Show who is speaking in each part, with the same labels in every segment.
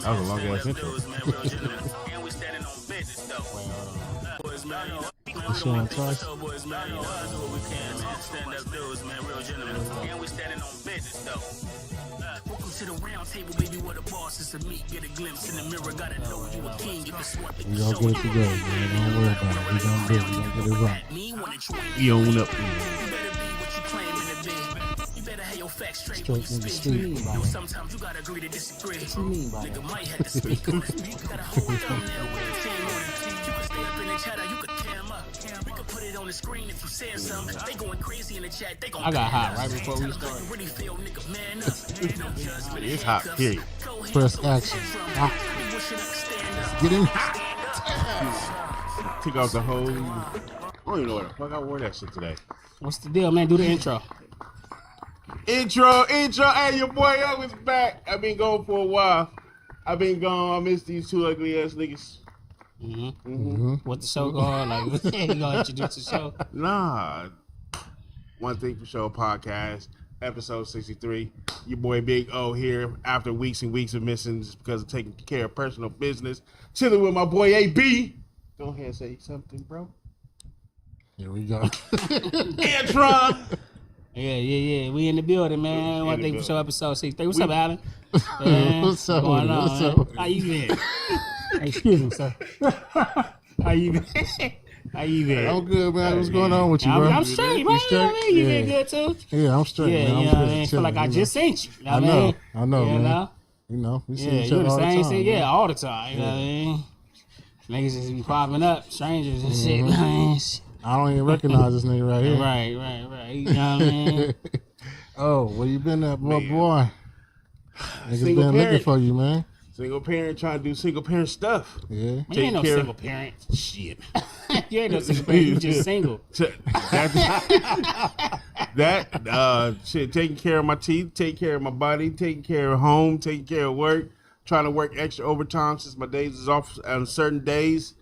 Speaker 1: That was a long ass intro.
Speaker 2: It's showing twice. Welcome to the round table, baby, where the boss is to meet. Get a glimpse in the mirror, gotta know you a king. If it's what
Speaker 3: We gonna get it together, man. Don't worry about it. We gonna do it. We gonna get it right.
Speaker 1: We own up.
Speaker 2: Straight
Speaker 3: in the street.
Speaker 2: Sometimes you gotta agree to disagree. Nigga might have to speak. Got a whole thumbnail with a team on it. You can stay up in the chat or you could cam up. We could put it on the screen if you said something. They going crazy in the chat. They gon'
Speaker 4: I got hot right before we started.
Speaker 1: It's hot, period.
Speaker 3: Press action. Get in.
Speaker 1: Took off the whole. I don't even know what the fuck I wore that shit today.
Speaker 4: What's the deal, man? Do the intro.
Speaker 1: Intro. Hey, your boy Yo is back. I've been gone for a while. I've been gone. I miss these two ugly ass niggas.
Speaker 4: What the show called? Like, you gonna introduce the show?
Speaker 1: Nah. One Thing Fasho podcast, episode 63. Your boy Big O here after weeks and weeks of missing just because of taking care of personal business. Chilling with my boy AB. Go ahead and say something, bro.
Speaker 3: Here we go.
Speaker 1: Antron.
Speaker 4: Yeah. We in the building, man. One Thing Fasho episode 63. What's up, Alan?
Speaker 3: What's up?
Speaker 4: Going on,
Speaker 3: What's
Speaker 4: man?
Speaker 3: up?
Speaker 4: How you been? Excuse me, sir. How you been? How you been?
Speaker 3: I'm good, man. What's going on with you, bro?
Speaker 4: I'm straight, man. You know what I mean? You been good, too?
Speaker 3: Yeah, I'm straight,
Speaker 4: Yeah,
Speaker 3: man. I'm
Speaker 4: you know what I mean? Feel like I just seen you. You know what
Speaker 3: I know,
Speaker 4: You
Speaker 3: man.
Speaker 4: know?
Speaker 3: You know, we see
Speaker 4: Yeah,
Speaker 3: each
Speaker 4: you
Speaker 3: other
Speaker 4: the
Speaker 3: all the
Speaker 4: same
Speaker 3: time.
Speaker 4: thing. Yeah, all the time. You know what I mean? Niggas just be popping up, strangers and shit, man.
Speaker 3: I don't even recognize this nigga right here.
Speaker 4: Right. You know what I mean?
Speaker 3: Oh, where you been at, boy?
Speaker 1: Man.
Speaker 3: Boy. Niggas
Speaker 1: Single
Speaker 3: been
Speaker 1: parent.
Speaker 3: looking for you, man.
Speaker 1: Single parent trying to do single parent stuff.
Speaker 3: Yeah.
Speaker 4: Man, you ain't no
Speaker 1: care-
Speaker 4: single parent.
Speaker 1: Shit.
Speaker 4: You ain't no single parent. You just single.
Speaker 1: Shit, taking care of my teeth, taking care of my body, taking care of home, taking care of work, trying to work extra overtime since my days is off on certain days.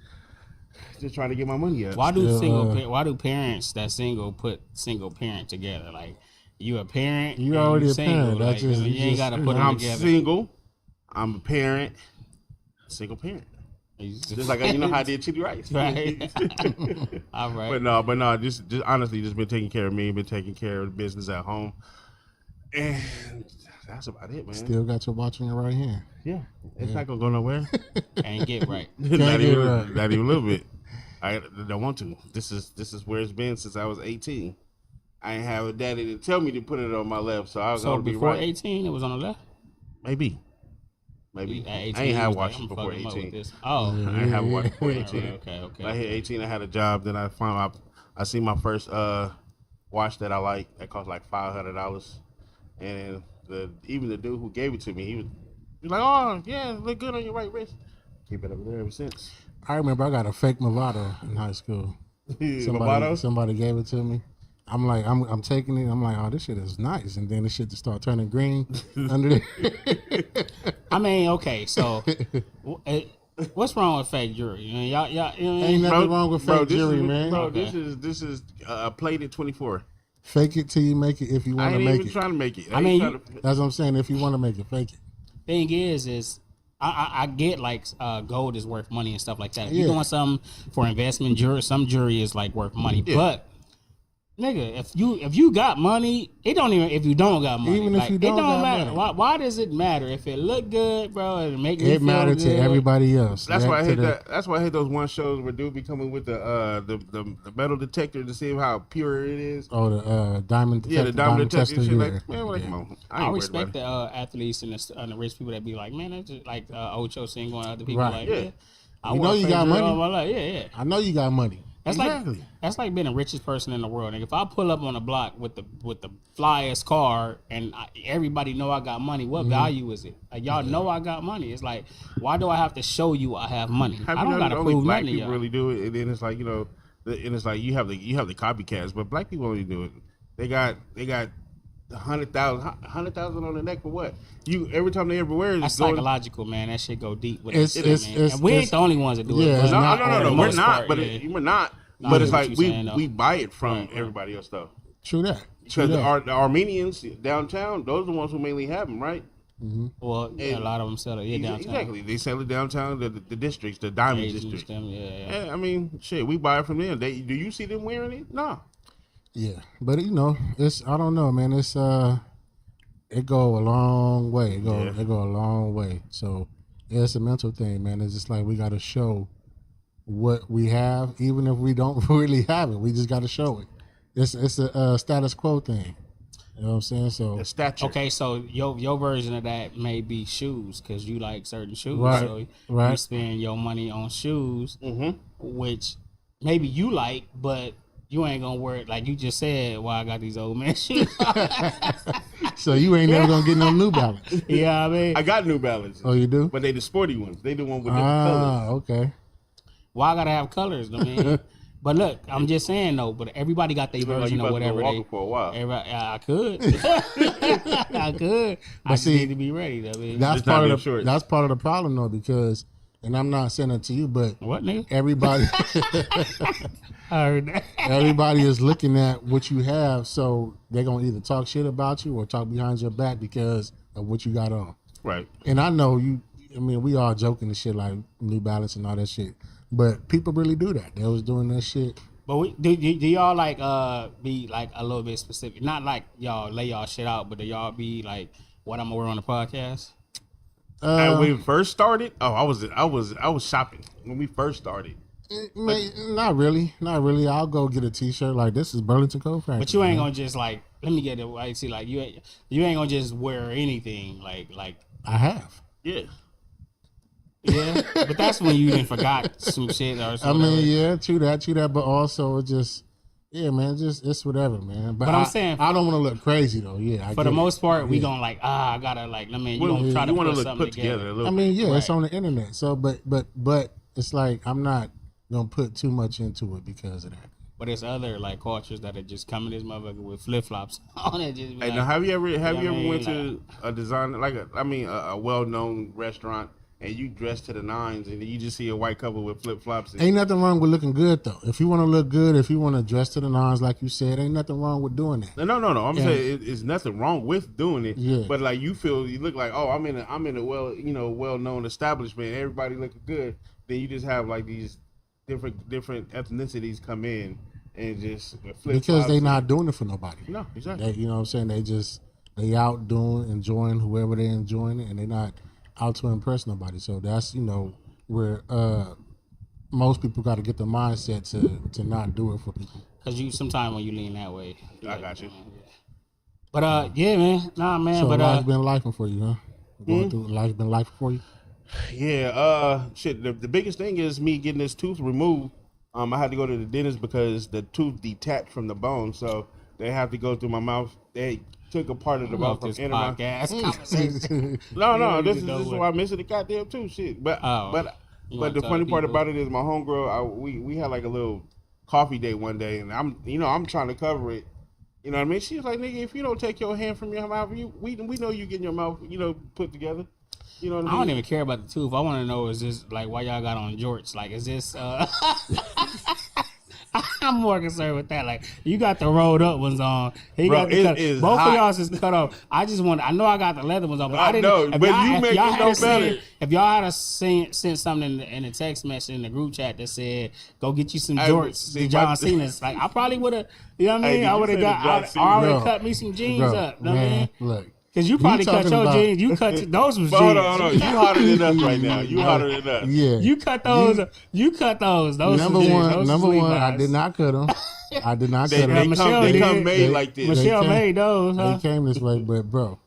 Speaker 1: Just trying to get my money up.
Speaker 4: Why do parents that single put single parent together? Like, you a parent,
Speaker 3: You
Speaker 4: and
Speaker 3: already
Speaker 4: you
Speaker 3: a
Speaker 4: single.
Speaker 3: parent.
Speaker 4: Like,
Speaker 3: That's just-
Speaker 4: you ain't got to put them
Speaker 1: I'm
Speaker 4: together.
Speaker 1: single. I'm a parent. Single parent. Just like you know how I did Chitty Rice.
Speaker 4: Right. All right.
Speaker 1: But no, just honestly, just been taking care of me, been taking care of the business at home, and that's about it, man.
Speaker 3: Still got your watch in your right hand.
Speaker 1: Yeah, it's not gonna go nowhere.
Speaker 4: Ain't get right.
Speaker 1: not
Speaker 3: get
Speaker 1: even
Speaker 3: right.
Speaker 1: not even a little bit. I don't want to. This is where it's been since I was 18. I ain't have a daddy to tell me to put it on my left, so I was
Speaker 4: So
Speaker 1: gonna be
Speaker 4: before
Speaker 1: right.
Speaker 4: 18, it was on the left?
Speaker 1: Maybe.
Speaker 4: At 18,
Speaker 1: I ain't
Speaker 4: he
Speaker 1: had
Speaker 4: was
Speaker 1: watch
Speaker 4: like, I'm
Speaker 1: before
Speaker 4: fucking up with
Speaker 1: 18.
Speaker 4: this. Oh.
Speaker 1: I ain't have watch before 18.
Speaker 4: Okay.
Speaker 1: When I hit 18, I had a job. Then I found out I see my first watch that I like that cost like $500, and even the dude who gave it to me, he was like, "Oh yeah, look good on your right wrist." Keep it over there ever since.
Speaker 3: I remember I got a fake Movado in high school. Somebody gave it to me. I'm like, I'm taking it. I'm like, oh, this shit is nice. And then the shit just start turning green under there.
Speaker 4: I mean, okay, so what's wrong with fake jewelry? You know, y'all, you know,
Speaker 3: Ain't nothing wrong with fake jewelry, man.
Speaker 1: Bro,
Speaker 4: Okay.
Speaker 1: this is plated 24.
Speaker 3: Fake it till you make it if you
Speaker 1: I
Speaker 3: want
Speaker 1: ain't
Speaker 3: to make
Speaker 1: even
Speaker 3: it.
Speaker 1: trying to make it.
Speaker 4: I mean,
Speaker 3: That's what I'm saying. If you want to make it, fake it.
Speaker 4: thing is I get like gold is worth money and stuff like that. If you're
Speaker 3: Yeah.
Speaker 4: doing something for investment jewelry, some jewelry is like worth money.
Speaker 1: Yeah.
Speaker 4: But nigga, if you got money, it don't even if you don't got money.
Speaker 3: Even if
Speaker 4: like,
Speaker 3: you don't
Speaker 4: it don't
Speaker 3: got
Speaker 4: matter.
Speaker 3: money.
Speaker 4: Why does it matter if it look good, bro? And make me
Speaker 3: It
Speaker 4: feel
Speaker 3: mattered to
Speaker 4: good?
Speaker 3: everybody else.
Speaker 1: That's why I
Speaker 3: to
Speaker 1: hate
Speaker 3: the-
Speaker 1: that. That's why I hate those one shows where dude be coming with the metal detector to see how pure it is.
Speaker 3: Oh, the diamond detector.
Speaker 1: Yeah, the diamond detector
Speaker 3: tester,
Speaker 1: shit.
Speaker 3: yeah.
Speaker 1: Like, man, like, come on. I
Speaker 4: I
Speaker 1: ain't
Speaker 4: respect
Speaker 1: worried
Speaker 4: the
Speaker 1: about
Speaker 4: athletes and the rich people that be like, man, that's just like Ocho single and other people
Speaker 3: Right.
Speaker 4: like,
Speaker 1: Yeah.
Speaker 4: yeah. I
Speaker 3: You know
Speaker 4: want
Speaker 3: you
Speaker 4: fake
Speaker 3: got
Speaker 4: jewelry
Speaker 3: money.
Speaker 4: all my life. Yeah.
Speaker 3: I know you got money.
Speaker 4: That's
Speaker 1: Exactly.
Speaker 4: like being the richest person in the world. Like if I pull up on a block with the flyest car and everybody know I got money, what value is it? Like y'all know I got money. It's like, why do I have to show you I have money?
Speaker 1: Have
Speaker 4: I
Speaker 1: you
Speaker 4: don't
Speaker 1: noticed
Speaker 4: gotta
Speaker 1: only
Speaker 4: prove
Speaker 1: black
Speaker 4: nothing to
Speaker 1: people
Speaker 4: y'all.
Speaker 1: really do it, and then it's like and it's like you have the copycats, but black people only do it. They got 100,000 on the neck for what? You every time they ever wear it,
Speaker 4: That's
Speaker 1: it's going,
Speaker 4: psychological, man. That shit go deep with
Speaker 3: It's-
Speaker 4: it.
Speaker 3: it's-
Speaker 4: Man.
Speaker 3: it's-
Speaker 4: And we ain't
Speaker 3: it's-
Speaker 4: the only ones that do
Speaker 3: yeah,
Speaker 4: it.
Speaker 3: it's
Speaker 1: no,
Speaker 3: not-
Speaker 1: no,
Speaker 3: for
Speaker 1: no,
Speaker 3: the
Speaker 1: we're
Speaker 4: most
Speaker 1: not.
Speaker 4: part,
Speaker 1: But
Speaker 4: yeah.
Speaker 1: we're not.
Speaker 4: I
Speaker 1: But it's
Speaker 4: get
Speaker 1: like
Speaker 4: what you're saying, though.
Speaker 1: we buy it from
Speaker 4: Right.
Speaker 1: everybody else though.
Speaker 3: True that.
Speaker 1: Because the Armenians downtown, those are the ones who mainly have them, right?
Speaker 4: Well, yeah, a lot of them sell it. Yeah, downtown.
Speaker 1: Exactly. They sell it downtown, the districts, the diamond
Speaker 4: Asians,
Speaker 1: district.
Speaker 4: them, yeah.
Speaker 1: Yeah, I mean, shit, we buy it from them. Do you see them wearing it? No.
Speaker 3: Yeah, but it's I don't know, man. It's it go a long way. It go a long way. So yeah, it's a mental thing, man. It's just like we got to show what we have, even if we don't really have it. We just got to show it. It's a status quo thing. You know what I'm saying? So
Speaker 1: The stature.
Speaker 4: Okay, so your version of that may be shoes because you like certain shoes.
Speaker 3: Right,
Speaker 4: So you
Speaker 3: right.
Speaker 4: spend your money on shoes,
Speaker 1: Mm-hmm.
Speaker 4: which maybe you like, but you ain't gonna wear it like you just said. Why I got these old man shoes?
Speaker 3: so you ain't never gonna get no New Balance.
Speaker 4: Yeah, I mean,
Speaker 1: I got New Balance.
Speaker 3: Oh, you do?
Speaker 1: But they the sporty ones. They the one with different colors.
Speaker 3: Okay.
Speaker 4: why I gotta have colors? I mean, but look, I'm just saying though. But everybody got their
Speaker 1: You look like
Speaker 4: version
Speaker 1: you
Speaker 4: of
Speaker 1: about to go
Speaker 4: whatever
Speaker 1: walking
Speaker 4: they.
Speaker 1: for a while.
Speaker 4: Everybody, I could, I could. I just
Speaker 3: see,
Speaker 4: need to be ready. Though, I mean,
Speaker 3: That's
Speaker 1: Just not
Speaker 3: part of
Speaker 1: them
Speaker 3: the
Speaker 1: shorts.
Speaker 3: that's part of the problem though, because and I'm not saying it to you, but
Speaker 4: what nigga?
Speaker 3: everybody
Speaker 4: I heard that.
Speaker 3: everybody is looking at what you have, so they're gonna either talk shit about you or talk behind your back because of what you got on.
Speaker 1: Right.
Speaker 3: And I know you. I mean, we all joking and shit like New Balance and all that shit, but people really do that. They was doing that shit.
Speaker 4: But do y'all like be like a little bit specific? Not like y'all lay y'all shit out, but do y'all be like what I'm gonna wear on the podcast?
Speaker 1: And when we first started, I was shopping when we first started.
Speaker 3: Not really. I'll go get a T-shirt like this is Burlington Coat Factory.
Speaker 4: But you ain't gonna just like let me get it right. See, like you ain't gonna just wear anything like
Speaker 3: I have.
Speaker 1: Yeah.
Speaker 4: yeah. But that's when you didn't forgot some shit or
Speaker 3: I
Speaker 4: something.
Speaker 3: mean, yeah, true that. But also, it just, yeah, man, just it's whatever, man. But
Speaker 4: I'm saying,
Speaker 3: I don't want to look crazy though. Yeah,
Speaker 4: for the most part, we gonna like I gotta like. I mean, you gonna try to
Speaker 1: want to
Speaker 4: put
Speaker 1: look
Speaker 4: something
Speaker 1: put together a little.
Speaker 3: I mean, yeah, it's
Speaker 4: Right.
Speaker 3: on the internet. So, but it's like I'm not gonna put too much into it because of that.
Speaker 4: But there's other like cultures that are just coming this motherfucker with flip flops on it. Just be
Speaker 1: Hey,
Speaker 4: like,
Speaker 1: now have you ever
Speaker 4: I
Speaker 1: went
Speaker 4: mean,
Speaker 1: to a designer like a well known restaurant and you dress to the nines and you just see a white couple with flip flops?
Speaker 3: Ain't nothing wrong with looking good though. If you want to look good, if you want to dress to the nines, like you said, ain't nothing wrong with doing that.
Speaker 1: No. I'm saying it's nothing wrong with doing it.
Speaker 3: Yeah.
Speaker 1: But like you look like, oh, I'm in a well known establishment. Everybody looking good. Then you just have like these different ethnicities come in and just flip
Speaker 3: Because they not doing it for nobody.
Speaker 1: No, exactly.
Speaker 3: You know what I'm saying? They out doing, enjoying whoever they enjoying it, and they not out to impress nobody. So that's, where most people got to get the mindset to not do it for people.
Speaker 4: Cause you sometimes when you lean that way,
Speaker 1: I got you.
Speaker 4: But yeah, man, nah, man.
Speaker 3: So
Speaker 4: but
Speaker 3: life's been life for you, huh? Going through life's been life for you.
Speaker 1: Yeah, shit. The biggest thing is me getting this tooth removed. I had to go to the dentist because the tooth detached from the bone, so they have to go through my mouth. They took a part of the mouth from
Speaker 4: this
Speaker 1: inner mouth.
Speaker 4: podcast conversation.
Speaker 1: No,
Speaker 4: You
Speaker 1: this
Speaker 4: know
Speaker 1: is
Speaker 4: what?
Speaker 1: why I'm missing the goddamn tooth shit. But
Speaker 4: You
Speaker 1: but
Speaker 4: wanna
Speaker 1: the
Speaker 4: tell
Speaker 1: funny
Speaker 4: the
Speaker 1: part
Speaker 4: people?
Speaker 1: about it is my homegirl. We had like a little coffee date one day, and I'm trying to cover it. You know what I mean? She was like, nigga, if you don't take your hand from your mouth, we know you getting your mouth put together. You know what I
Speaker 4: I
Speaker 1: mean?
Speaker 4: don't even care about the tooth. I want to know is this like why y'all got on jorts? Like, is this? I'm more concerned with that. Like, you got the rolled up ones on. He
Speaker 1: Bro,
Speaker 4: got the
Speaker 1: it
Speaker 4: cut.
Speaker 1: is
Speaker 4: Both
Speaker 1: hot.
Speaker 4: of y'all's is cut off. I just want. I know I got the leather ones on, but
Speaker 1: I
Speaker 4: I didn't
Speaker 1: know,
Speaker 4: if
Speaker 1: but
Speaker 4: y'all-
Speaker 1: you
Speaker 4: if
Speaker 1: make
Speaker 4: y'all
Speaker 1: it
Speaker 4: had
Speaker 1: no
Speaker 4: a scene-
Speaker 1: better.
Speaker 4: If y'all had sent something in the text message in the group chat that said, "Go get you some
Speaker 1: Hey,
Speaker 4: jorts,"
Speaker 1: see,
Speaker 4: the John
Speaker 1: my-
Speaker 4: Cena's. Like, I probably would have. You know what I
Speaker 1: Hey,
Speaker 4: mean?
Speaker 1: did
Speaker 4: I
Speaker 1: you
Speaker 4: would have
Speaker 1: say the
Speaker 4: got.
Speaker 1: John
Speaker 4: I
Speaker 1: Cena?
Speaker 4: already
Speaker 3: Bro,
Speaker 4: cut me some jeans
Speaker 3: Bro,
Speaker 4: up. Know what I
Speaker 3: man,
Speaker 4: mean?
Speaker 3: look.
Speaker 4: Because you probably cut
Speaker 3: talking
Speaker 4: your
Speaker 3: about-
Speaker 4: jeans. You cut those was jeans.
Speaker 1: Hold on. You hotter than us right now. You hotter than us.
Speaker 3: Yeah.
Speaker 4: You cut those. You cut those. Those
Speaker 3: Number
Speaker 4: was jeans.
Speaker 3: one,
Speaker 4: Those
Speaker 3: number
Speaker 4: was
Speaker 3: one. I
Speaker 4: Levi's.
Speaker 3: did not cut them. I did not
Speaker 1: They,
Speaker 3: cut
Speaker 1: they,
Speaker 3: them.
Speaker 4: Michelle
Speaker 1: come, they
Speaker 4: did.
Speaker 1: come made
Speaker 3: They-
Speaker 1: like this.
Speaker 4: Michelle
Speaker 3: came-
Speaker 4: made those, huh?
Speaker 3: They came this way, but bro,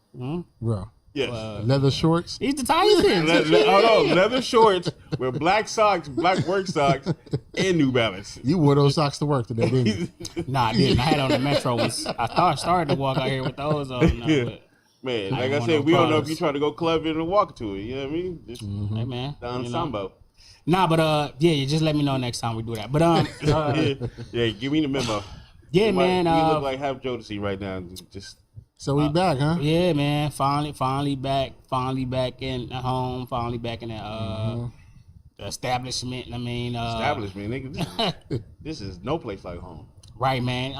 Speaker 1: Yes.
Speaker 3: leather shorts.
Speaker 4: He's the Titans.
Speaker 1: Hold on. Leather shorts with black socks, black work socks, and New Balance.
Speaker 3: You wore those socks to work today, didn't you?
Speaker 4: Nah, I didn't. I had on the Metro ones. I started to walk out here with those on.
Speaker 1: Yeah.
Speaker 4: But,
Speaker 1: Man,
Speaker 4: I
Speaker 1: like
Speaker 4: don't
Speaker 1: I
Speaker 4: want
Speaker 1: said,
Speaker 4: no
Speaker 1: we don't know if
Speaker 4: problems.
Speaker 1: you try to go clubbing and walk to it. You know what I mean? Just
Speaker 4: hey man,
Speaker 1: the
Speaker 4: you know.
Speaker 1: ensemble.
Speaker 4: Nah, but yeah, you just let me know next time we do that. But
Speaker 1: Yeah, give me the memo.
Speaker 4: yeah,
Speaker 1: You
Speaker 4: man.
Speaker 1: you look like half Jodeci right now. Just
Speaker 3: So we back, huh?
Speaker 4: Yeah, man. Finally back in the home. Finally back in the establishment. I mean,
Speaker 1: establishment, nigga. This is no place like home.
Speaker 4: Right, man.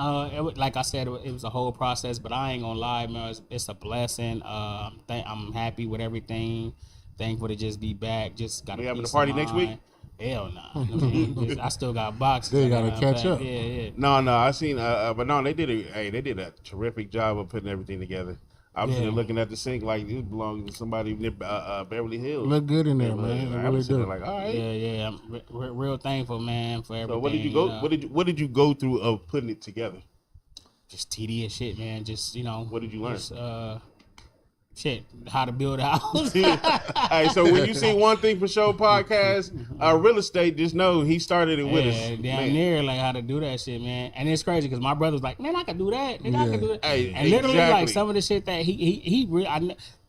Speaker 4: Like I said, it was a whole process, but I ain't gonna lie, man. It's a blessing. I'm happy with everything. Thankful to just be back. Just got.
Speaker 1: We having a party next week?
Speaker 4: Hell no. I still got boxes.
Speaker 3: They gotta catch up.
Speaker 4: Yeah.
Speaker 1: No, I seen. But no, they did a terrific job of putting everything together. I was just looking at the sink like it belonged to somebody near Beverly Hills.
Speaker 3: Look good in there, man.
Speaker 1: I was sitting like, all right.
Speaker 4: Yeah. I'm real thankful, man, for everything.
Speaker 1: So what did you go? What did you go through of putting it together?
Speaker 4: Just tedious shit, man. Just
Speaker 1: What did you learn?
Speaker 4: Just, how to build a house.
Speaker 1: All right, so when you see One Thing Fasho podcast, real estate, just know he started it with us.
Speaker 4: Damn near like how to do that shit, man. And it's crazy because my brother's like, man, I could do that. Nigga, I could do that.
Speaker 1: Hey,
Speaker 4: and literally, like some of the shit that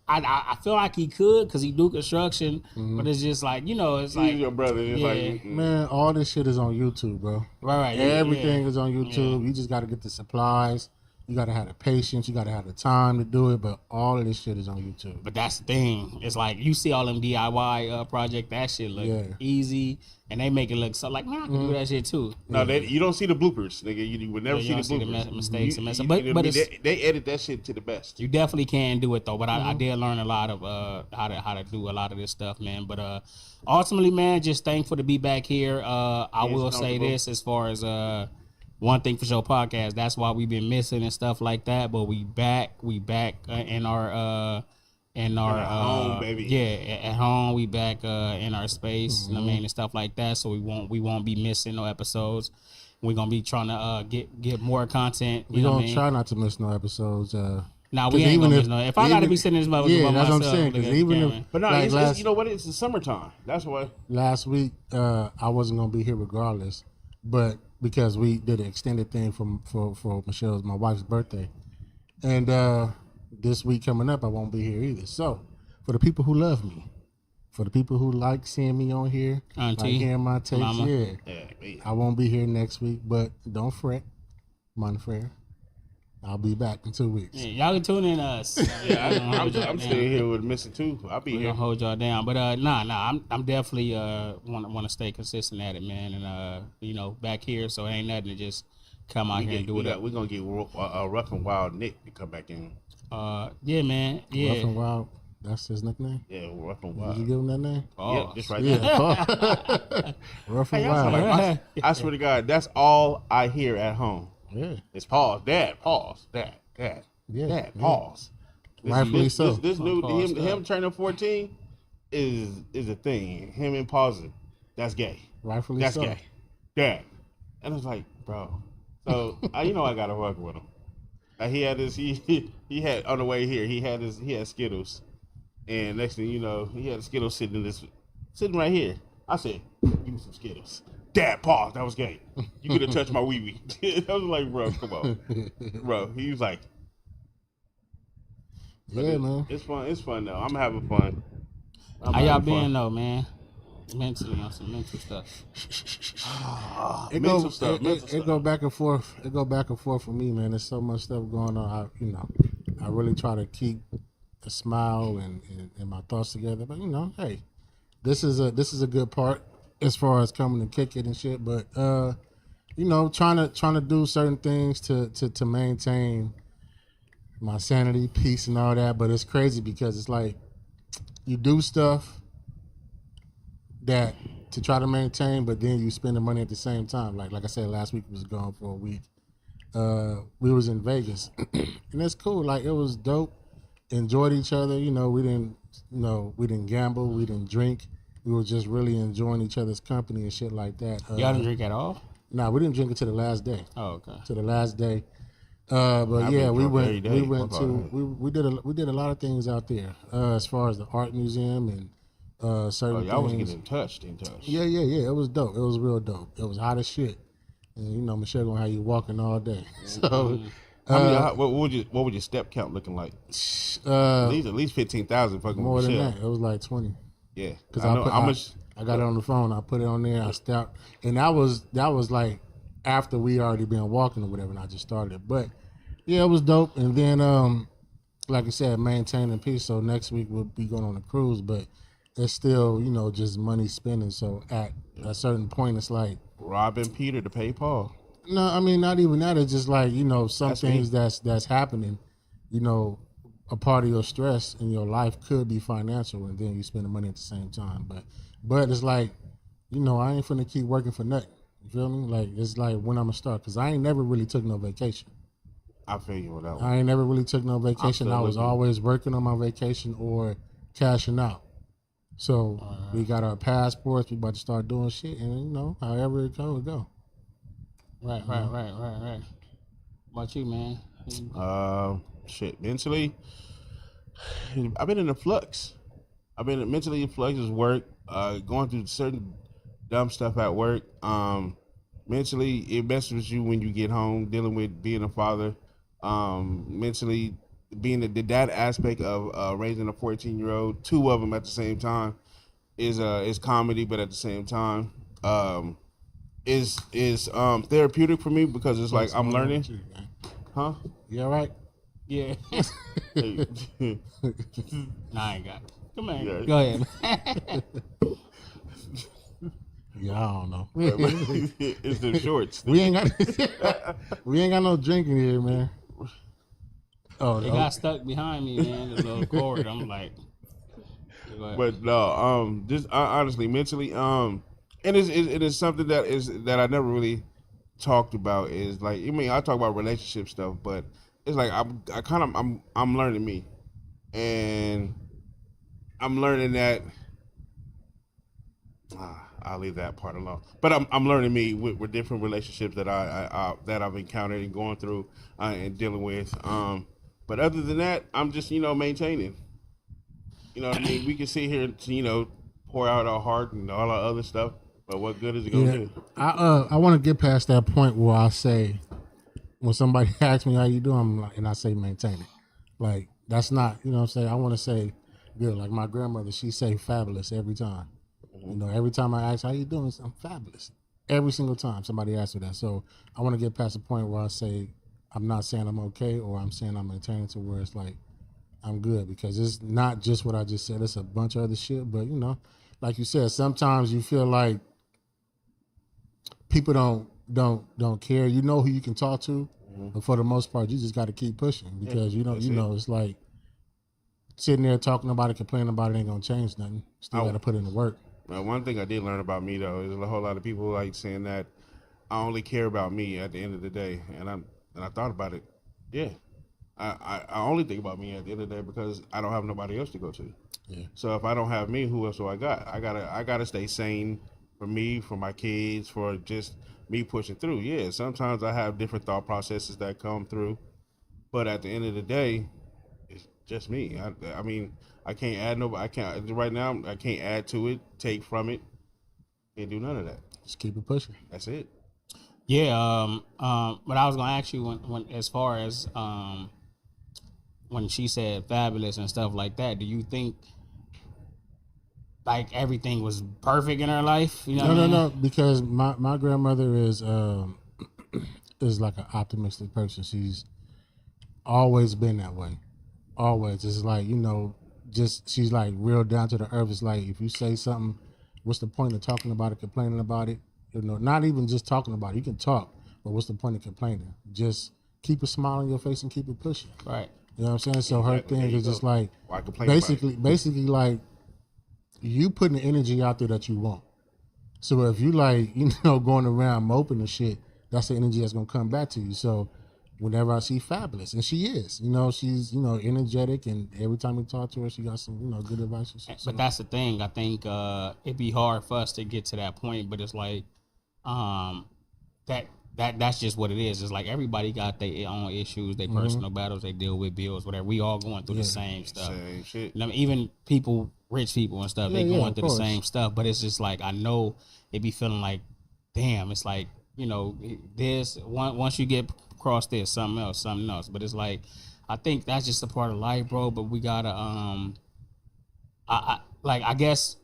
Speaker 4: I feel like he could because he do construction, but it's just like it's like
Speaker 1: He's your brother. It's like
Speaker 3: man, all this shit is on YouTube, bro.
Speaker 4: Right.
Speaker 3: Everything is on YouTube. You just got to get the supplies. You got to have the patience. You got to have the time to do it. But all of this shit is on YouTube.
Speaker 4: But that's the thing. It's like you see all them DIY project. That shit look easy, and they make it look so like man, I can do that shit too.
Speaker 1: No, you don't see the bloopers, nigga. You would never see the bloopers.
Speaker 4: The mistakes and mess up.
Speaker 1: But
Speaker 4: But
Speaker 1: they edit that shit to the best.
Speaker 4: you definitely can do it though. But I did learn a lot of how to do a lot of this stuff, man. But ultimately, man, just thankful to be back here. I will say this as far as One Thing Fasho podcast. That's why we've been missing and stuff like that. But we back in our
Speaker 1: home, baby.
Speaker 4: Yeah, at home. We back in our space. I mean, and stuff like that. So we won't be missing no episodes. We're gonna be trying to get more content.
Speaker 3: We're gonna try not to miss no episodes.
Speaker 4: Nah, we ain't gonna miss no. If I gotta be sitting in this motherfucker by
Speaker 3: that's
Speaker 4: myself,
Speaker 3: what I'm saying. Because even if,
Speaker 1: But no,
Speaker 3: like
Speaker 1: it's you know what? It's the summertime. That's why.
Speaker 3: Last week, I wasn't gonna be here regardless, but because we did an extended thing for Michelle's, my wife's birthday, and this week coming up, I won't be here either. So, for the people who love me, for the people who like seeing me on here,
Speaker 4: Auntie,
Speaker 3: like hearing my takes,
Speaker 4: Mama.
Speaker 3: I won't be here next week, but don't fret, mon frere. I'll be back in 2 weeks.
Speaker 4: Yeah, y'all can tune in us.
Speaker 1: I'm still here with Mr. Two. I'll be
Speaker 4: We're
Speaker 1: here.
Speaker 4: gonna hold y'all down, but I'm definitely want to stay consistent at it, man, and back here, so it ain't nothing to just come out here and do it.
Speaker 1: We're gonna get Rough and Wild Nick to come back in.
Speaker 4: Yeah, man, yeah.
Speaker 3: Rough and Wild, that's his nickname.
Speaker 1: Yeah, Rough and
Speaker 3: Did
Speaker 1: Wild.
Speaker 3: you give him that name?
Speaker 1: Yeah, just right
Speaker 3: Yeah,
Speaker 1: there.
Speaker 3: Rough and
Speaker 1: Hey,
Speaker 3: Wild.
Speaker 1: I swear to God, that's all I hear at home.
Speaker 3: Yeah,
Speaker 1: It's pause, Dad, pause, Dad,
Speaker 3: Yeah,
Speaker 1: Dad, pause.
Speaker 3: Rightfully so.
Speaker 1: This new
Speaker 4: Pause,
Speaker 1: him turning 14 is a thing. Him and pausing, that's gay.
Speaker 3: rightfully
Speaker 1: That's
Speaker 3: so.
Speaker 1: gay. Dad. And I was like, bro. So I gotta work with him. He had this. He had on the way here. He had Skittles, and next thing you know, he had Skittles sitting right here. I said, "Give me some Skittles." Dad, pause. That was gay. You could have touched my wee wee. I was like, bro, come on, bro. He was like,
Speaker 3: Yeah, man.
Speaker 1: It's fun. It's fun though. I'm having fun.
Speaker 4: How y'all been though, man? Mentally on some mental stuff.
Speaker 3: It go back and forth. It go back and forth for me, man. There's so much stuff going on. I really try to keep a smile and my thoughts together. But hey, this is a good part as far as coming to kick it and shit. But trying to do certain things to maintain my sanity, peace, and all that. But it's crazy because it's like you do stuff that to try to maintain, but then you spend the money at the same time. Like I said, last week we was gone for a week. We was in Vegas, and it's cool. Like it was dope. Enjoyed each other. We didn't gamble. We didn't drink. We were just really enjoying each other's company and shit like that.
Speaker 4: Y'all didn't drink at all?
Speaker 3: Nah, we didn't drink until the last day.
Speaker 4: Oh, okay.
Speaker 3: To the last day. But yeah, we did a lot of things out there as far as the art museum and certain
Speaker 1: y'all was
Speaker 3: things.
Speaker 1: getting touched.
Speaker 3: Yeah. It was dope. It was real dope. It was hot as shit. And Michelle gonna have you walking all day. So
Speaker 1: what would your step count looking like? At least 15,000. Fucking
Speaker 3: more than
Speaker 1: Michelle.
Speaker 3: that. It was like 20.
Speaker 1: Yeah,
Speaker 3: Because
Speaker 1: I know how much.
Speaker 3: I got it on the phone. I put it on there. I stopped, and that was like after we already been walking or whatever, and I just started. But yeah, it was dope. And then like I said, maintaining peace. So next week we'll be going on a cruise, but it's still, just money spending. So at a certain point, it's like
Speaker 1: robbing Peter to pay Paul.
Speaker 3: No, I mean not even that. It's just like some
Speaker 1: That's
Speaker 3: things
Speaker 1: me.
Speaker 3: that's happening. A part of your stress in your life could be financial, and then you spend the money at the same time. But it's like, I ain't finna keep working for nothing. You feel me? Like it's like when I'm gonna start, because I ain't never really took no vacation.
Speaker 1: I feel you with that one.
Speaker 3: I ain't never really took no vacation. I was always working on my vacation or cashing out. So we got our passports. We about to start doing shit, and however it go.
Speaker 4: Right. What about you, man?
Speaker 1: Shit. Mentally, I've been in a flux. I've been mentally in flux is work. Going through certain dumb stuff at work. Mentally, it messes with you when you get home, dealing with being a father. Mentally, being the dad aspect of raising a 14-year-old, two of them at the same time, is comedy, but at the same time, is therapeutic for me because it's like I'm learning. Huh?
Speaker 3: You all right?
Speaker 4: Yeah. Nah, I ain't got it. Come on.
Speaker 1: Yeah.
Speaker 4: Go ahead.
Speaker 3: Yeah, I don't know.
Speaker 1: It's the shorts.
Speaker 3: we ain't got no drinking here, man. Oh,
Speaker 4: It got stuck behind me, man. The little cord. I'm like,
Speaker 1: but no, just honestly, mentally, and it is something that I never really talked about. Is like, I talk about relationship stuff, but it's like I'm learning me, and I'm learning that. I'll leave that part alone. But I'm learning me with different relationships that I've encountered and going through and dealing with. But other than that, I'm just maintaining. You know what I mean? We can sit here and pour out our heart and all our other stuff, but what good is it gonna do?
Speaker 3: I want to get past that point where I say, when somebody asks me how you doing, I'm like, and I say maintaining. Like that's not, what I'm saying. I want to say good. Like my grandmother, she say fabulous every time. Every time I ask how you doing, I'm fabulous. Every single time somebody asks me that. So I want to get past the point where I say I'm not saying I'm okay, or I'm saying I'm maintaining to where it's like I'm good, because it's not just what I just said. It's a bunch of other shit. But like you said, sometimes you feel like people don't care. You know who you can talk to, but for the most part, you just got to keep pushing, because it's like sitting there talking about it, complaining about it ain't gonna change nothing. Still got to put in the work.
Speaker 1: One thing I did learn about me though is a whole lot of people like saying that I only care about me at the end of the day, and I thought about it. Yeah, I only think about me at the end of the day because I don't have nobody else to go to.
Speaker 3: Yeah.
Speaker 1: So if I don't have me, who else do I got? I gotta stay sane for me, for my kids, for just me pushing through. Yeah, sometimes I have different thought processes that come through, but at the end of the day, it's just me. I mean, I can't add nobody. I can't right now. I can't add to it, take from it, can't do none of that.
Speaker 3: Just keep it pushing.
Speaker 1: That's it.
Speaker 4: yeah. But I was gonna ask you when as far as when she said fabulous and stuff like that, do you think like everything was perfect in her life?
Speaker 3: No, because my grandmother is like an optimistic person. She's always been that way. Always. It's like, just she's like real down to the earth. It's like if you say something, what's the point of talking about it, complaining about it? Not even just talking about it. You can talk, but what's the point of complaining? Just keep a smile on your face and keep it pushing.
Speaker 4: Right.
Speaker 3: You know what I'm saying? So her thing is just like
Speaker 1: Why complain
Speaker 3: basically like you putting the energy out there that you want. So if you like, going around moping and shit, that's the energy that's gonna come back to you. So whenever I see fabulous, and she is, she's, energetic, and every time we talk to her, she got some, good advice. And shit.
Speaker 4: But that's the thing. I think it'd be hard for us to get to that point, but it's like that's just what it is. It's like everybody got their own issues, their personal battles, they deal with bills, whatever. We all going through the same stuff.
Speaker 1: Same shit.
Speaker 4: Even rich people and stuff, they going through the same stuff. But it's just like I know they be feeling like, damn, it's like, this once you get across this, something else. But it's like I think that's just a part of life, bro. But we gotta I guess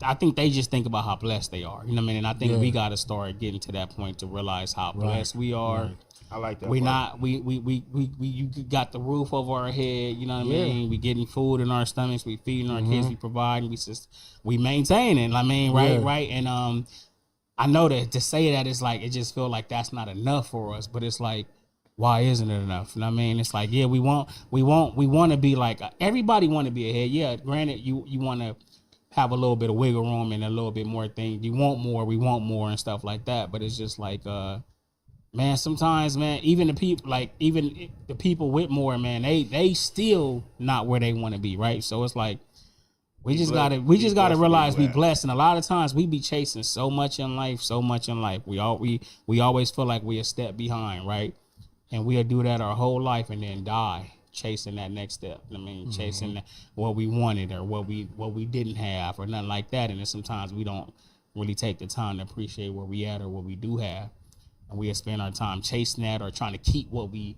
Speaker 4: I think they just think about how blessed they are. You know what I mean? And I think we got to start getting to that point to realize how blessed we are.
Speaker 3: Right.
Speaker 1: I like that.
Speaker 4: You got the roof over our head. You know what I mean? We getting food in our stomachs. We feeding our kids. We providing. We maintaining. I mean, right. And I know that to say that it's like it just feel like that's not enough for us. But it's like, why isn't it enough? You know what I mean? It's like, we want to be like everybody want to be ahead. Yeah, granted, you want to have a little bit of wiggle room and a little bit more things. You want more, we want more and stuff like that. But it's just like, man, sometimes, man, even the people with more, man, they still not where they want to be, right? So it's like we just gotta realize we blessed, and a lot of times we be chasing so much in life. We always feel like we a step behind, right? And we'll do that our whole life and then die chasing that next step. I mean, chasing what we wanted or what we didn't have or nothing like that. And then sometimes we don't really take the time to appreciate where we at or what we do have. And we spend our time chasing that or trying to keep what we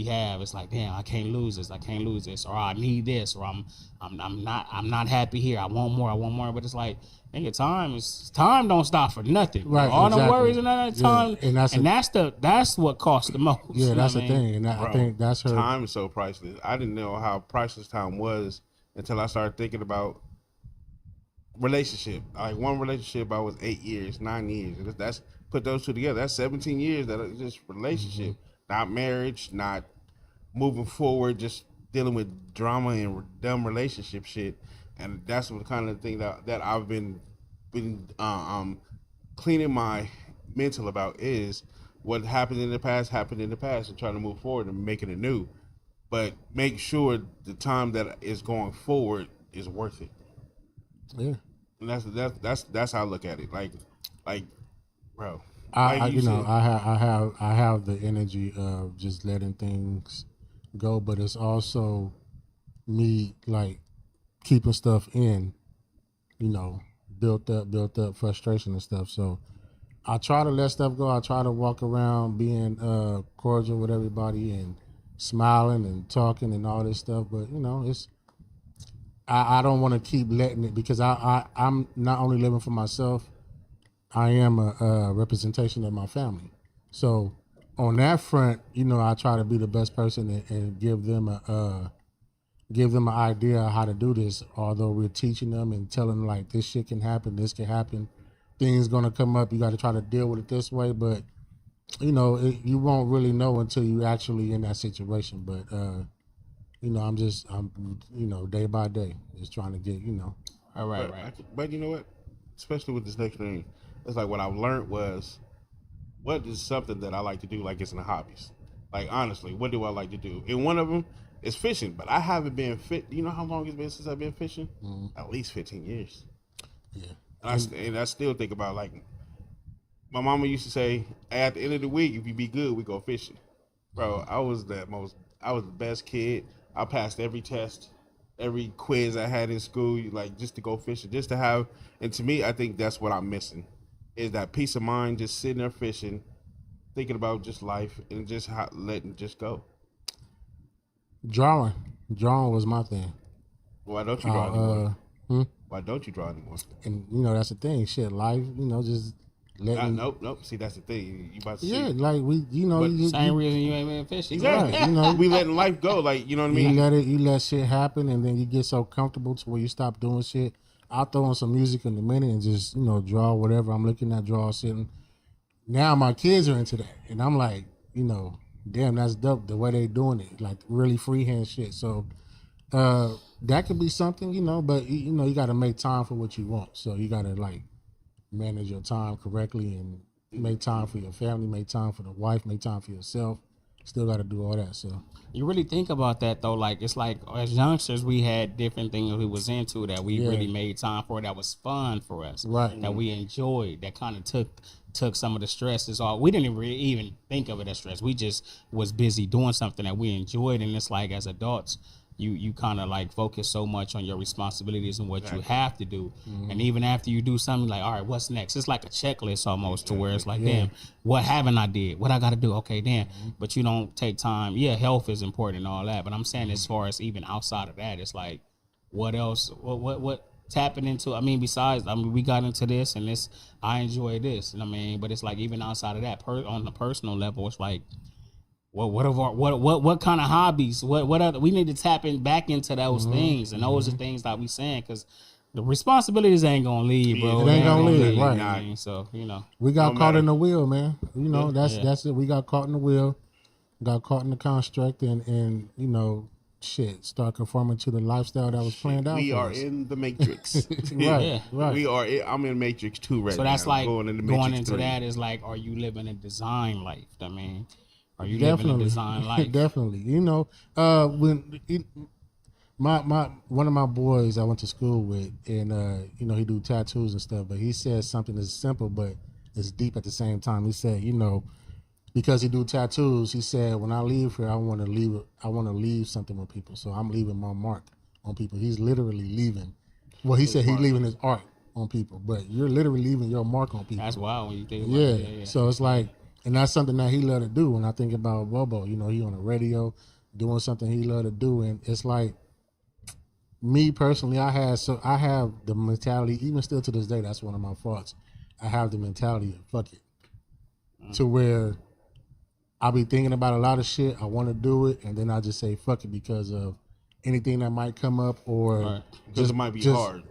Speaker 4: have. It's like, damn, I can't lose this, or I need this, or I'm not happy here. I want more. But it's like, nigga, time don't stop for nothing.
Speaker 3: Right.
Speaker 4: All
Speaker 3: exactly.
Speaker 4: the worries and all that time,
Speaker 3: and
Speaker 4: that's what costs the most.
Speaker 3: Yeah, that's the thing. And I think that's her.
Speaker 1: Time is so priceless. I didn't know how priceless time was until I started thinking about relationship. Like one relationship, I was 8 years, 9 years. And that's put those two together. That's 17 years. That is just relationship, not marriage, not moving forward, just dealing with drama and dumb relationship shit. And that's what kind of thing that I've been cleaning my mental about is what happened in the past, and trying to move forward and making it new. But make sure the time that is going forward is worth it.
Speaker 3: Yeah.
Speaker 1: And that's how I look at it. Like, bro.
Speaker 3: I have the energy of just letting things go, but it's also me like keeping stuff in, built up frustration and stuff. So I try to let stuff go. I try to walk around being cordial with everybody and smiling and talking and all this stuff. But it's I don't want to keep letting it, because I'm not only living for myself, I am a representation of my family. So on that front, I try to be the best person and give them an idea of how to do this. Although we're teaching them and telling them like this shit can happen, this can happen, things gonna come up. You got to try to deal with it this way. But you won't really know until you actually in that situation. But I'm day by day just trying to get
Speaker 4: All right.
Speaker 1: But you know what? Especially with this next thing. It's like what I've learned was, what is something that I like to do, like it's in the hobbies. Like, honestly, what do I like to do? And one of them is fishing, but I haven't been fit. You know how long it's been since I've been fishing? At least 15 years.
Speaker 3: Yeah.
Speaker 1: And I still think about, like, my mama used to say, at the end of the week, if you be good, we go fishing. Bro, I was the best kid. I passed every test, every quiz I had in school, like, just to go fishing, just to have. And to me, I think that's what I'm missing, is that peace of mind, just sitting there fishing, thinking about just life and just letting just go.
Speaker 3: Drawing was my thing.
Speaker 1: Why don't you draw anymore? Why don't you draw anymore?
Speaker 3: And that's the thing. Shit, life. Just letting.
Speaker 1: Nope. See, that's the thing. You about to see.
Speaker 3: Yeah, like we.
Speaker 4: Same reason you ain't been fishing.
Speaker 1: Exactly.
Speaker 3: Right,
Speaker 1: we letting life go. Like, you know what I mean?
Speaker 3: You let shit happen, and then you get so comfortable to where you stop doing shit. I'll throw on some music in a minute and just draw whatever I'm looking at, draw sitting. Now my kids are into that, and I'm like, damn, that's dope the way they doing it, like really freehand shit. So that could be something, but you got to make time for what you want. So you got to like manage your time correctly and make time for your family, make time for the wife, make time for yourself. Still got to do all that. So
Speaker 4: you really think about that though, like it's like as youngsters we had different things we was into that we really made time for, that was fun for us,
Speaker 3: right?
Speaker 4: That we enjoyed, that kind of took some of the stresses off. We didn't really even think of it as stress. We just was busy doing something that we enjoyed. And it's like as adults, you kind of like focus so much on your responsibilities and what you have to do. And even after you do something, like, all right, what's next? It's like a checklist almost, to where it's like, damn, what haven't I did? What I got to do? Okay, damn. But you don't take time. Yeah, health is important and all that. But I'm saying as far as even outside of that, it's like, what else? tapping into. I mean, besides, I mean, we got into this and this. I enjoy this, and I mean, but it's like even outside of that, on the personal level, it's like, what kind of hobbies? What other? We need to tap back into those things, and those are things that we saying because the responsibilities ain't gonna leave, bro.
Speaker 3: It ain't gonna leave, right?
Speaker 4: I mean, so
Speaker 3: we got caught in the wheel, man. You know, that's it. We got caught in the wheel, got caught in the construct, and shit, start conforming to the lifestyle that was planned out.
Speaker 1: We
Speaker 3: for
Speaker 1: are
Speaker 3: us.
Speaker 1: in the Matrix.
Speaker 3: Right.
Speaker 1: We are. I'm in Matrix 2 right now.
Speaker 4: So that's like
Speaker 1: going into
Speaker 4: Matrix
Speaker 1: three.
Speaker 4: that is like, are you living a design life? I mean, are you living a design life?
Speaker 3: Definitely. When my one of my boys I went to school with, and he do tattoos and stuff, but he said something that's simple but it's deep at the same time. He said, because he do tattoos, he said, when I leave here, I want to leave something with people. So I'm leaving my mark on people. He's literally leaving. Well, he said he's leaving his art on people, but you're literally leaving your mark on people.
Speaker 4: That's wild when you think about it. Yeah.
Speaker 3: So it's like, and that's something that he love to do. When I think about Bobo, he on the radio doing something he love to do, and it's like, me personally, I have the mentality, even still to this day, that's one of my faults. I have the mentality of fuck it, to where I'll be thinking about a lot of shit. I want to do it, and then I just say fuck it because of anything that might come up, or
Speaker 1: because it might be hard,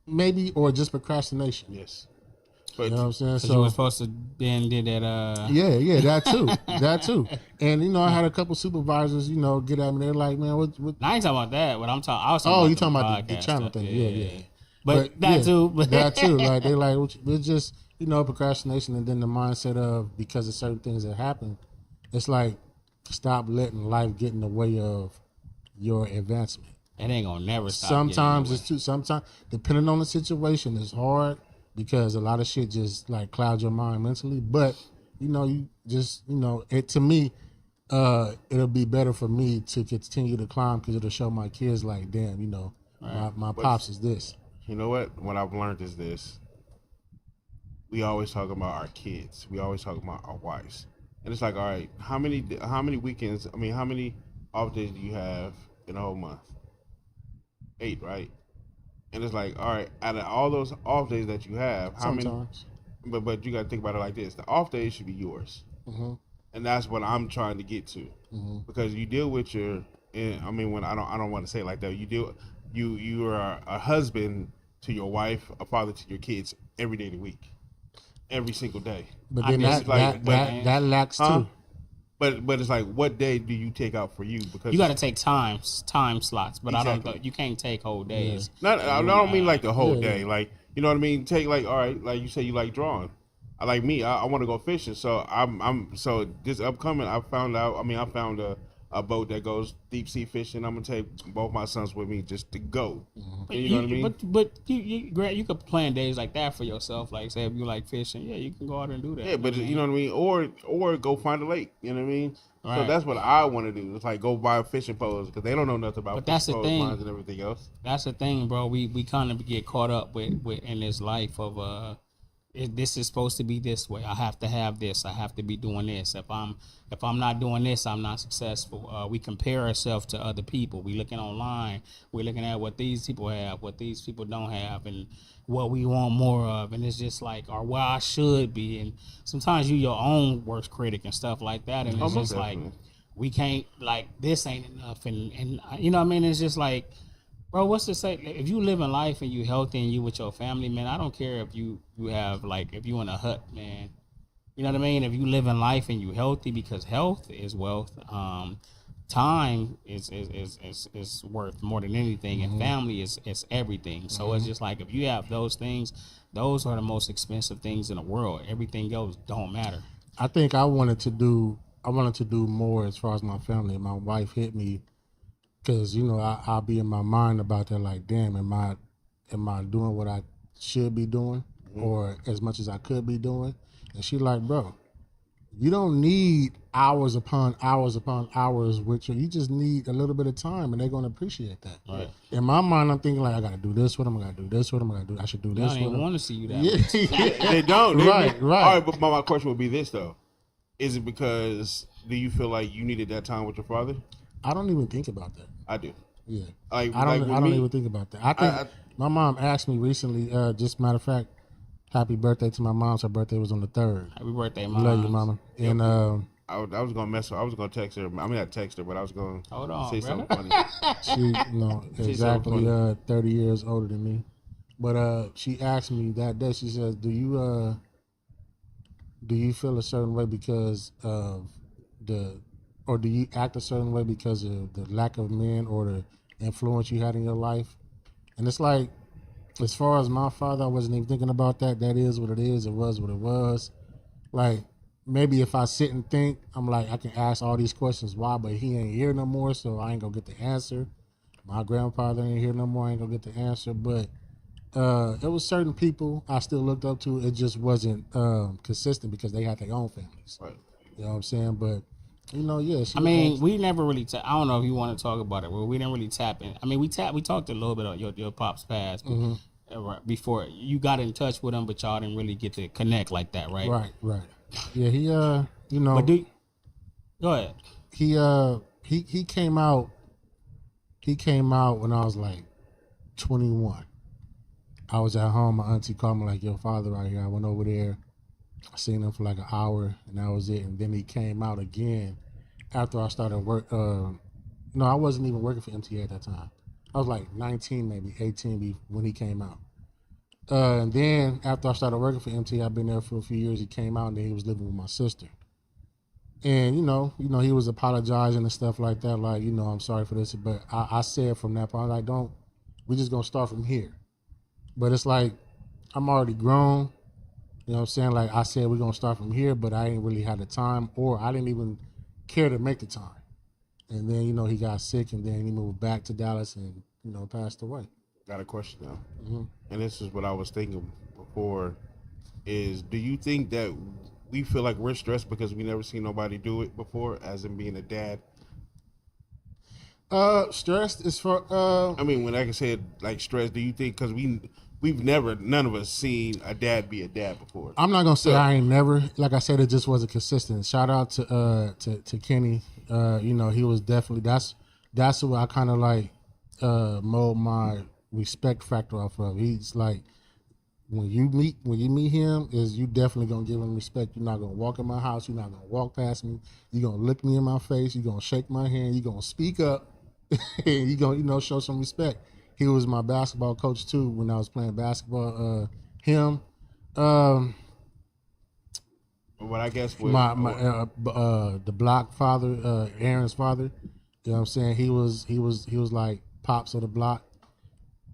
Speaker 3: maybe, or just procrastination.
Speaker 1: Yes,
Speaker 3: but you know what I'm saying.
Speaker 4: So you were supposed to then did that.
Speaker 3: Yeah, that too. And I had a couple supervisors, get at me. They're like, man, what?
Speaker 4: I ain't talking about that. What I'm talking. I was talking
Speaker 3: you talking about the channel thing? Yeah.
Speaker 4: But that too.
Speaker 3: That too. Like they're like, it's just procrastination, and then the mindset of because of certain things that happen, it's like stop letting life get in the way of your advancement.
Speaker 4: It ain't gonna never stop.
Speaker 3: Sometimes it's too. Sometimes depending on the situation, it's hard because a lot of shit just like clouds your mind mentally. But you just it to me, it'll be better for me to continue to climb because it'll show my kids like, damn, my pops is this.
Speaker 1: You know what I've learned is this. We always talk about our kids. We always talk about our wives. And it's like, all right, how many weekends, how many off days do you have in a whole month? 8, right? And it's like, all right, out of all those off days that you have, how
Speaker 3: Sometimes.
Speaker 1: many? But you got to think about it like this: the off days should be yours, and that's what I'm trying to get to, because you deal with your. When I don't want to say it like that. You are a husband to your wife, a father to your kids every day of the week, every single day.
Speaker 3: But then that lacks too.
Speaker 1: But it's like, what day do you take out for you? Because
Speaker 4: you got to take time slots, but exactly. You can't take whole days.
Speaker 1: Yeah. I don't mean like the whole day. Like, you know what I mean? Take like, all right, like you say you like drawing. I like me. I want to go fishing. So so this upcoming, I found a boat that goes deep sea fishing. I'm gonna take both my sons with me just to go. You know what I mean?
Speaker 4: But you could plan days like that for yourself. Like say if you like fishing, you can go out and do that.
Speaker 1: Yeah, but you know what I mean? Or go find a lake. You know what I mean? Right. So that's what I want to do. It's like go buy fishing poles because they don't know nothing about fishing poles, lines, and everything else.
Speaker 4: That's the thing, bro. We kind of get caught up with in this life of this is supposed to be this way. I have to have this. I have to be doing this. If I'm not doing this, I'm not successful. We compare ourselves to other people. We looking online. We're looking at what these people have, what these people don't have, and what we want more of. And it's just like, or where I should be. And sometimes you your own worst critic and stuff like that. And it's just like, we can't, like, this ain't enough. And you know what I mean? It's just like, bro, what's to say? If you live in life and you healthy and you with your family, man, I don't care if you have, like, if you in a hut, man. You know what I mean? If you live in life and you healthy, because health is wealth. Time is worth more than anything, and family is everything. So it's just like, if you have those things, those are the most expensive things in the world. Everything else don't matter.
Speaker 3: I think I wanted to do more as far as my family. My wife hit me. Because, I'll be in my mind about that, like, damn, am I doing what I should be doing or as much as I could be doing? And she like, bro, you don't need hours upon hours upon hours with you. You just need a little bit of time, and they're going to appreciate that. Right. In my mind, I'm thinking, like, I got to do this with them. I got to do this with them. I should do this with them.
Speaker 4: They don't even want to see you that way.
Speaker 1: They don't.
Speaker 3: Right.
Speaker 1: All right, but my question would be this, though. Is it because, do you feel like you needed that time with your father?
Speaker 3: I don't even think about that.
Speaker 1: I do.
Speaker 3: Yeah.
Speaker 1: I
Speaker 3: don't even think about that. My mom asked me recently, just matter of fact, happy birthday to my mom. Her birthday was on the 3rd.
Speaker 4: Happy birthday, Mom.
Speaker 3: Love you, mama. And
Speaker 1: I was gonna mess with. I was gonna text her. I mean, I text her, but I was gonna say something funny.
Speaker 3: she, exactly 30 years older than me. But she asked me that day. She says, "Do you feel a certain way because of or do you act a certain way because of the lack of men or the influence you had in your life?" And it's like, as far as my father, I wasn't even thinking about that. That is what it is. It was what it was. Like, maybe if I sit and think, I'm like, I can ask all these questions why, but he ain't here no more, so I ain't gonna get the answer. My grandfather ain't here no more, I ain't gonna get the answer. But it was certain people I still looked up to. It just wasn't consistent because they had their own families.
Speaker 1: Right.
Speaker 3: You know what I'm saying? But yeah.
Speaker 4: We never really. I don't know if you want to talk about it. Well, we didn't really tap in. I mean, we talked a little bit on your pop's past before you got in touch with him, but y'all didn't really get to connect like that, right?
Speaker 3: Right. Yeah, he
Speaker 4: But go ahead.
Speaker 3: He came out. He came out when I was like 21. I was at home. My auntie called me like, "Your father right here." I went over there. I seen him for like an hour, and that was it. And then he came out again after I started work. No, I wasn't even working for MTA at that time. I was like 19, maybe 18 when he came out. And then after I started working for MTA, I've been there for a few years. He came out, and then he was living with my sister. And he was apologizing and stuff like that. Like, I'm sorry for this, but I said from that point, like, we just gonna start from here. But it's like, I'm already grown. You know what I'm saying? Like I said, we're going to start from here, but I ain't really had the time, or I didn't even care to make the time. And then, he got sick, and then he moved back to Dallas and, passed away.
Speaker 1: Got a question now. Mm-hmm. And this is what I was thinking before, is do you think that we feel like we're stressed because we never seen nobody do it before, as in being a dad?
Speaker 3: Stressed is for...
Speaker 1: I mean, when I said, like, stressed, do you think, because we've never, none of us seen a dad be a dad before.
Speaker 3: I'm not gonna say I ain't never. Like I said, it just wasn't consistent. Shout out to Kenny. He was definitely that's what I kind of like mold my respect factor off of. He's like, when you meet him, is you definitely gonna give him respect. You're not gonna walk in my house. You're not gonna walk past me. You're gonna look me in my face. You're gonna shake my hand. You're gonna speak up. And you're gonna show some respect. He was my basketball coach too when I was playing basketball.
Speaker 1: What I guess with
Speaker 3: the block father, Aaron's father. You know what I'm saying? He was like pops of the block.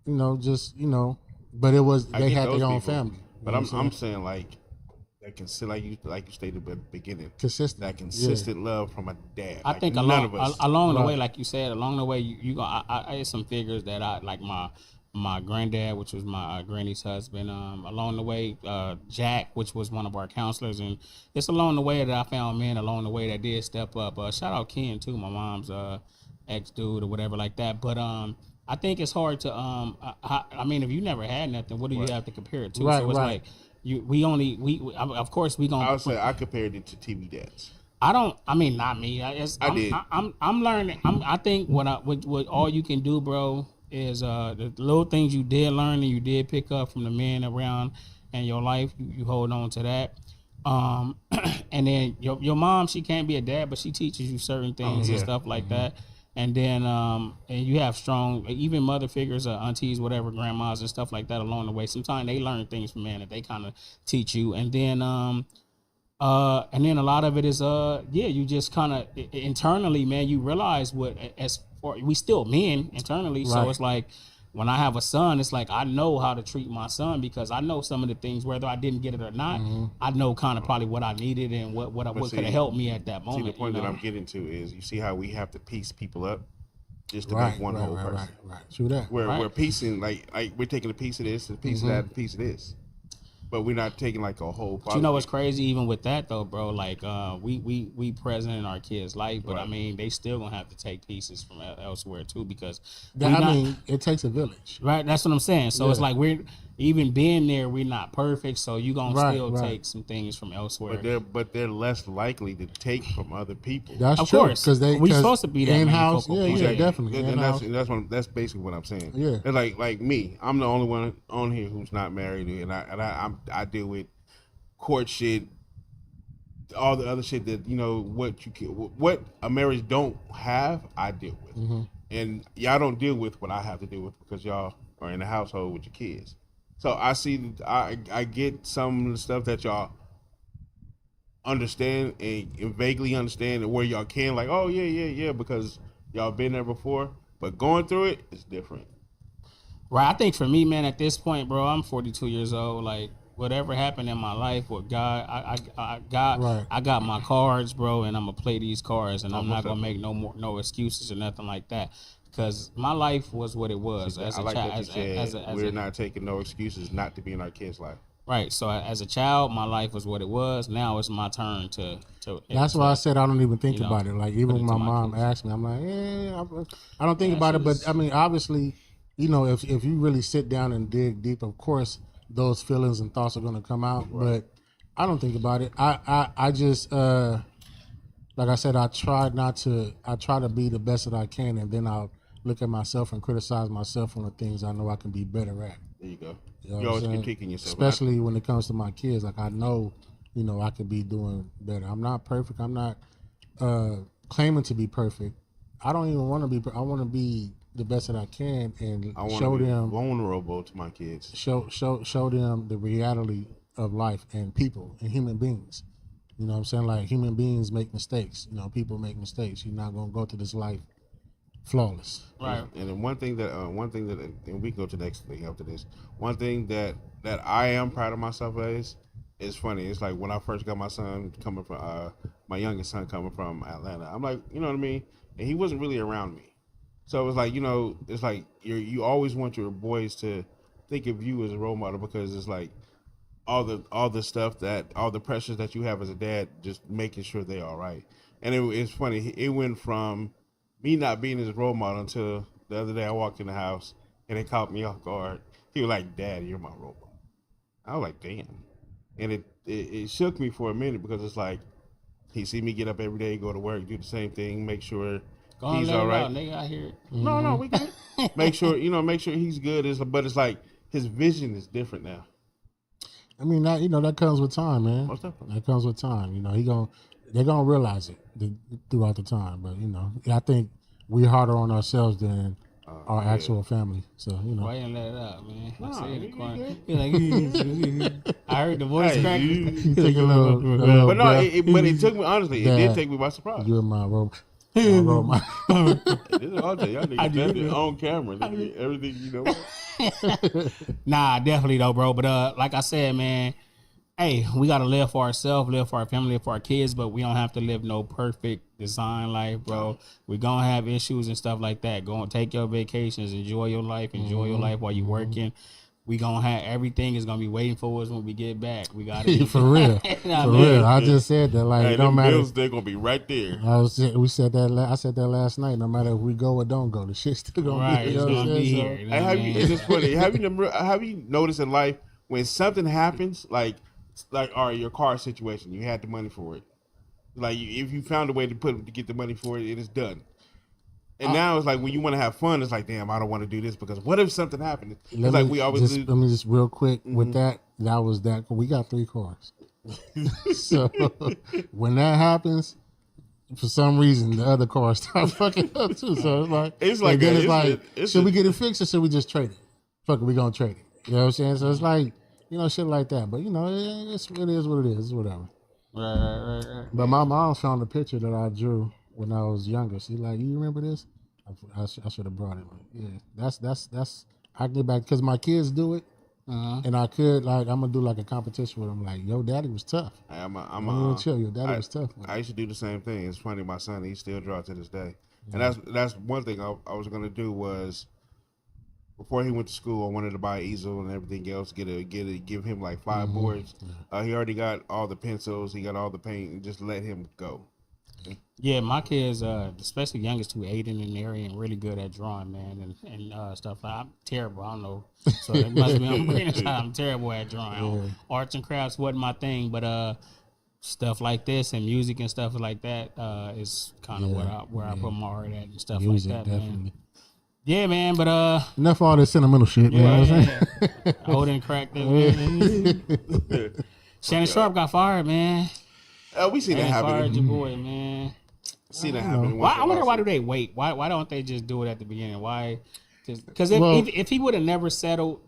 Speaker 3: But it was they had their own family.
Speaker 1: But I'm saying like that like you stated at the beginning,
Speaker 3: consistent.
Speaker 1: That consistent love from a dad.
Speaker 4: I think along the way, like you said, along the way you go. I had some figures that I like my granddad, which was my granny's husband. Along the way, Jack, which was one of our counselors, and it's along the way that I found men along the way that did step up. Shout out Ken too, my mom's ex dude or whatever like that. But I think it's hard to I mean, if you never had nothing, what do you have to compare it to?
Speaker 3: Right,
Speaker 4: so it's like of course we gonna.
Speaker 1: I would say I compared it to TV dads.
Speaker 4: I mean, not me. I'm learning. I think what all you can do, bro, is the little things you did learn and you did pick up from the men around in your life. You hold on to that. And then your mom, she can't be a dad, but she teaches you certain things and stuff like that. And then and you have strong, even mother figures, aunties, whatever, grandmas and stuff like that along the way. Sometimes they learn things from men that they kind of teach you. And then a lot of it is you just kind of internally, man, you realize we still men internally. Right. So it's like when I have a son, it's like I know how to treat my son because I know some of the things, whether I didn't get it or not. Mm-hmm. I know kind of probably what I needed and what could have helped me at that moment.
Speaker 1: See, the point that I'm getting to is you see how we have to piece people up just to make one whole person.
Speaker 3: Right. True that.
Speaker 1: We're piecing like we're taking a piece of this, a piece of that, a piece of this. But we're not taking like a whole.
Speaker 4: But you know what's crazy? Even with that though, bro, like we present in our kids' life, but I mean they still gonna have to take pieces from elsewhere too because
Speaker 3: it takes a village,
Speaker 4: right? That's what I'm saying. So it's like even being there, we're not perfect, so you gonna still take some things from elsewhere.
Speaker 1: But they're less likely to take from other people.
Speaker 3: That's
Speaker 4: of
Speaker 3: true,
Speaker 4: course,
Speaker 3: because
Speaker 4: we supposed to be that
Speaker 3: in-house.
Speaker 4: main focal point.
Speaker 3: Definitely.
Speaker 1: And that's basically what I'm saying.
Speaker 3: Yeah,
Speaker 1: and like me, I'm the only one on here who's not married, and I deal with court shit, all the other shit that what a marriage don't have, I deal with, and y'all don't deal with what I have to deal with because y'all are in the household with your kids. So I get some of the stuff that y'all understand and vaguely understand, and where y'all can like, oh yeah, because y'all been there before. But going through it is different.
Speaker 4: Right. I think for me, man, at this point, bro, I'm 42 years old. Like whatever happened in my life with God, I got my cards, bro, and I'm gonna play these cards, and I'm not gonna make no excuses or nothing like that. Because my life was what it was as a child.
Speaker 1: We're not taking no excuses not to be in our kids' life.
Speaker 4: Right. So as a child, my life was what it was. Now it's my turn to.
Speaker 3: That's why I said I don't even think about it. Like even when my mom asked me, I'm like, I don't think about it. But I mean, obviously, if you really sit down and dig deep, of course, those feelings and thoughts are going to come out. Right. But I don't think about it. I just like I said, I try to be the best that I can, and then I'll look at myself and criticize myself on the things I know I can be better at.
Speaker 1: There you go.
Speaker 3: You're
Speaker 1: always critiquing yourself.
Speaker 3: Especially when it comes to my kids. Like I know, I could be doing better. I'm not perfect. I'm not claiming to be perfect. I don't even want to be. I want to be the best that I can and show them
Speaker 1: vulnerable to my kids.
Speaker 3: Show them the reality of life and people and human beings. You know what I'm saying? Like human beings make mistakes. People make mistakes. You're not gonna go through this life flawless.
Speaker 4: Right.
Speaker 1: And then one thing that and we can go to the next thing after this. One thing that I am proud of myself is funny. It's like when I first got my son coming from my youngest son coming from Atlanta. I'm like, you know what I mean? And he wasn't really around me. So it was like, it's like you always want your boys to think of you as a role model, because it's like all the stuff all the pressures that you have as a dad, just making sure they're all right. And it's funny. It went from me not being his role model until the other day I walked in the house and it caught me off guard. He was like, "Dad, you're my role model." I was like, "Damn," and it shook me for a minute, because it's like he see me get up every day, go to work, do the same thing, make sure he's all right.
Speaker 4: Nigga, I hear it.
Speaker 1: No, we good. make sure he's good. But it's like his vision is different now.
Speaker 3: I mean, that comes with time, man.
Speaker 1: Most definitely.
Speaker 3: That comes with time. They're gonna realize it throughout the time. But I think we're harder on ourselves than our actual family. So
Speaker 4: why you let it out, man? I see in the corner. Like, I heard the voice crack.
Speaker 3: Take a little
Speaker 1: but no, it took me, honestly. It did take me by surprise.
Speaker 3: You're my role.
Speaker 1: This is all day. Y'all niggas definitely on camera. Everything
Speaker 4: Nah, definitely though, bro. But like I said, man, hey, we gotta live for ourselves, live for our family, live for our kids, but we don't have to live no perfect design life, bro. We're gonna have issues and stuff like that. Go and take your vacations, enjoy your life while you're working. We gonna have everything is gonna be waiting for us when we get back. We gotta
Speaker 3: for real, for real. I just said that, like,
Speaker 1: hey,
Speaker 3: it don't matter.
Speaker 1: Bills, they're gonna be right there.
Speaker 3: I said that last night. No matter if we go or don't go, the shit's still gonna be,
Speaker 4: it's gonna be here.
Speaker 1: It's just funny. Have you noticed in life when something happens, like all right, your car situation, you had the money for it. Like if you found a way to get the money for it, it is done. And now it's like when you want to have fun, it's like, damn, I don't want to do this because what if something happened? It's like we always
Speaker 3: let me just real quick with that. That was that. We got 3 cars. So when that happens, for some reason the other cars start fucking up too. So it's like should we get it fixed or should we just trade it? Fuck it, we gonna trade it. You know what I'm saying? So it's like, shit like that. But it is what it is. It's whatever.
Speaker 4: Right.
Speaker 3: But my mom found a picture that I drew when I was younger. She like, you remember this? I should have brought it. Yeah, that's I can get back because my kids do it, and I could I'm gonna do like a competition with them. Like, yo, daddy was tough.
Speaker 1: I'm
Speaker 3: gonna chill. Your daddy was tough.
Speaker 1: I used to do the same thing. It's funny, my son, he still draws to this day, and that's one thing I was gonna do was before he went to school, I wanted to buy an easel and everything else. Give him like 5 boards. He already got all the pencils. He got all the paint, and just let him go.
Speaker 4: Yeah, my kids, especially youngest two, Aiden and Arian, really good at drawing, man, and stuff. I'm terrible. I don't know. So it must be on green side. I'm terrible at drawing.
Speaker 3: Yeah.
Speaker 4: Arts and crafts wasn't my thing, but stuff like this and music and stuff like that is kind of where I put my heart at and stuff
Speaker 3: Music,
Speaker 4: like that,
Speaker 3: definitely.
Speaker 4: man. Yeah, man, but
Speaker 3: enough of all this sentimental shit. You know what I'm saying?
Speaker 4: Holding crack that. Shannon Sharpe got fired, man.
Speaker 1: We seen that happen.
Speaker 4: Fired your boy, man.
Speaker 1: Seen that happen.
Speaker 4: I wonder why do they wait? Why don't they just do it at the beginning? Why? Because if he would have never settled,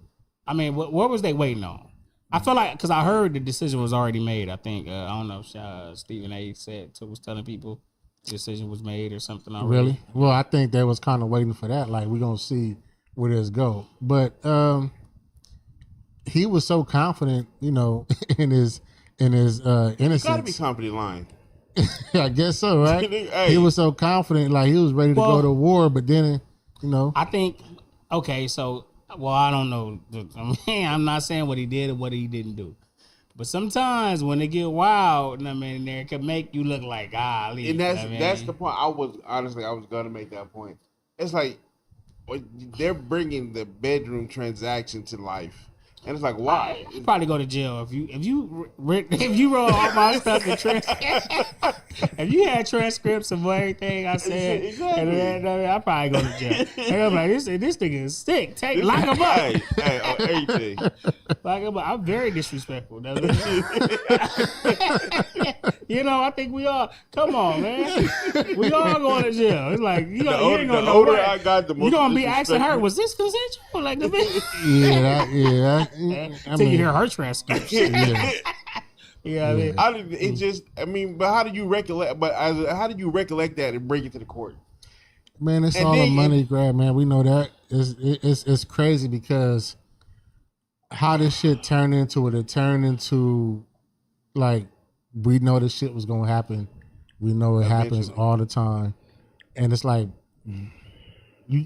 Speaker 4: I mean, what was they waiting on? I feel like because I heard the decision was already made. I think I don't know if Stephen A. was telling people the decision was made or something already.
Speaker 3: Really? Well, I think they was kind of waiting for that. Like we're gonna see where this go. But he was so confident, you know, in his innocence.
Speaker 1: Gotta be confident lying.
Speaker 3: I guess so, right?
Speaker 1: Hey.
Speaker 3: He was so confident, like he was ready to go to war, but then, you know.
Speaker 4: I think, okay, so, well, I don't know. I mean, I'm not saying what he did or what he didn't do. But sometimes when they get wild, I mean, it can make you look like, golly.
Speaker 1: And that's the point. I was going to make that point. It's like they're bringing the bedroom transaction to life. And it's like, why?
Speaker 4: I'd probably go to jail if you wrote all my stuff in if you had transcripts of everything I said,
Speaker 1: exactly.
Speaker 4: and I'd probably go to jail. And I'm like, this nigga is sick. Lock him up.
Speaker 1: Hey, on everything.
Speaker 4: Lock him up. I'm very disrespectful. You know, I think we all. Come on, man. We all going to jail. It's like you ain't gonna know what.
Speaker 1: I got, the most
Speaker 4: you gonna be asking her, was this consensual? Like the
Speaker 3: Yeah.
Speaker 4: Until you hear her transcripts.
Speaker 3: Yeah.
Speaker 4: Yeah, I mean,
Speaker 1: but how do you recollect? But how do you recollect that and bring it to the court?
Speaker 3: Man, it's all a money grab, man. We know that. It's crazy because how this shit turned into it. It turned into like we know this shit was gonna happen. We know it happens all the time, and it's like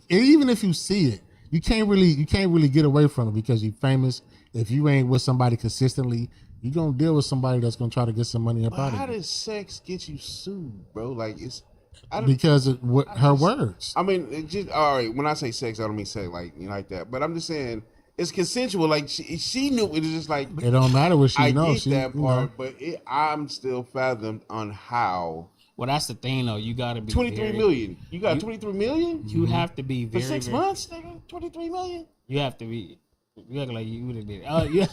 Speaker 3: even if you see it. You can't really get away from it because you're famous. If you ain't with somebody consistently, you're gonna deal with somebody that's gonna try to get some money up out of you.
Speaker 1: How does sex get you sued, bro? Like
Speaker 3: because of her words.
Speaker 1: I mean, it just all right. When I say sex, I don't mean sex like that. But I'm just saying it's consensual. Like she knew it was just like
Speaker 3: it don't matter what she knows.
Speaker 1: I get that part, but I'm still fathomed on how.
Speaker 4: Well, that's the thing, though. You got to be
Speaker 1: 23 million. You got 23 million?
Speaker 4: You have to be very...
Speaker 1: For 6 months, nigga? 23 million?
Speaker 4: You have to be... You look like you would have did it. Yeah.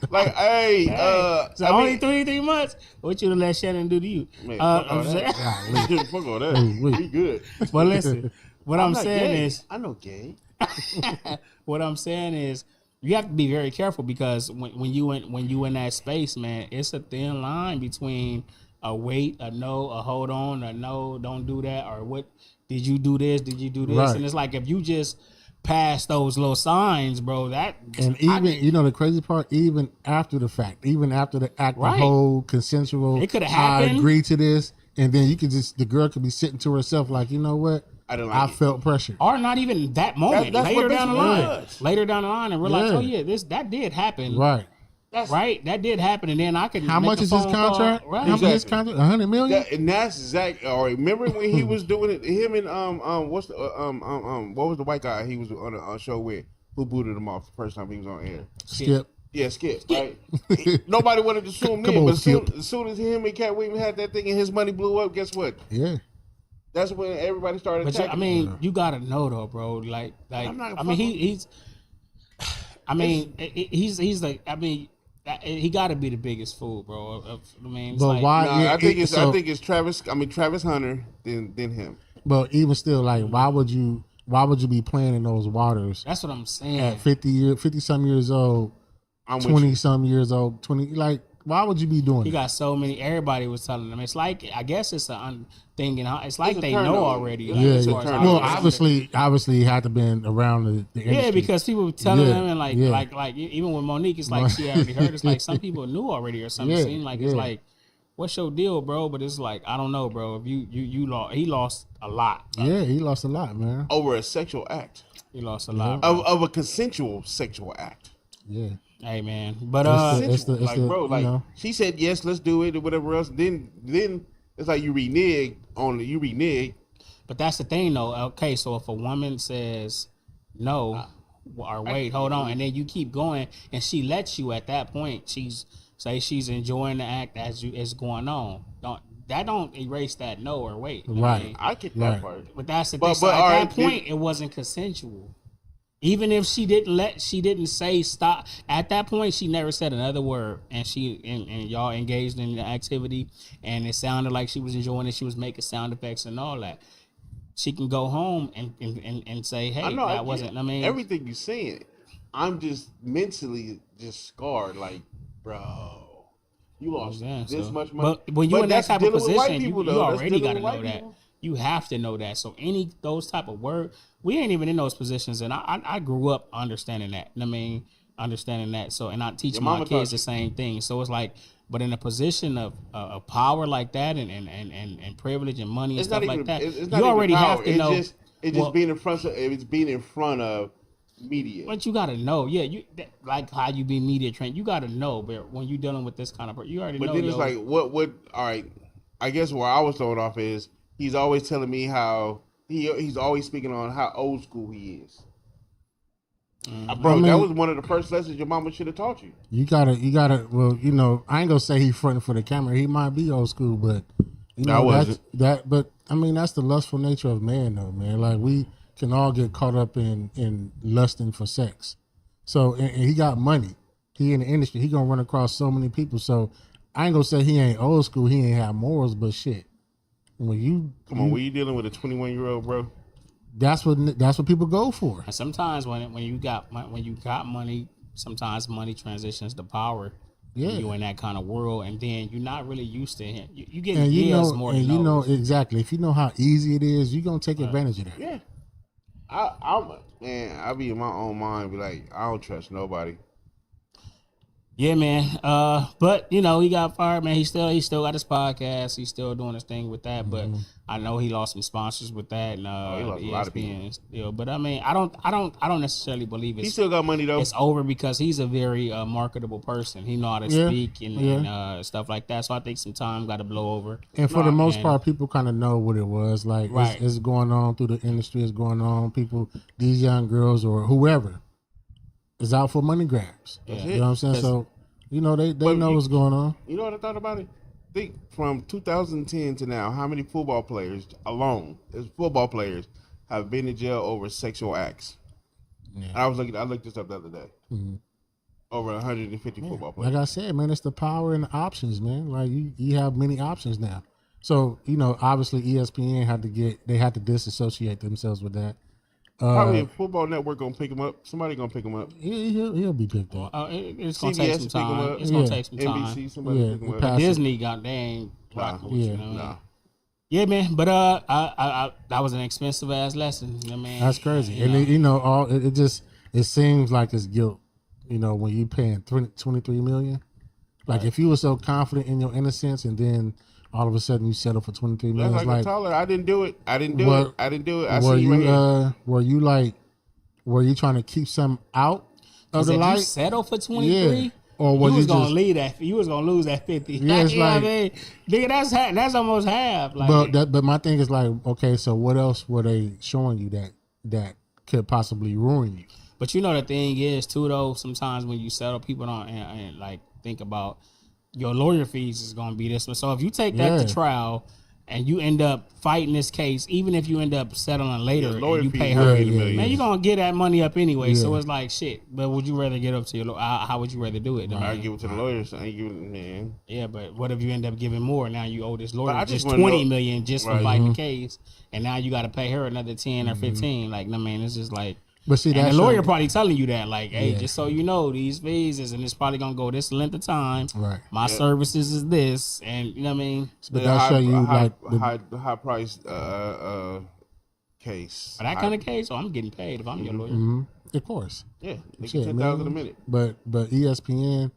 Speaker 1: Like,
Speaker 4: so only 23 months? What you let Shannon do to you?
Speaker 1: Man, fuck all that. We good.
Speaker 4: But listen, what I'm saying
Speaker 1: gay.
Speaker 4: is...
Speaker 1: I know gay.
Speaker 4: What I'm saying is... You have to be very careful because when you in that space, man, it's a thin line between... a wait, a no, a hold on, a no, don't do that, or what, did you do this, did you do this? Right. And it's like, if you just pass those little signs, bro, that... And
Speaker 3: even, you know, the crazy part, even after the fact, even after the act, the whole consensual,
Speaker 4: it could have happened.
Speaker 3: I agree to this, and then you could the girl could be sitting to herself like, you know what? I felt pressure.
Speaker 4: Or not even that moment, later down the line. Later down the line and realize, oh yeah, that did happen.
Speaker 3: Right.
Speaker 4: Right, that did happen, and then I could.
Speaker 3: How much is his contract?
Speaker 4: Right.
Speaker 3: How much is his contract? 100 million.
Speaker 1: And that's exactly. All right, remember when he was doing it? Him and what was the white guy he was on a show with? Who booted him off the first time he was on air?
Speaker 3: Skip.
Speaker 1: Yeah, Skip. Right. Nobody wanted to sue him then, but as soon as him and Cat Williams had that thing and his money blew up, guess what?
Speaker 3: Yeah.
Speaker 1: That's when everybody started attacking.
Speaker 4: I mean, you gotta know though, bro. Like, I mean, he's. I mean, he's like. I mean. He got to be the biggest fool, bro. I mean, it's
Speaker 3: but
Speaker 4: like,
Speaker 3: why?
Speaker 1: I think it's Travis. I mean, Travis Hunter, then him.
Speaker 3: But even still, like, why would you be playing in those waters?
Speaker 4: That's what I'm saying.
Speaker 3: At 50 some years old, 20 some years old, 20. Like, why would you be doing?
Speaker 4: He got so many. Everybody was telling him. It's like, I guess it's a thing. It's like they know already.
Speaker 3: Yeah. Well, obviously, he had to been around the industry.
Speaker 4: Yeah, because people were telling him, and like even with Monique, it's like she already heard. It's like some people knew already or something. It seemed like it's like, what's your deal, bro? But it's like, I don't know, bro. If you lost, he lost a lot.
Speaker 3: Yeah, he lost a lot, man.
Speaker 1: Over a sexual act.
Speaker 4: He lost a lot
Speaker 1: of a consensual sexual act.
Speaker 3: Yeah.
Speaker 4: Hey man, but
Speaker 1: bro, like she said yes, let's do it or whatever else. Then it's like you renege.
Speaker 4: But that's the thing though. Okay, so if a woman says no, or wait, hold on, and then you keep going, and she lets you at that point, she's enjoying the act as it's going on. Don't erase that no or wait.
Speaker 3: Right.
Speaker 1: I get that part.
Speaker 4: But that's the thing. So at that point, it wasn't consensual. Even if she didn't say stop. At that point, she never said another word, and y'all engaged in the activity, and it sounded like she was enjoying it. She was making sound effects and all that. She can go home and say, "Hey, that wasn't." I mean,
Speaker 1: everything you're saying, I'm just mentally scarred. Like, bro, you lost this much money.
Speaker 4: But when you're in that type of position, you already got to know that. You have to know that. So those type of words, we ain't even in those positions, and I grew up understanding that. I mean, understanding that. So, and I teach my kids the same thing. So it's like, but in a position of power like that, and privilege and money and stuff like that, you already have to know.
Speaker 1: It's just being in front of. It's being in front of media.
Speaker 4: But you got to know, like how you be media trained. You got to know, but when you're dealing with this kind of, you already know.
Speaker 1: But then it's like, what? All right, I guess where I was throwing off is. He's always telling me how he's always speaking on how old school he is. Bro, that was one of the first lessons your mama should have taught you.
Speaker 3: You gotta. Well, I ain't gonna say he fronting for the camera. He might be old school, but But I mean, that's the lustful nature of man, though, man. Like we can all get caught up in lusting for sex. So and he got money. He in the industry. He gonna run across so many people. So I ain't gonna say he ain't old school. He ain't have morals, but shit. When you
Speaker 1: dealing with a 21-year-old, bro,
Speaker 3: that's what people go for.
Speaker 4: And sometimes when you got money, sometimes money transitions to power. Yeah, you in that kind of world, and then you're not really used to him. You get years more. And
Speaker 3: you know exactly. If you know how easy it is, you're gonna take advantage of that.
Speaker 1: Yeah, I be in my own mind, be like, I don't trust nobody.
Speaker 4: Yeah, man. But he got fired, man. He still got his podcast. He's still doing his thing with that. But I know he lost some sponsors with that. And
Speaker 1: he lost a lot of people.
Speaker 4: Still. But I mean, I don't necessarily believe
Speaker 1: he still got money though.
Speaker 4: It's over because he's a very marketable person. He know how to speak and stuff like that. So I think some time got to blow over.
Speaker 3: And for the most part, people kind of know what it was. Like it's going on through the industry. It's going on. People, these young girls or whoever. Is out for money grabs. Yeah. You know what I'm saying? So, they know what's going on.
Speaker 1: You know what I thought about it? Think from 2010 to now, how many football players have been in jail over sexual acts? Yeah. I looked this up the other day. Mm-hmm. Over 150 football players.
Speaker 3: Like I said, man, it's the power and the options, man. Like you have many options now. So, obviously ESPN had to disassociate themselves with that.
Speaker 1: Probably a Football Network gonna pick him up. Somebody gonna pick him up.
Speaker 3: He'll be picked up.
Speaker 4: It's gonna take some time. It's gonna take some time.
Speaker 1: NBC, somebody pick him up.
Speaker 4: Disney got dang. Yeah, man. But I that was an expensive ass lesson, man.
Speaker 3: That's crazy. And it seems like it's guilt. When you paying $23 million. Like if you were so confident in your innocence, and then all of a sudden you settle for $23 million.
Speaker 1: That's like I told her, I didn't do it. I see you right here. Were you trying to keep something out of the light?
Speaker 4: You settle for 23?
Speaker 3: Yeah. Or was
Speaker 4: you was gonna leave that? You was gonna lose that 50.
Speaker 3: Yeah, it's
Speaker 4: like, nigga, that's almost half. Like,
Speaker 3: but my thing is like, okay, so what else were they showing you that could possibly ruin you?
Speaker 4: But the thing is too, though. Sometimes when you settle, people don't and like think about your lawyer fees is gonna be this one. So if you take that to trial and you end up fighting this case, even if you end up settling later and you pay her, man, you're gonna get that money up anyway. Yeah. So it's like shit. But would you rather get up to your lawyer? How would you rather do it?
Speaker 1: I give it to the lawyers. I ain't giving it, man.
Speaker 4: Yeah, but what if you end up giving more? Now you owe this lawyer just $20 million just for fighting the case, and now you got to pay her another 10 or 15. Like, man, it's just like.
Speaker 3: But see,
Speaker 4: and the lawyer probably telling you that, like, hey, just so you know, these fees and it's probably gonna go this length of time.
Speaker 3: Right.
Speaker 4: My services is this, and you know what I mean.
Speaker 3: But I'll show you
Speaker 1: the high priced case.
Speaker 4: For that kind of case, I'm getting paid if I'm your lawyer.
Speaker 3: Mm-hmm. Of course.
Speaker 1: Yeah, they get $10,000 a minute.
Speaker 3: But ESPN,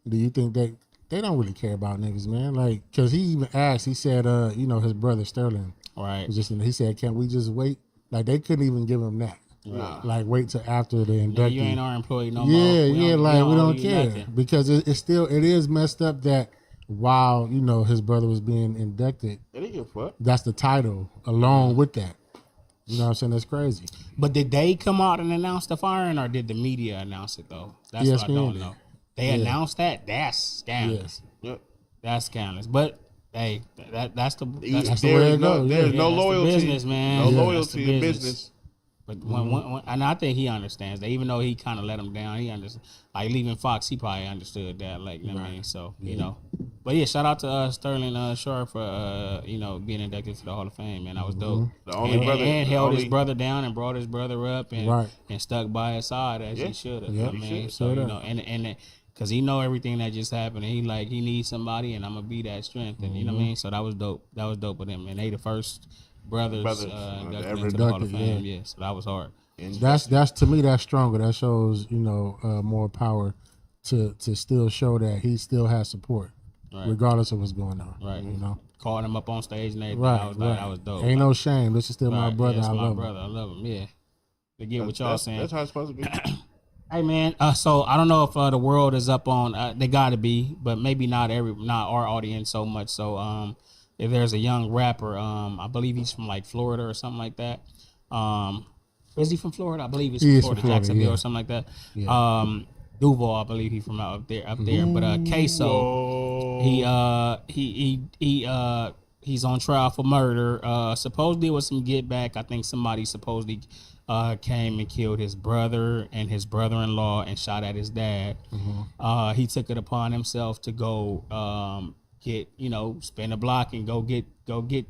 Speaker 3: do you think they don't really care about niggas, man? Like, because he even asked, he said, his brother Sterling,
Speaker 4: right?
Speaker 3: Was just he said, can we just wait? Like, they couldn't even give him that.
Speaker 1: Nah.
Speaker 3: Like wait till after the inductee.
Speaker 4: Yeah, you ain't our employee no more.
Speaker 3: Yeah, like we don't care
Speaker 4: nothing.
Speaker 3: because it is messed up that while his brother was being inducted,
Speaker 1: They didn't give a fuck.
Speaker 3: that's the title along with that. You know what I'm saying? That's crazy.
Speaker 4: But did they come out and announce the firing, or did the media announce it though? That's what I don't know. They announced that. That's scandalous.
Speaker 1: Yep.
Speaker 4: That's scandalous. But hey, that's the way
Speaker 3: it goes.
Speaker 1: There's no
Speaker 4: that's
Speaker 1: loyalty.
Speaker 4: the business, man.
Speaker 1: No
Speaker 4: That's
Speaker 1: loyalty
Speaker 4: the
Speaker 1: in business.
Speaker 4: But when, and I think he understands that, even though he kind of let him down, he understands. Like leaving Fox, he probably understood that. Like, you know what I mean? So, But yeah, shout out to Sterling Sharpe for being inducted to the Hall of Fame, man. That was dope.
Speaker 1: The only brother
Speaker 4: and held his brother down and brought his brother up and stuck by his side as he should have.
Speaker 3: Yep.
Speaker 4: I mean, so and because he know everything that just happened, and he needs somebody, and I'm gonna be that strength, and you know what I mean. So that was dope. That was dope with him, and they the first brothers inducted into the Hall of Fame. Yeah, so that was hard.
Speaker 3: That's to me that's stronger. That shows more power to still show that he still has support, regardless of what's going on.
Speaker 4: Right. Called him up on stage and everything.
Speaker 3: Right.
Speaker 4: I was like, that was dope.
Speaker 3: Ain't no shame. This is still my brother.
Speaker 4: Yeah,
Speaker 3: I love
Speaker 4: brother.
Speaker 3: him.
Speaker 4: I love him. Yeah. To get what y'all saying.
Speaker 1: That's how it's supposed to be.
Speaker 4: Hey man, so I don't know if the world is up on. They got to be, but maybe not our audience so much. So if there's a young rapper, I believe he's from like Florida or something like that. Is he from Florida? I believe he's from Florida, Jacksonville or something like that. Yeah. Duval, I believe he's from up there. But Ksoo, he's on trial for murder. Supposedly it was some get back. I think somebody supposedly came and killed his brother and his brother-in-law and shot at his dad. Mm-hmm. He took it upon himself to go spin a block and go get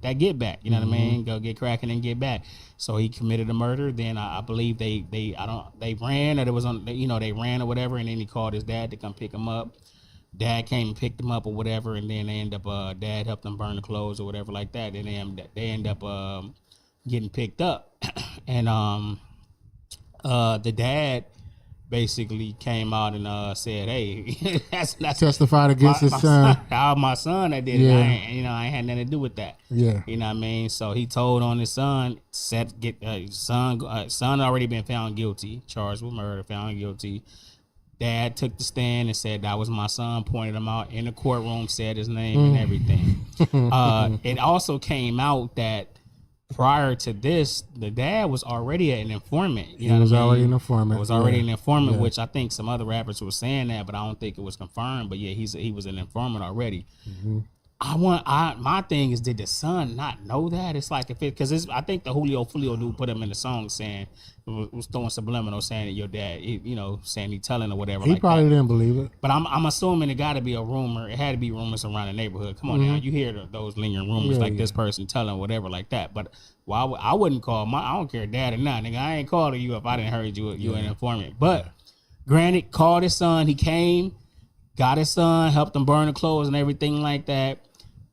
Speaker 4: that get back. You know what I mean? Go get cracking and get back. So he committed a murder. Then I believe they ran, or it was on they ran or whatever, and then he called his dad to come pick him up. Dad came and picked him up or whatever, and then they end up dad helped them burn the clothes or whatever like that. And they end up getting picked up, and the dad basically came out and said, "Hey, that's
Speaker 3: testified against his son.
Speaker 4: My son that did it. I ain't had nothing to do with that.
Speaker 3: Yeah,
Speaker 4: you know what I mean. So he told on his son, son already been found guilty, charged with murder, found guilty. Dad took the stand and said that was my son, pointed him out in the courtroom, said his name and everything. It also came out that prior to this, the dad was already an informant.
Speaker 3: He was already an informant.
Speaker 4: Was already an informant, which I think some other rappers were saying that, but I don't think it was confirmed. But yeah, he was an informant already. Mm-hmm. My thing is, did the son not know that? It's like because I think the Julio dude put him in the song saying was throwing subliminal saying that your dad, saying he telling or whatever.
Speaker 3: He
Speaker 4: like
Speaker 3: probably
Speaker 4: that.
Speaker 3: didn't believe it.
Speaker 4: But I'm assuming it got to be a rumor. It had to be rumors around the neighborhood. Come on now, you hear those lingering rumors this person telling whatever like that. But I wouldn't call I don't care dad or not, nigga. I ain't calling you if I didn't heard you an informant. But granted, called his son. He came, got his son, helped him burn the clothes and everything like that.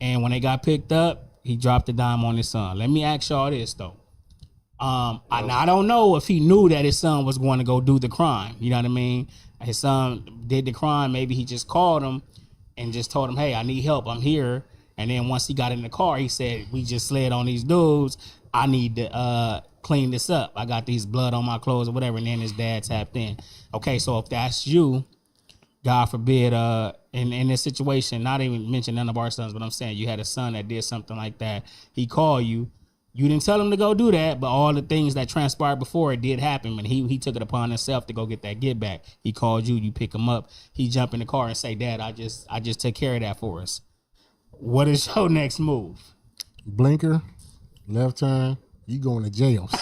Speaker 4: And when they got picked up, he dropped the dime on his son. Let me ask y'all this though. I don't know if he knew that his son was going to go do the crime. You know what I mean? His son did the crime. Maybe he just called him and just told him, "Hey, I need help. I'm here." And then once he got in the car, he said, "We just slid on these dudes. I need to clean this up. I got these blood on my clothes or whatever." And then his dad tapped in. Okay, so if that's you, God forbid, in this situation, not even mention none of our sons, but I'm saying you had a son that did something like that. He called you. You didn't tell him to go do that, but all the things that transpired before it did happen. And he took it upon himself to go get that get back. He called you. You pick him up. He jump in the car and say, "Dad, I just took care of that for us." What is your next move?
Speaker 3: Blinker, left turn. You going to jails.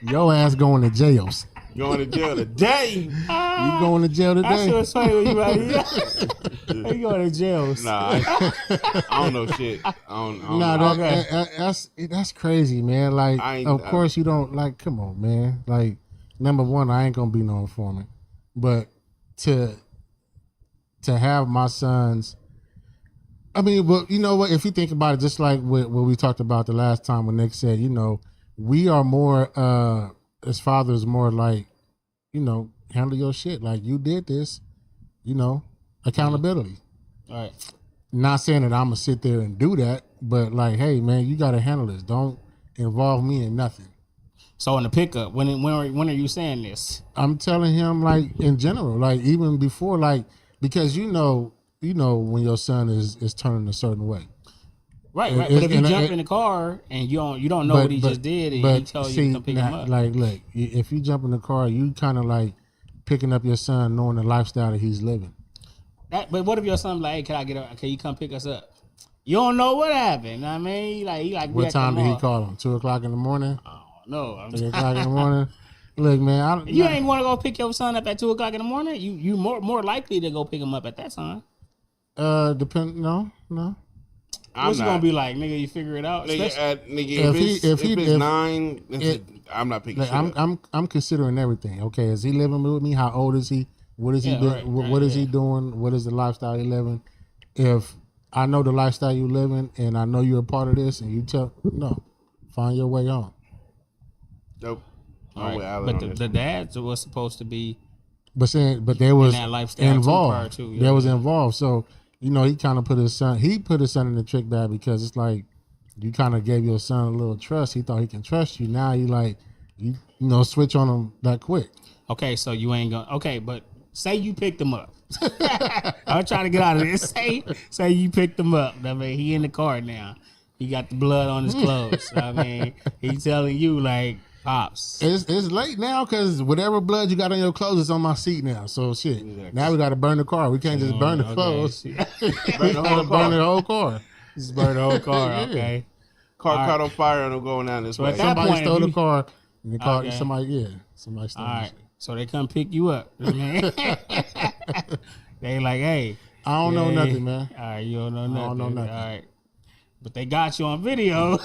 Speaker 3: Your ass going to jails.
Speaker 1: Going to jail today.
Speaker 3: You going to jail today?
Speaker 4: I sure was funny when you right here. You going to jail?
Speaker 1: Nah, I don't know shit. I don't know.
Speaker 3: That's crazy, man. Like, of course you don't like. Come on, man. Like, number one, I ain't gonna be no informant, but to have my sons. I mean, but you know what? If you think about it, just like what we talked about the last time when Nick said, we are more. As fathers, more like, handle your shit. Like, you did this, accountability.
Speaker 4: All right.
Speaker 3: Not saying that I'm gonna sit there and do that, but like, hey man, you gotta handle this. Don't involve me in nothing.
Speaker 4: So in the pickup, when are you saying this?
Speaker 3: I'm telling him like in general, like even before, like because you know when your son is turning a certain way.
Speaker 4: Right. But if you jump in the car and you don't know what he just did, and he tells you to come pick him up.
Speaker 3: Like, look, if you jump in the car, you kind of like picking up your son, knowing the lifestyle that he's living.
Speaker 4: But what if your son like, hey, can you come pick us up? You don't know what happened. I mean, he like.
Speaker 3: What time did he call him? 2:00 in the morning.
Speaker 4: No,
Speaker 3: 3:00 in the morning. Look, man,
Speaker 4: you ain't want to go pick your son up at 2:00 in the morning. You more likely to go pick him up at that time.
Speaker 3: No.
Speaker 4: What's you gonna be like, nigga? You figure it out.
Speaker 3: If it's
Speaker 1: 9, I'm not picking.
Speaker 3: I'm considering everything. Okay, is he living with me? How old is he? What is he doing? What is he doing? What is the lifestyle he living? If I know the lifestyle you living, and I know you're a part of this, and you find your way on.
Speaker 1: Nope.
Speaker 4: But the dads was supposed to be,
Speaker 3: but they was involved.
Speaker 4: Too,
Speaker 3: They was involved. So he kind of put his son. He put his son in the trick bag because it's like you kind of gave your son a little trust. He thought he can trust you. Now you like you switch on him that quick.
Speaker 4: Okay, so you ain't gonna. Okay, but say you picked him up. I'm trying to get out of this. Say you picked him up. I mean, he in the car now. He got the blood on his clothes. I mean, he's telling you like, Pops.
Speaker 3: It's late now because whatever blood you got on your clothes is on my seat now. So shit. Exactly. Now we got to burn the car. We can't just burn the clothes. Burn the whole car.
Speaker 4: Just burn the whole car. Okay.
Speaker 1: Car caught on fire and I'm going down this way.
Speaker 3: Somebody stole the car. And they called somebody. Somebody stole it.
Speaker 4: All right. So they come pick you up. They like, hey.
Speaker 3: I don't know nothing, man.
Speaker 4: All right, you don't know nothing.
Speaker 3: I don't know nothing.
Speaker 4: All right. But they got you on video.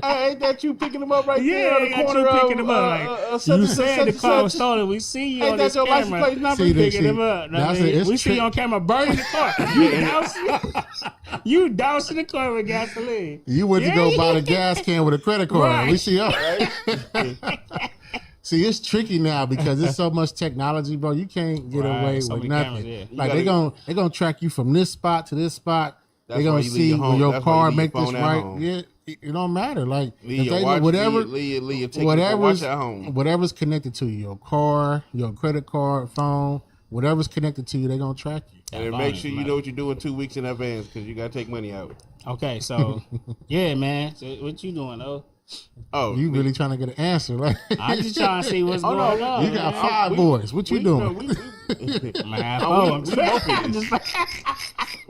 Speaker 1: Hey, ain't that you picking them up right there on the corner
Speaker 4: you picking them up. You said the car was stolen. We see you on this camera. Picking them up. We see you on camera burning the car. You dousing the car with gasoline.
Speaker 3: You went to go buy the gas can with a credit card. Right. We see you. See, it's tricky now because there's so much technology, bro. You can't get away with nothing.
Speaker 4: Cameras,
Speaker 3: like they're gonna track you from this spot to this spot. They're gonna see when your car make this right. Yeah, it don't matter. Like whatever's connected to you, your car, your credit card, phone, whatever's connected to you, they're gonna track you.
Speaker 1: And make sure you know what you're doing 2 weeks in advance because you gotta take money out.
Speaker 4: Okay, so yeah, man. So what you doing, though?
Speaker 3: Oh, you really trying to get an answer? Like
Speaker 4: I'm just trying to see what's going on.
Speaker 3: You got 5 boys. What you doing?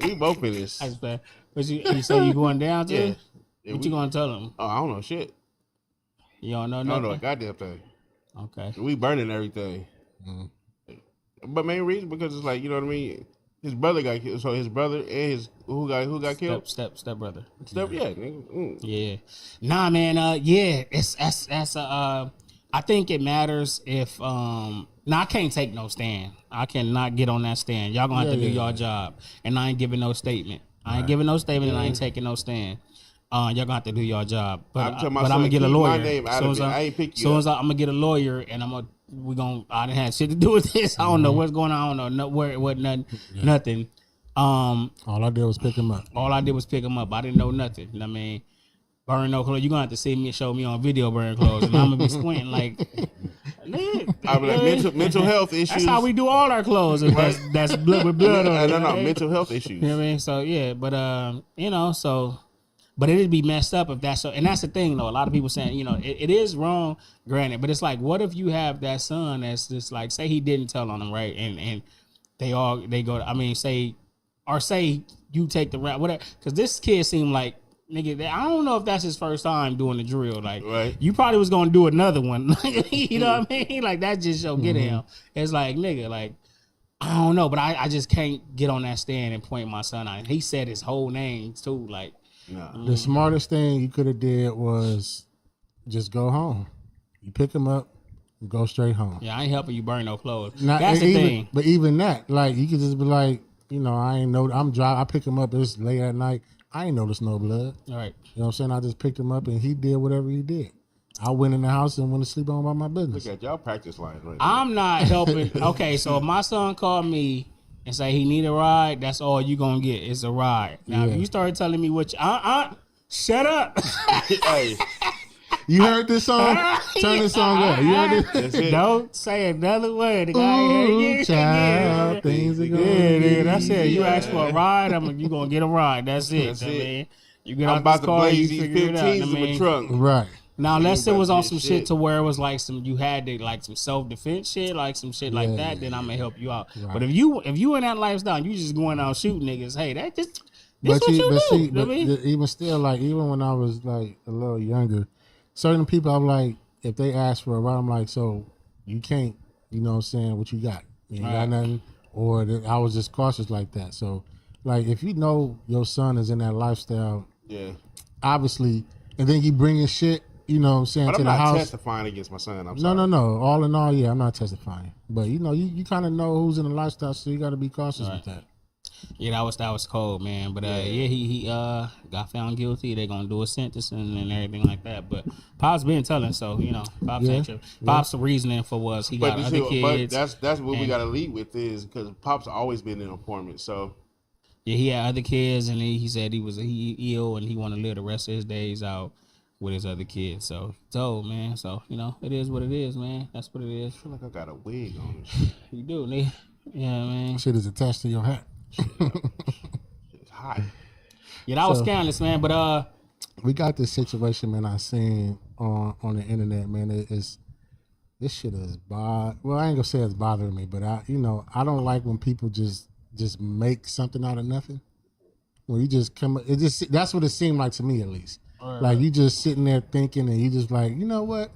Speaker 1: We both in this.
Speaker 4: But you say you going down too?
Speaker 1: Yeah.
Speaker 4: What you gonna tell them?
Speaker 1: Oh, I don't know shit.
Speaker 4: You don't know nothing?
Speaker 1: I don't know a goddamn thing.
Speaker 4: Okay.
Speaker 1: We burning everything. But main reason because it's like, you know what I mean? His brother got killed. So his brother and his who got killed?
Speaker 4: Step brother.
Speaker 1: Yeah.
Speaker 4: Nah, man. That's I think it matters if I can't take no stand. I cannot get on that stand. Y'all gonna have to do your job, and I ain't giving no statement. I ain't giving no statement, and I ain't taking no stand. Y'all gonna have to do your job. But I'm gonna get a lawyer.
Speaker 1: I ain't pick you.
Speaker 4: Soon as I'm gonna get a lawyer, and I didn't have shit to do with this. I don't know what's going on. I don't know nothing.
Speaker 3: All I did was pick him up.
Speaker 4: I didn't know nothing. I mean, burn no clothes. You're gonna have to see me, show me on video burn clothes, and I'm gonna be squinting like.
Speaker 1: I'm like mental health issues.
Speaker 4: That's how we do all our clothes. That's blood with blood on it.
Speaker 1: No, mental health issues.
Speaker 4: You know what I mean? So yeah, but but it'd be messed up if that's so. And that's the thing, though. A lot of people saying, it is wrong, granted. But it's like, what if you have that son that's just like, say he didn't tell on him, right? And they go. I mean, say you take the route, whatever. Because this kid seemed like, nigga, I don't know if that's his first time doing the drill. Like,
Speaker 1: right.
Speaker 4: You probably was gonna do another one. You know what I mean? Like that just show get him. It's like, nigga, like. I don't know, but I just can't get on that stand and point my son out. He said his whole name too, like.
Speaker 1: No.
Speaker 3: The smartest thing you could have did was just go home. You pick him up, go straight home.
Speaker 4: Yeah, I ain't helping you burn no clothes. That's the thing.
Speaker 3: But even that, like, you could just be like, I ain't know. I'm driving. I pick him up. It's late at night. I ain't noticed no blood.
Speaker 4: All right.
Speaker 3: You know what I'm saying? I just picked him up and he did whatever he did. I went in the house and went to sleep on about my business.
Speaker 1: Look at y'all practice lines right
Speaker 4: I'm not helping. Okay, so if my son called me and say he need a ride, that's all you gonna get is a ride. Now, if you start telling me what Shut up.
Speaker 1: Hey,
Speaker 3: You heard this song? Turn this song up. You heard
Speaker 1: that's
Speaker 3: it?
Speaker 1: it.
Speaker 4: Don't say another word.
Speaker 3: Ooh, child, things are going
Speaker 4: Yeah,
Speaker 3: to
Speaker 4: dude, that's it. You
Speaker 1: Yeah.
Speaker 4: ask for a ride, you gonna get a ride. That's it.
Speaker 1: That's
Speaker 4: I
Speaker 1: it.
Speaker 4: mean, you get
Speaker 1: I'm
Speaker 4: out
Speaker 1: about
Speaker 4: this
Speaker 1: to
Speaker 4: car, you
Speaker 1: blaze these
Speaker 4: figure it out.
Speaker 1: 15s in my trunk.
Speaker 3: Right.
Speaker 4: Now, unless it
Speaker 1: about
Speaker 4: was
Speaker 1: to
Speaker 4: on
Speaker 1: get
Speaker 4: some shit
Speaker 1: shit.
Speaker 4: to where it was like you had to like some self defense shit, like some shit like
Speaker 3: Yeah,
Speaker 4: that, then I'm gonna help you out.
Speaker 3: Right.
Speaker 4: But if you in that lifestyle, you just going out shooting niggas. Hey, that just this
Speaker 3: But
Speaker 4: what you do.
Speaker 3: see,
Speaker 4: You know
Speaker 3: but
Speaker 4: what I mean?
Speaker 3: even still, like even when I was like a little younger, certain people I'm like, if they ask for a ride, I'm like, so you can't, you know what I'm saying, what you got? You ain't got nothing. Or I was just cautious like that. So like if you know your son is in that lifestyle,
Speaker 1: Yeah.
Speaker 3: obviously, and then you bring in shit, you know what I'm saying,
Speaker 1: But
Speaker 3: to
Speaker 1: I'm
Speaker 3: the
Speaker 1: not
Speaker 3: house.
Speaker 1: testifying against my son. I'm sorry.
Speaker 3: No. All in all, yeah, I'm not testifying. But you know, you kind of know who's in the lifestyle, so you got to be cautious with that.
Speaker 4: Yeah, that was cold, man. But he got found guilty. They're gonna do a sentencing and everything like that. But Pop's been telling, so you know, Pop's ain't tripping. Pop's reason for was he got other kids.
Speaker 1: But that's what we got to lead with is because Pop's always been an informant. So
Speaker 4: yeah, he had other kids, and he said he ill and he want to live the rest of his days out with his other kids. So man. So you know, it is what it is, man. That's what it is.
Speaker 1: I feel like I got a wig on. And
Speaker 4: You do, nigga. Yeah, man.
Speaker 3: Shit is attached to your hat.
Speaker 1: it's hot.
Speaker 4: Yeah, that was scandalous, man. But
Speaker 3: We got this situation, man. I seen on the internet, man. This shit is well, I ain't gonna say it's bothering me, but I don't like when people just make something out of nothing. When you just come, that's what it seemed like to me, at least. Like you just sitting there thinking, and you just like, you know what?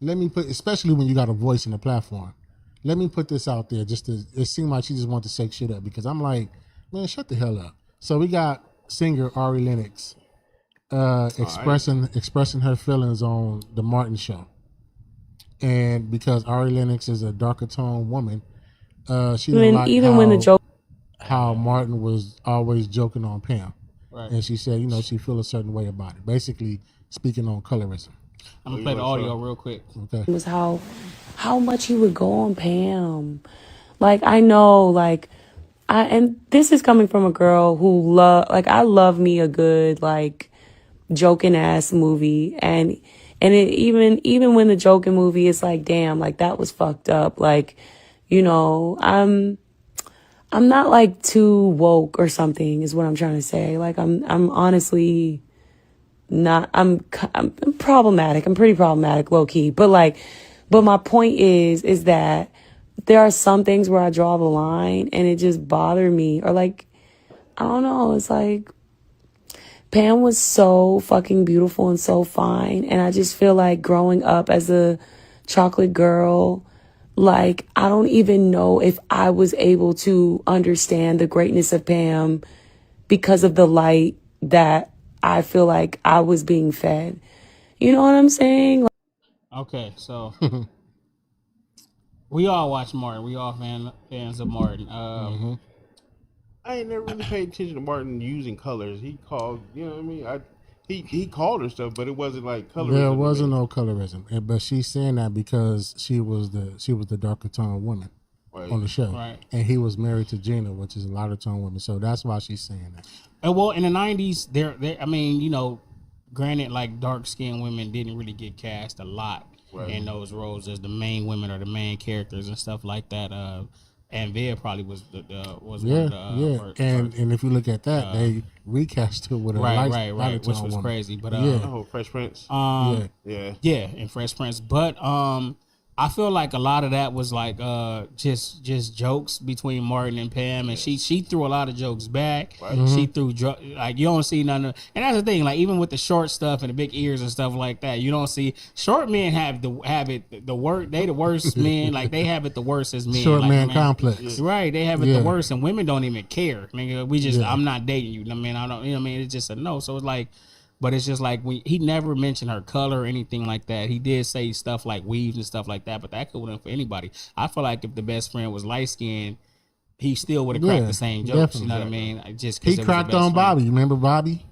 Speaker 3: Let me put, especially when you got a voice in the platform. Let me put this out there. It seemed like she just wanted to shake shit up because I'm like, man, shut the hell up. So we got singer Ari Lennox expressing her feelings on the Martin show, and because Ari Lennox is a darker toned woman, she didn't like how Martin was always joking on Pam, and she said, she feel a certain way about it. Basically, speaking on colorism.
Speaker 4: I'm gonna play the audio real quick.
Speaker 3: Okay.
Speaker 5: It was how much he would go on Pam. Like, I know, like, and this is coming from a girl who I love me a good, like, joking ass movie. And it even when the joking movie is like, damn, like, that was fucked up. Like, I'm not like too woke or something is what I'm trying to say. Like, I'm honestly not, I'm problematic. I'm pretty problematic, low key. But my point is that there are some things where I draw the line and it just bothered me. Or like, I don't know. It's like Pam was so fucking beautiful and so fine. And I just feel like growing up as a chocolate girl, like, I don't even know if I was able to understand the greatness of Pam because of the light that I feel like I was being fed. You know what I'm saying?
Speaker 4: Okay, so we all watch Martin. We all fans of Martin.
Speaker 1: I ain't never really paid attention to Martin using colors. He called, you know what I mean? He called her stuff, but it wasn't like colorism.
Speaker 3: There wasn't no colorism, but she's saying that because she was the darker tone woman on the show,
Speaker 4: right?
Speaker 3: And he was married to Gina, which is a lighter tone woman. So that's why she's saying that.
Speaker 4: And well, in the '90s, I mean, granted, like dark skinned women didn't really get cast a lot in those roles as the main women or the main characters and stuff like that. And Vera probably was one of the first.
Speaker 3: And if you look at that, they recast her with a lighter
Speaker 4: which was
Speaker 3: woman.
Speaker 4: Crazy. But
Speaker 1: Fresh Prince.
Speaker 4: Yeah, and Fresh Prince. But I feel like a lot of that was like just jokes between Martin and Pam, and she threw a lot of jokes back. Right. She threw like you don't see none of, and that's the thing. Like even with the short stuff and the big ears and stuff like that, you don't see short men have the worst. They the worst men. Like they have it the worst as men.
Speaker 3: Short
Speaker 4: like,
Speaker 3: man complex.
Speaker 4: Right. They have it the worst, and women don't even care. Nigga, we just I'm not dating you. I mean I don't. You know what I mean? It's just a no. So it's like. But it's just like he never mentioned her color or anything like that. He did say stuff like weaves and stuff like that, but that could have been for anybody. I feel like if the best friend was light skinned, he still would have cracked the same jokes. Definitely. You know what I mean? Just
Speaker 3: he cracked on Bobby. You remember Bobby?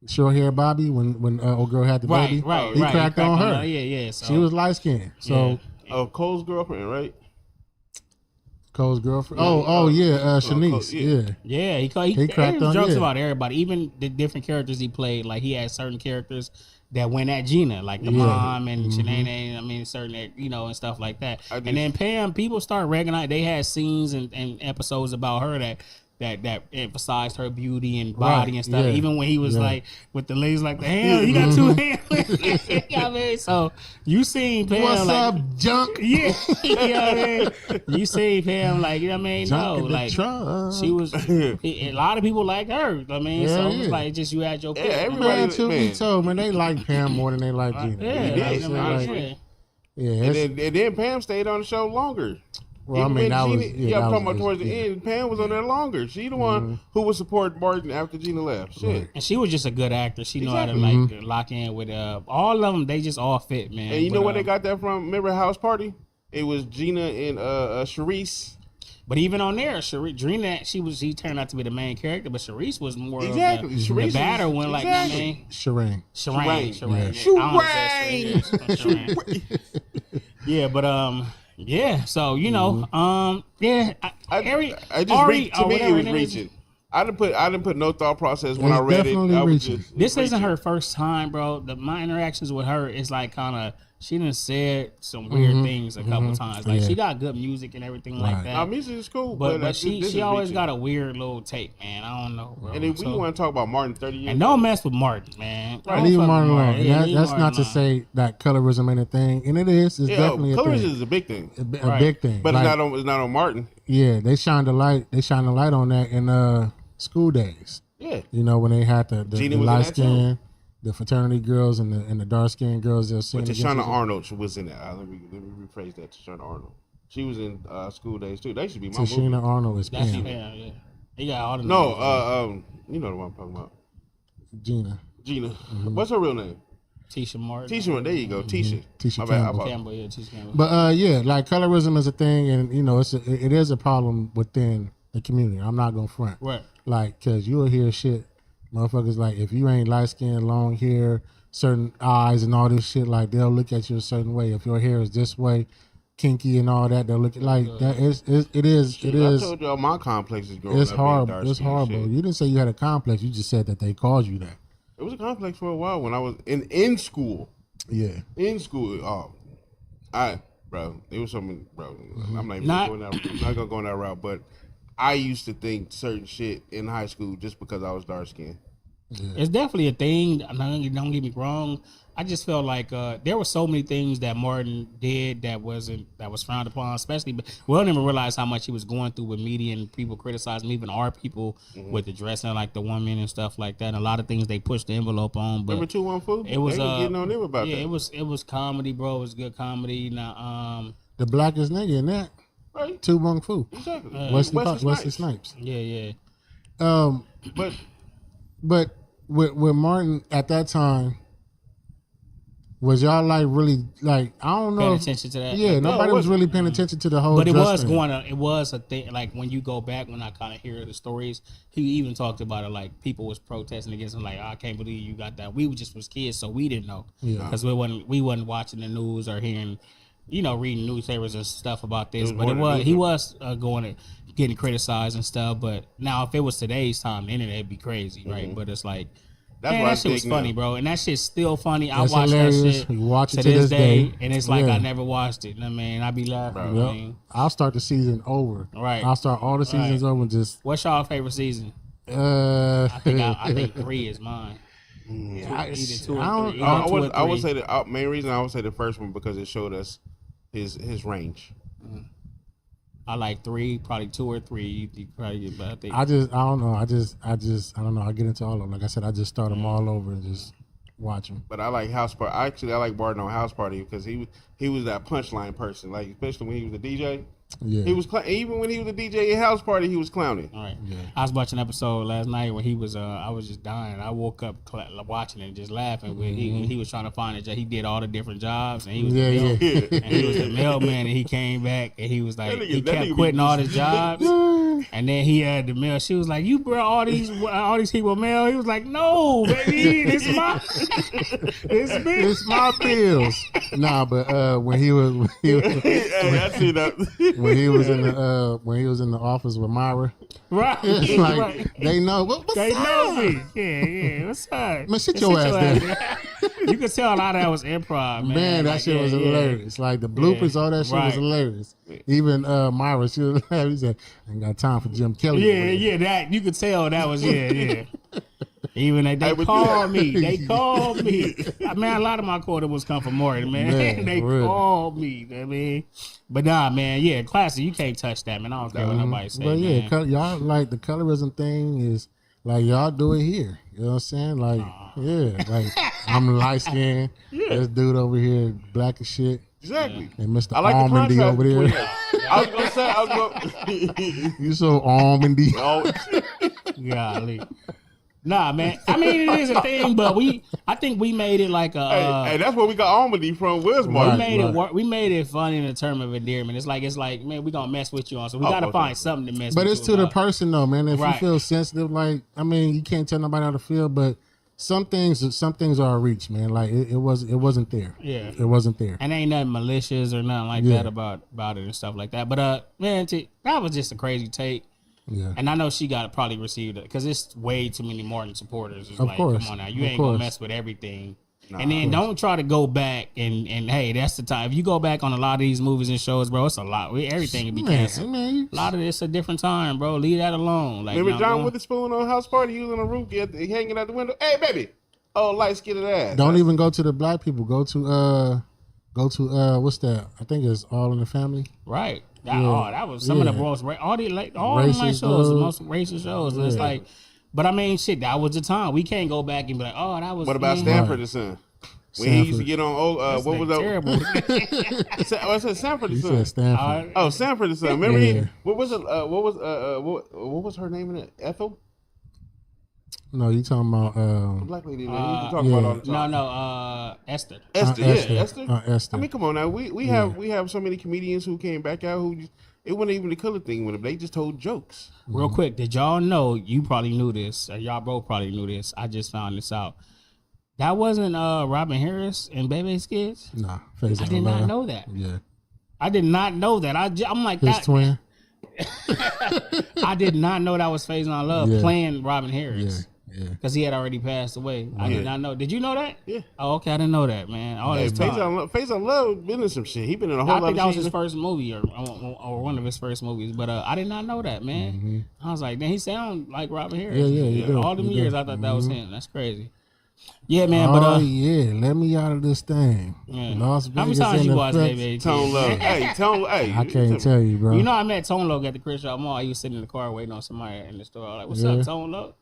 Speaker 3: Short hair Bobby when old girl had the baby.
Speaker 4: Right.
Speaker 3: He cracked on her.
Speaker 4: Yeah. So,
Speaker 3: she was light skinned. So
Speaker 1: Cole's girlfriend, right?
Speaker 3: Cole's girlfriend. Shanice. Yeah.
Speaker 4: Yeah, he
Speaker 3: cracked on
Speaker 4: jokes
Speaker 3: yeah.
Speaker 4: about everybody, even the different characters he played. Like he had certain characters that went at Gina, like the mom and Shanae. I mean, certain and stuff like that. And then Pam, people start recognizing. They had scenes and episodes about her that emphasized her beauty and body and stuff. Yeah. Even when he was like with the ladies, like the hand, he got 2 hands. You know what I mean? So you seen Pam
Speaker 3: what's
Speaker 4: like,
Speaker 3: up, junk?
Speaker 4: Yeah, you know what I mean? You seen Pam like, you know what I mean?
Speaker 3: Junk
Speaker 4: No, like she was. A lot of people like her. I mean, so it's like just you had your pick.
Speaker 3: Everybody be told, man, they like Pam more than they like Gina.
Speaker 1: And then Pam stayed on the show longer.
Speaker 3: Well, even
Speaker 1: I'm talking about towards the end. Pam was on there longer. She the one who would support Martin after Gina left. Shit.
Speaker 4: Right. And she was just a good actor. She knew how to like lock in with all of them. They just all fit, man.
Speaker 1: And you know where they got that from? Remember House Party? It was Gina and Charisse.
Speaker 4: But even on there, Gina, she turned out to be the main character, but Charisse was more of the batter one. Like, I mean,
Speaker 3: Shireen.
Speaker 4: Yeah, but yeah. So Ari,
Speaker 1: to me it was reaching. I didn't put no thought process when I read it.
Speaker 4: This isn't her first time, bro. My interactions with her is like kind of. She done said some weird things a couple times. Like she got good music and everything like that.
Speaker 1: Our music is cool,
Speaker 4: but she always got a weird little take, man. I don't know, bro.
Speaker 1: And if we want to talk about Martin 30 years,
Speaker 4: and don't mess with Martin, man.
Speaker 3: Leave Martin alone. That's not to say that colorism ain't a thing, and it is. It's definitely
Speaker 1: colorism
Speaker 3: a thing.
Speaker 1: is a big thing.
Speaker 3: A big thing,
Speaker 1: but it's not on Martin.
Speaker 3: Yeah, they shined the light. They shined the light on that in School Days.
Speaker 1: Yeah,
Speaker 3: when they had the light skin. The fraternity girls and the dark skinned girls they're seeing.
Speaker 1: But Tashana Arnold was in that. Let me rephrase that. Tashana Arnold. She was in School Days too. They should be my movie.
Speaker 3: Tashana Arnold is Pam.
Speaker 4: Yeah. He got all the
Speaker 1: names. You know the one I'm talking about.
Speaker 3: Gina.
Speaker 1: What's her real name?
Speaker 4: Tisha Martin.
Speaker 1: There you go. Tisha
Speaker 3: Campbell.
Speaker 4: Tisha Campbell.
Speaker 3: But like colorism is a thing, and it is a problem within the community. I'm not gonna front.
Speaker 4: Right.
Speaker 3: Like, cause you'll hear shit. Motherfuckers like if you ain't light skinned, long hair, certain eyes and all this shit, like they'll look at you a certain way. If your hair is this way, kinky and all that, they'll look at like that. It is.
Speaker 1: I told y'all my complex is growing.
Speaker 3: It's horrible. It's horrible. Shit. You didn't say you had a complex. You just said that they called you that.
Speaker 1: It was a complex for a while when I was in school.
Speaker 3: Yeah.
Speaker 1: In school. It was something, bro. I'm not gonna go on that route, but. I used to think certain shit in high school just because I was dark skinned.
Speaker 4: Yeah. It's definitely a thing. Don't get me wrong. I just felt like there were so many things that Martin did that was frowned upon, especially. But we don't even realize how much he was going through with media and people criticizing even our people with the dressing like the women and stuff like that. And a lot of things they pushed the envelope on. But
Speaker 1: Number 2 on food.
Speaker 4: It was
Speaker 1: getting on them about that.
Speaker 4: Yeah, it was comedy, bro. It was good comedy. Now
Speaker 3: the blackest nigga in that.
Speaker 1: Right.
Speaker 3: Tu Wong Fu.
Speaker 1: Exactly.
Speaker 3: Wesley Snipes.
Speaker 4: Yeah.
Speaker 3: But with Martin at that time, was y'all like really like I don't know
Speaker 4: paying attention to that?
Speaker 3: Yeah, nobody was really paying attention to the whole.
Speaker 4: But it was a thing. Like when you go back, when I kind of hear the stories, he even talked about it. Like people was protesting against him. Like I can't believe you got that. We just was kids, so we didn't know. Yeah. Because we wasn't watching the news or hearing. Reading newspapers and stuff about this, but he was getting criticized and stuff. But now, if it was today's time, the internet would be crazy, right? But it's like, that shit was funny, bro, and that shit's still funny. I watch that shit
Speaker 3: you watch it to this day,
Speaker 4: and it's like I never watched it. I mean, I be laughing.
Speaker 3: Yep. I mean, I'll start the season over.
Speaker 4: Right,
Speaker 3: I'll start all the seasons over. And just
Speaker 4: what's y'all favorite season? I think 3 is mine.
Speaker 3: Either
Speaker 1: 2 or 3. I would say the main reason I would say the first one because it showed us his range.
Speaker 4: I like 3, probably 2 or 3. But I think
Speaker 3: I don't know. I don't know. I get into all of them. Like I said, I just start them all over and just watch them.
Speaker 1: But I like House Party. I like Barton on House Party because he was that punchline person. Like especially when he was the DJ. Yeah. He was even when he was a DJ at House Party, he was clowning.
Speaker 4: All right. Yeah. I was watching an episode last night where he was. I was just dying. I woke up watching it and just laughing when he was trying to find a job. He did all the different jobs and he was and he was the mailman and he came back and he was like he kept quitting all his jobs and then he had the mail. She was like, "You brought all these people mail." He was like, "No, baby, it's
Speaker 3: my bills." Nah, but when he was
Speaker 1: I see that.
Speaker 3: when he was in the office with Myra.
Speaker 4: Right.
Speaker 3: It's like
Speaker 4: Right.
Speaker 3: they know what's
Speaker 4: They
Speaker 3: up?
Speaker 4: know me. Yeah. What's up?
Speaker 3: Man, sit your ass down.
Speaker 4: You could tell a lot of that was improv, man.
Speaker 3: Man, that
Speaker 4: Like,
Speaker 3: shit was hilarious. Like the bloopers, all that shit was
Speaker 4: Right.
Speaker 3: hilarious. Even Myra, she was he said, "I ain't got time for Jim Kelly."
Speaker 4: Yeah. That you could tell that was yeah. Even they called me. They called me. Man, a lot of my quotables come from Morton, man. They
Speaker 3: really.
Speaker 4: called me. I mean, but nah, man. Yeah, classic. You can't touch that, man. I don't care what nobody say.
Speaker 3: But yeah,
Speaker 4: man.
Speaker 3: y'all like the colorism thing is like y'all do it here. You know what I'm saying? Like, yeah, like I'm light skinned. This dude over here black as shit.
Speaker 1: Exactly.
Speaker 3: And Mr.
Speaker 1: I like
Speaker 3: Almondy
Speaker 1: the
Speaker 3: over there.
Speaker 1: I was gonna say,
Speaker 3: You so almondy.
Speaker 4: Golly. Nah, man. I mean, it is a thing, but I think we made it like a.
Speaker 1: hey, that's where we got Almondy from. Where's Mark?
Speaker 4: We made it work. We made it fun in the term of endearment. It's like, man, we gonna mess with you on, so we gotta find something to mess.
Speaker 3: But
Speaker 4: with
Speaker 3: it's
Speaker 4: you
Speaker 3: to the
Speaker 4: about.
Speaker 3: person though, man. If
Speaker 4: Right.
Speaker 3: you feel sensitive, like I mean, you can't tell nobody how to feel, but some things are a reach, man. Like it wasn't there.
Speaker 4: Yeah.
Speaker 3: It wasn't there.
Speaker 4: And ain't nothing malicious or nothing like that about it and stuff like that. But man, that was just a crazy take.
Speaker 3: Yeah.
Speaker 4: And I know she got probably received it because it's way too many Morton supporters. It's
Speaker 3: Of
Speaker 4: like,
Speaker 3: course.
Speaker 4: come on now, you
Speaker 3: Of
Speaker 4: ain't gonna
Speaker 3: course.
Speaker 4: mess with everything. And then don't try to go back and hey, that's the time. If you go back on a lot of these movies and shows, bro, it's a lot. Everything can be canceled.
Speaker 3: Man,
Speaker 4: A lot of it's a different time, bro. Leave that alone. Like,
Speaker 1: Remember John Witherspoon on House Party? He was on the roof, he hanging out the window. Hey, baby. Oh, light skinned ass.
Speaker 3: don't even go to the black people. Go to what's that? I think it's All in the Family.
Speaker 4: right. That was some of the most all the my shows, the most racist shows. It's like, but I mean, shit, that was the time. We can't go back and be like, oh, that was.
Speaker 1: What about Stanford and Son? When he used to get on, what was that?
Speaker 4: Terrible.
Speaker 1: I said Sanford and
Speaker 3: He
Speaker 1: Son.
Speaker 3: said Stanford.
Speaker 1: Oh, Sanford and Son. Remember
Speaker 3: Yeah.
Speaker 1: what was her name in it? Ethel?
Speaker 3: No, you talking about
Speaker 1: Black lady. We talk about all the time.
Speaker 4: No, Esther.
Speaker 1: Esther.
Speaker 3: Esther.
Speaker 1: Esther.
Speaker 3: Esther.
Speaker 1: I mean, come on now. We have so many comedians who came back out who it wasn't even the color thing with them. They just told jokes.
Speaker 4: Real quick, did y'all know? You probably knew this, or y'all both probably knew this. I just found this out. That wasn't Robin Harris and BeBe Kids.
Speaker 3: Nah,
Speaker 4: I did not know that.
Speaker 3: Yeah,
Speaker 4: I did not know that. I'm like
Speaker 3: his
Speaker 4: that.
Speaker 3: twin.
Speaker 4: I did not know that was Faizon Love playing Robin
Speaker 3: Yeah,
Speaker 4: Harris.
Speaker 3: yeah.
Speaker 4: Because he had already passed away. I did not know. Did you know that?
Speaker 1: Yeah.
Speaker 4: Oh, okay. I didn't know that, man. All
Speaker 1: Hey,
Speaker 4: this time.
Speaker 1: Faizon Love been in some shit. He been in a whole
Speaker 4: I
Speaker 1: lot
Speaker 4: think
Speaker 1: of
Speaker 4: that was his
Speaker 1: shit.
Speaker 4: first movie or one of his first movies. But I did not know that, man. I was like, man, he sound like Robin Harris.
Speaker 3: Yeah, he do.
Speaker 4: All them
Speaker 3: He
Speaker 4: years,
Speaker 3: do.
Speaker 4: I thought that was him. That's crazy. Yeah, man. But
Speaker 3: yeah, let me out of this thing.
Speaker 4: yeah.
Speaker 3: Las
Speaker 4: How many
Speaker 3: Vegas
Speaker 4: times
Speaker 3: in
Speaker 4: you watched
Speaker 3: effect.
Speaker 4: BeBe?
Speaker 1: Tone Love. Hey.
Speaker 3: I can't tell you, bro.
Speaker 4: You know, I met Tone Love at the Crenshaw Mall. He was sitting in the car waiting on somebody in the store. I was like, what's up, Tone Love?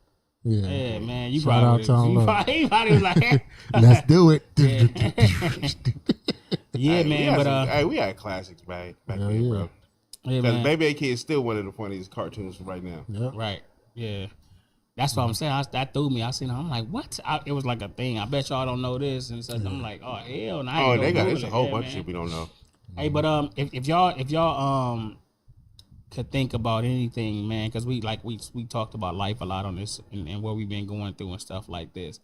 Speaker 3: Yeah.
Speaker 4: Yeah, man. You
Speaker 3: Shout
Speaker 4: probably
Speaker 3: out Tone Love.
Speaker 4: he probably was like,
Speaker 3: Let's do it.
Speaker 4: yeah, man. But
Speaker 1: we had classics back then,
Speaker 3: yeah.
Speaker 1: bro.
Speaker 4: yeah,
Speaker 1: Because
Speaker 4: man.
Speaker 1: BeBe Kids is still one of the funniest cartoons right now.
Speaker 3: Yep.
Speaker 4: Right. Yeah. That's what I'm saying. That threw me. I seen it. I'm like, what? It was like a thing. I bet y'all don't know this. And so I'm like, oh hell, no.
Speaker 1: Oh, they got it's a whole bunch of shit we don't know.
Speaker 4: Hey, but if y'all could think about anything, man, because we talked about life a lot on this and what we've been going through and stuff like this,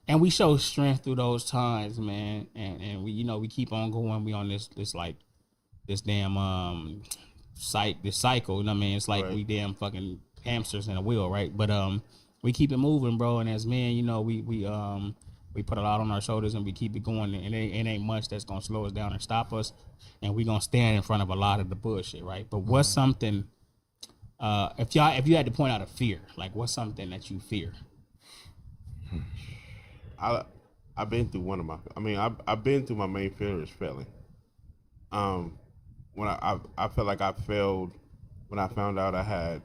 Speaker 4: and we show strength through those times, man, and we keep on going. We on this damn this cycle. You know what I mean? It's like we damn fucking hamsters in a wheel, right? But we keep it moving, bro. And as men, we put a lot on our shoulders and we keep it going. And it ain't much that's gonna slow us down and stop us. And we gonna stand in front of a lot of the bullshit, right? But what's something? If you had to point out a fear, like what's something that you fear?
Speaker 1: I've been through I've been through my main fear is failing. When I felt like I failed when I found out I had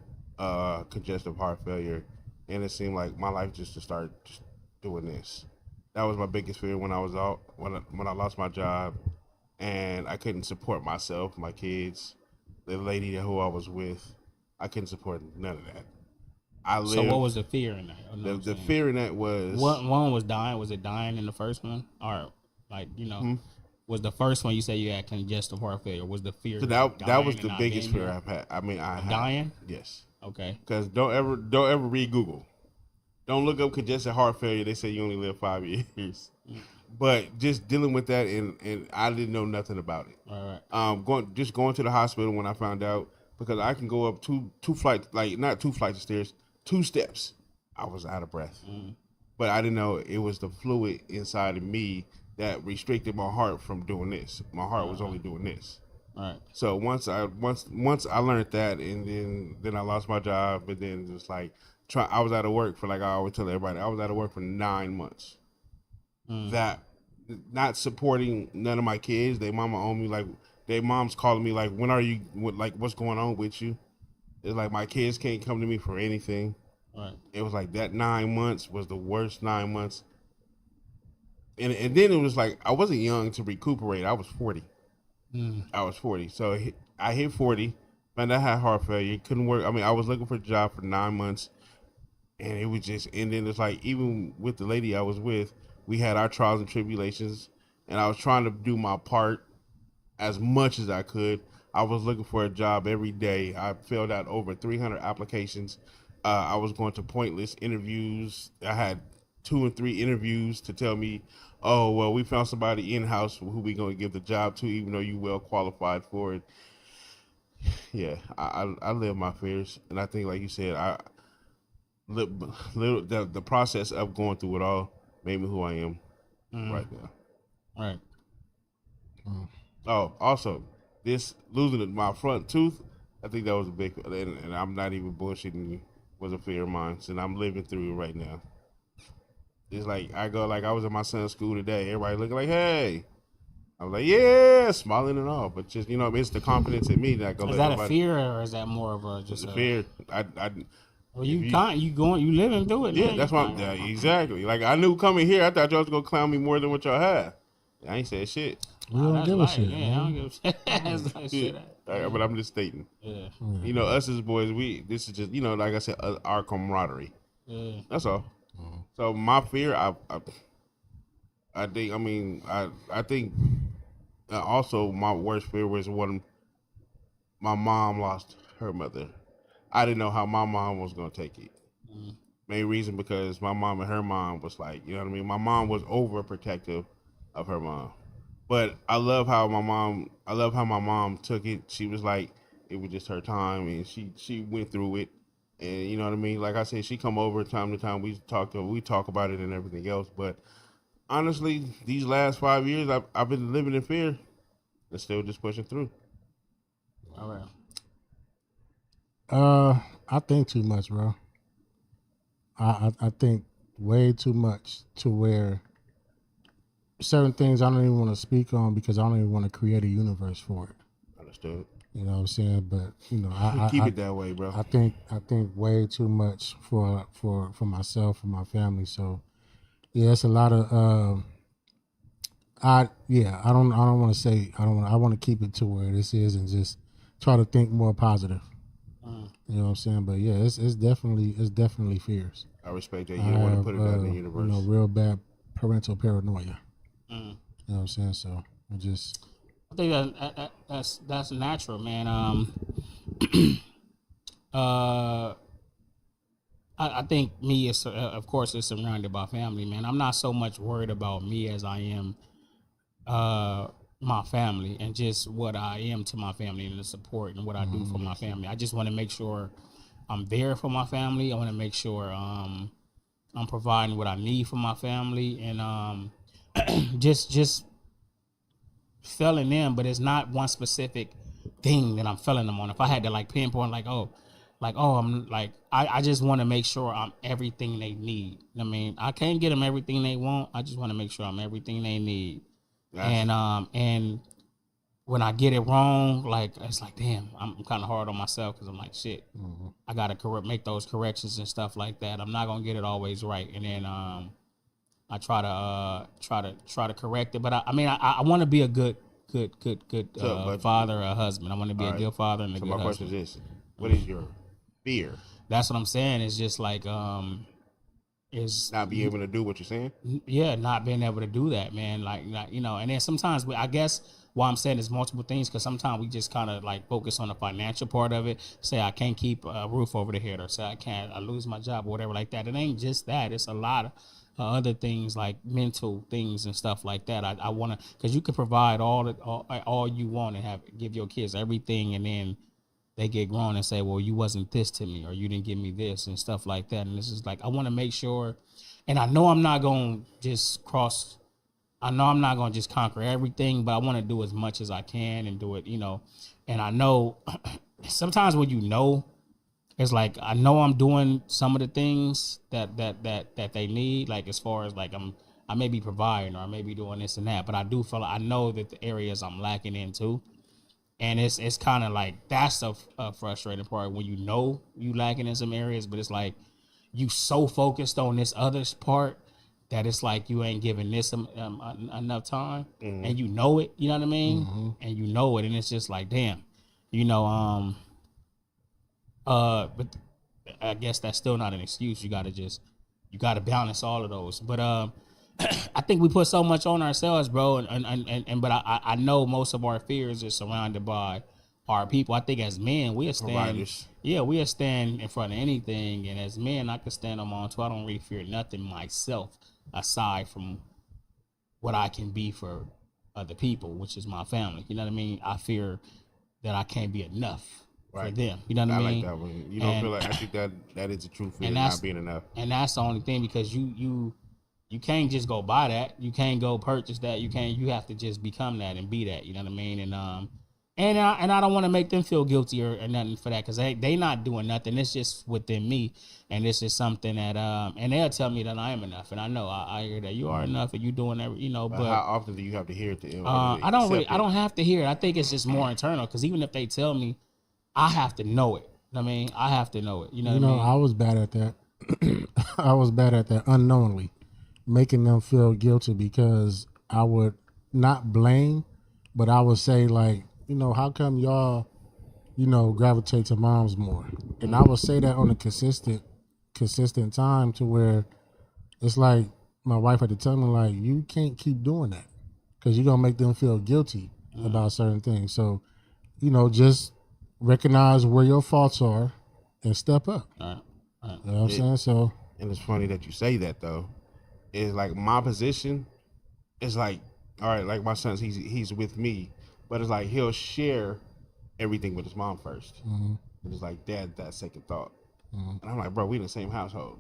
Speaker 1: congestive heart failure, and it seemed like my life just to start just doing this. That was my biggest fear when I was out when I lost my job, and I couldn't support myself, my kids, the lady who I was with. I couldn't support none of that.
Speaker 4: So what was the fear in that?
Speaker 1: The fear in that was
Speaker 4: one was dying. Was it dying in the first one, or was the first one you say you had congestive heart failure? Was the fear?
Speaker 1: So that was the biggest fear I've had. I had
Speaker 4: dying.
Speaker 1: Yes.
Speaker 4: Okay.
Speaker 1: Because don't ever read Google. Don't look up congestive heart failure. They say you only live 5 years. But just dealing with that, and I didn't know nothing about it.
Speaker 4: All right.
Speaker 1: Going to the hospital when I found out, because I can go up two flights, like not 2 flights of stairs, 2 steps. I was out of breath, but I didn't know it was the fluid inside of me that restricted my heart from doing this. My heart was only doing this.
Speaker 4: All right.
Speaker 1: So once I learned that, and then I lost my job, and then just like I was out of work for, like I always tell everybody, I was out of work for 9 months. That not supporting none of my kids. Their mama owned me, like their mom's calling me like, when are you, like what's going on with you? It's like my kids can't come to me for anything.
Speaker 4: Right.
Speaker 1: It was like that 9 months was the worst 9 months. And then it was like I wasn't young to recuperate. I was 40. I was 40. So I hit 40. Man, I had heart failure. Couldn't work. I mean, I was looking for a job for 9 months. And it was just, and then it's like, even with the lady I was with, we had our trials and tribulations. And I was trying to do my part as much as I could. I was looking for a job every day. I filled out over 300 applications. I was going to pointless interviews. I had 2 and 3 interviews to tell me, oh, well, we found somebody in-house who we going to give the job to, even though you well qualified for it. Yeah, I live my fears. And I think, like you said, the process of going through it all made me who I am right now.
Speaker 4: Right.
Speaker 1: Oh, also, this losing my front tooth, I think that was a big, and I'm not even bullshitting you, was a fear of mine, and I'm living through it right now. It's like I was at my son's school today. Everybody looking like, hey. I was like, yeah, smiling and all, but just, it's the confidence in me that I go.
Speaker 4: Is that a fear, or is that more of a just
Speaker 1: a fear?
Speaker 4: Well, you living through it.
Speaker 1: Yeah,
Speaker 4: now.
Speaker 1: That's why. Exactly. Like I knew coming here, I thought y'all was gonna clown me more than what y'all had. I ain't said shit.
Speaker 3: We don't give a shit.
Speaker 4: Yeah, I don't give a shit. That's like shit.
Speaker 1: But I'm just stating.
Speaker 4: Yeah.
Speaker 1: Us as boys, this is just, like I said, our camaraderie.
Speaker 4: Yeah.
Speaker 1: That's all. So my fear, I think also my worst fear was when my mom lost her mother. I didn't know how my mom was going to take it. Main reason because my mom and her mom was like, you know what I mean? My mom was overprotective of her mom. But I love how my mom took it. She was like, it was just her time, and she went through it. And you know what I mean? Like I said, she come over time to time. We talk about it and everything else. But honestly, these last 5 years, I've been living in fear and still just pushing through.
Speaker 4: All right.
Speaker 3: I think too much, bro. I think way too much to where certain things I don't even want to speak on because I don't even want to create a universe for it.
Speaker 1: Understood.
Speaker 3: You know what I'm saying? But I
Speaker 1: keep it that way, bro.
Speaker 3: I think way too much for myself and my family. So yeah, it's a lot of I don't want to say I want to keep it to where this is and just try to think more positive. You know what I'm saying? But yeah, it's definitely fears.
Speaker 1: I respect that. You don't want to put it out in the universe.
Speaker 3: Real bad parental paranoia. You know what I'm saying? So
Speaker 4: I think that's natural, man. I think me is of course is surrounded by family, man. I'm not so much worried about me as I am my family and just what I am to my family and the support and what I do for my family. I just want to make sure I'm there for my family. I want to make sure I'm providing what I need for my family and just filling in, but it's not one specific thing that I'm filling them on. If I had to like pinpoint I just want to make sure I'm everything they need. I mean, I can't get them everything they want. I just want to make sure I'm everything they need. Nice. And when I get it wrong, like it's like, damn, I'm kind of hard on myself because I'm like, shit, I gotta make those corrections and stuff like that. I'm not gonna get it always right, and then I try to correct it. But I want to be a good father, a husband. I want to be a good father and a good husband.
Speaker 1: So my question is this: what is your fear?
Speaker 4: That's what I'm saying. It's just like is
Speaker 1: not being able to do what you're saying.
Speaker 4: Yeah, not being able to do that, man. Like and then sometimes I guess why I'm saying is multiple things because sometimes we just kind of like focus on the financial part of it. Say I can't keep a roof over the head, or say I lose my job, or whatever like that. It ain't just that. It's a lot other things like mental things and stuff like that. I want to, because you can provide all you want and give your kids everything, and then they get grown and say, well, you wasn't this to me, or you didn't give me this and stuff like that. And this is like, I want to make sure, and I know I'm not going to just conquer everything, but I want to do as much as I can and do it, and I know sometimes when it's like, I know I'm doing some of the things that they need, like as far as like I may be providing or I may be doing this and that, but I do feel like I know that the areas I'm lacking in too. And it's kind of like, that's a frustrating part when you lacking in some areas, but it's like you so focused on this other part that it's like you ain't giving this enough time, and you know it, you know what I mean? And you know it, and it's just like, damn, but I guess that's still not an excuse. You gotta balance all of those. But I think we put so much on ourselves, bro, but I know most of our fears are surrounded by our people. I think as men, we'll stand in front of anything, and as men, I can stand on my own too. I don't really fear nothing myself aside from what I can be for other people, which is my family. You know what I mean? I fear that I can't be enough for them. You know what I mean?
Speaker 1: I like that one. You don't feel like, I think that is the true fear, not being enough. And
Speaker 4: that's the only thing, because you can't just go buy that. You can't go purchase that. You have to just become that and be that. You know what I mean? And I don't want to make them feel guilty or nothing for that, because they not doing nothing. It's just within me, and this is something that and they'll tell me that I am enough, and I know I hear that you are enough, and you doing every, But
Speaker 1: how often do you have to hear it to
Speaker 4: I don't have to hear it. I think it's just more internal, because even if they tell me, I have to know it. I mean, I have to know it. You know what I mean?
Speaker 3: I was bad at that. I was bad at that unknowingly, making them feel guilty, because I would not blame, but I would say like, how come y'all, gravitate to moms more? And I would say that on a consistent time, to where it's like my wife had to tell me, like, you can't keep doing that, because you're going to make them feel guilty about certain things. So, just recognize where your faults are and step up. You know what I'm saying? So,
Speaker 1: and it's funny that you say that, though. It's like my position is like, all right, like my son's, he's with me, but it's like he'll share everything with his mom first. And it's like, Dad, that second thought. And I'm like, bro, we in the same household.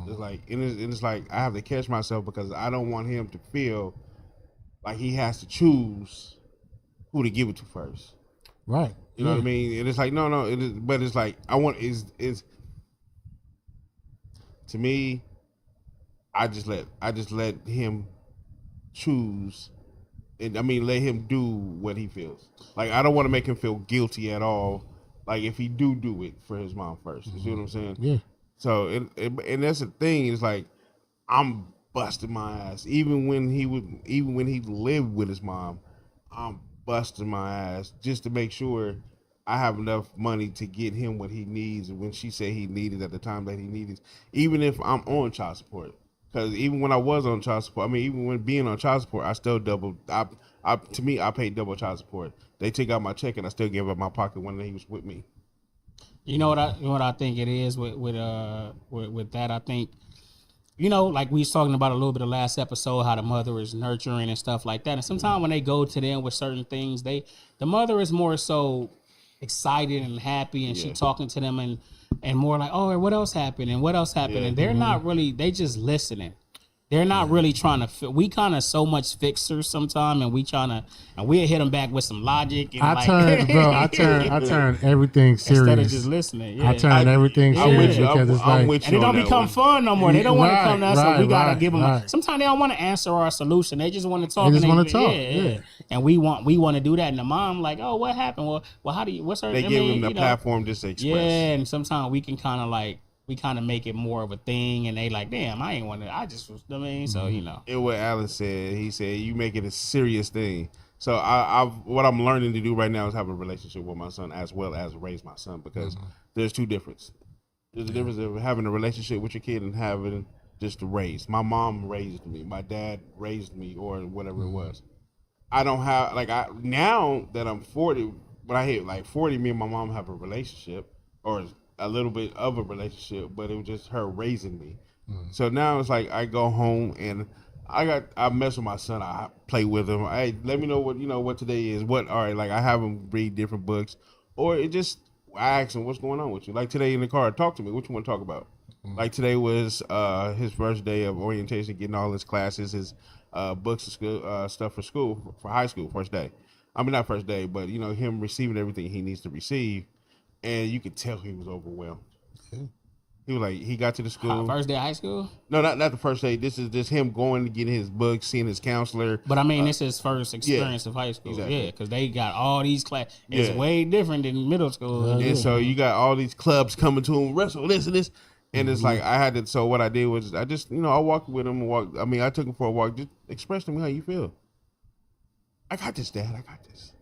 Speaker 1: It's like, and it's like I have to catch myself, because I don't want him to feel like he has to choose who to give it to first.
Speaker 3: Right.
Speaker 1: You know what I mean? And it's like, no, it is, but it's like, I want, is to me, I just let him choose, and I mean, let him do what he feels. Like, I don't want to make him feel guilty at all. Like, if he do it for his mom first, you see what I'm saying?
Speaker 3: Yeah.
Speaker 1: So, and that's the thing, is like, I'm busting my ass. Even when he lived with his mom, I'm busting my ass just to make sure I have enough money to get him what he needs. And when she said he needed at the time that he needed, even if I'm on child support, because even when I was on child support, I mean, even when being on child support, I still I paid double child support. They took out my check and I still gave up my pocket when he was with me.
Speaker 4: You know what I think it is with that. I think, like we was talking about a little bit of last episode, how the mother is nurturing and stuff like that. And sometimes when they go to them with certain things, the mother is more so excited and happy, and she talking to them and more like, oh, what else happened and what else happened, and they're not really, they just listening. They're not really trying to. We kind of so much fixers sometimes, and we'll hit them back with some logic. And I
Speaker 3: turn everything serious
Speaker 4: instead of just listening. Yeah.
Speaker 3: I turn everything serious because it's like,
Speaker 1: and
Speaker 4: it don't become fun no more. They don't want to come to us, so we gotta give them.
Speaker 3: Right.
Speaker 4: Sometimes they don't want to answer our solution. They just want to talk.
Speaker 3: They just want to talk. Yeah.
Speaker 4: And we want to do that. And the mom like, oh, what happened? Well, how do you? What's her?
Speaker 1: They give them the platform just to express.
Speaker 4: Yeah, and sometimes we can kind of like. We kind of make it more of a thing, and they like, damn, I ain't want to. I just was, so
Speaker 1: And what Alan said, he said, you make it a serious thing. So what I'm learning to do right now is have a relationship with my son as well as raise my son, because there's two differences. There's a difference of having a relationship with your kid and having just to raise. My mom raised me, my dad raised me, or whatever it was. I don't have now that I'm 40, when I hit like 40, me and my mom have a relationship, or a little bit of a relationship, but it was just her raising me. So now it's like I go home and I mess with my son. I play with him. Hey, let me know what today is. All right, like I have him read different books, or I ask him what's going on with you. Like today in the car, talk to me. What you want to talk about? Like today was his first day of orientation, getting all his classes, his books and school, stuff for school, for high school, first day. I mean, not first day, but him receiving everything he needs to receive, and you could tell he was overwhelmed. He was like, he got to the school.
Speaker 4: First day of high school?
Speaker 1: No, not the first day. This is just him going to get his books, seeing his counselor.
Speaker 4: But I mean, this is his first experience of high school. Exactly. Yeah, because they got all these classes. It's way different than middle school.
Speaker 1: And so you got all these clubs coming to him, wrestle this and this. And it's like, I had to, so what I did was, I just, I walked with him I took him for a walk, just express to me how you feel. I got this, Dad, I got this.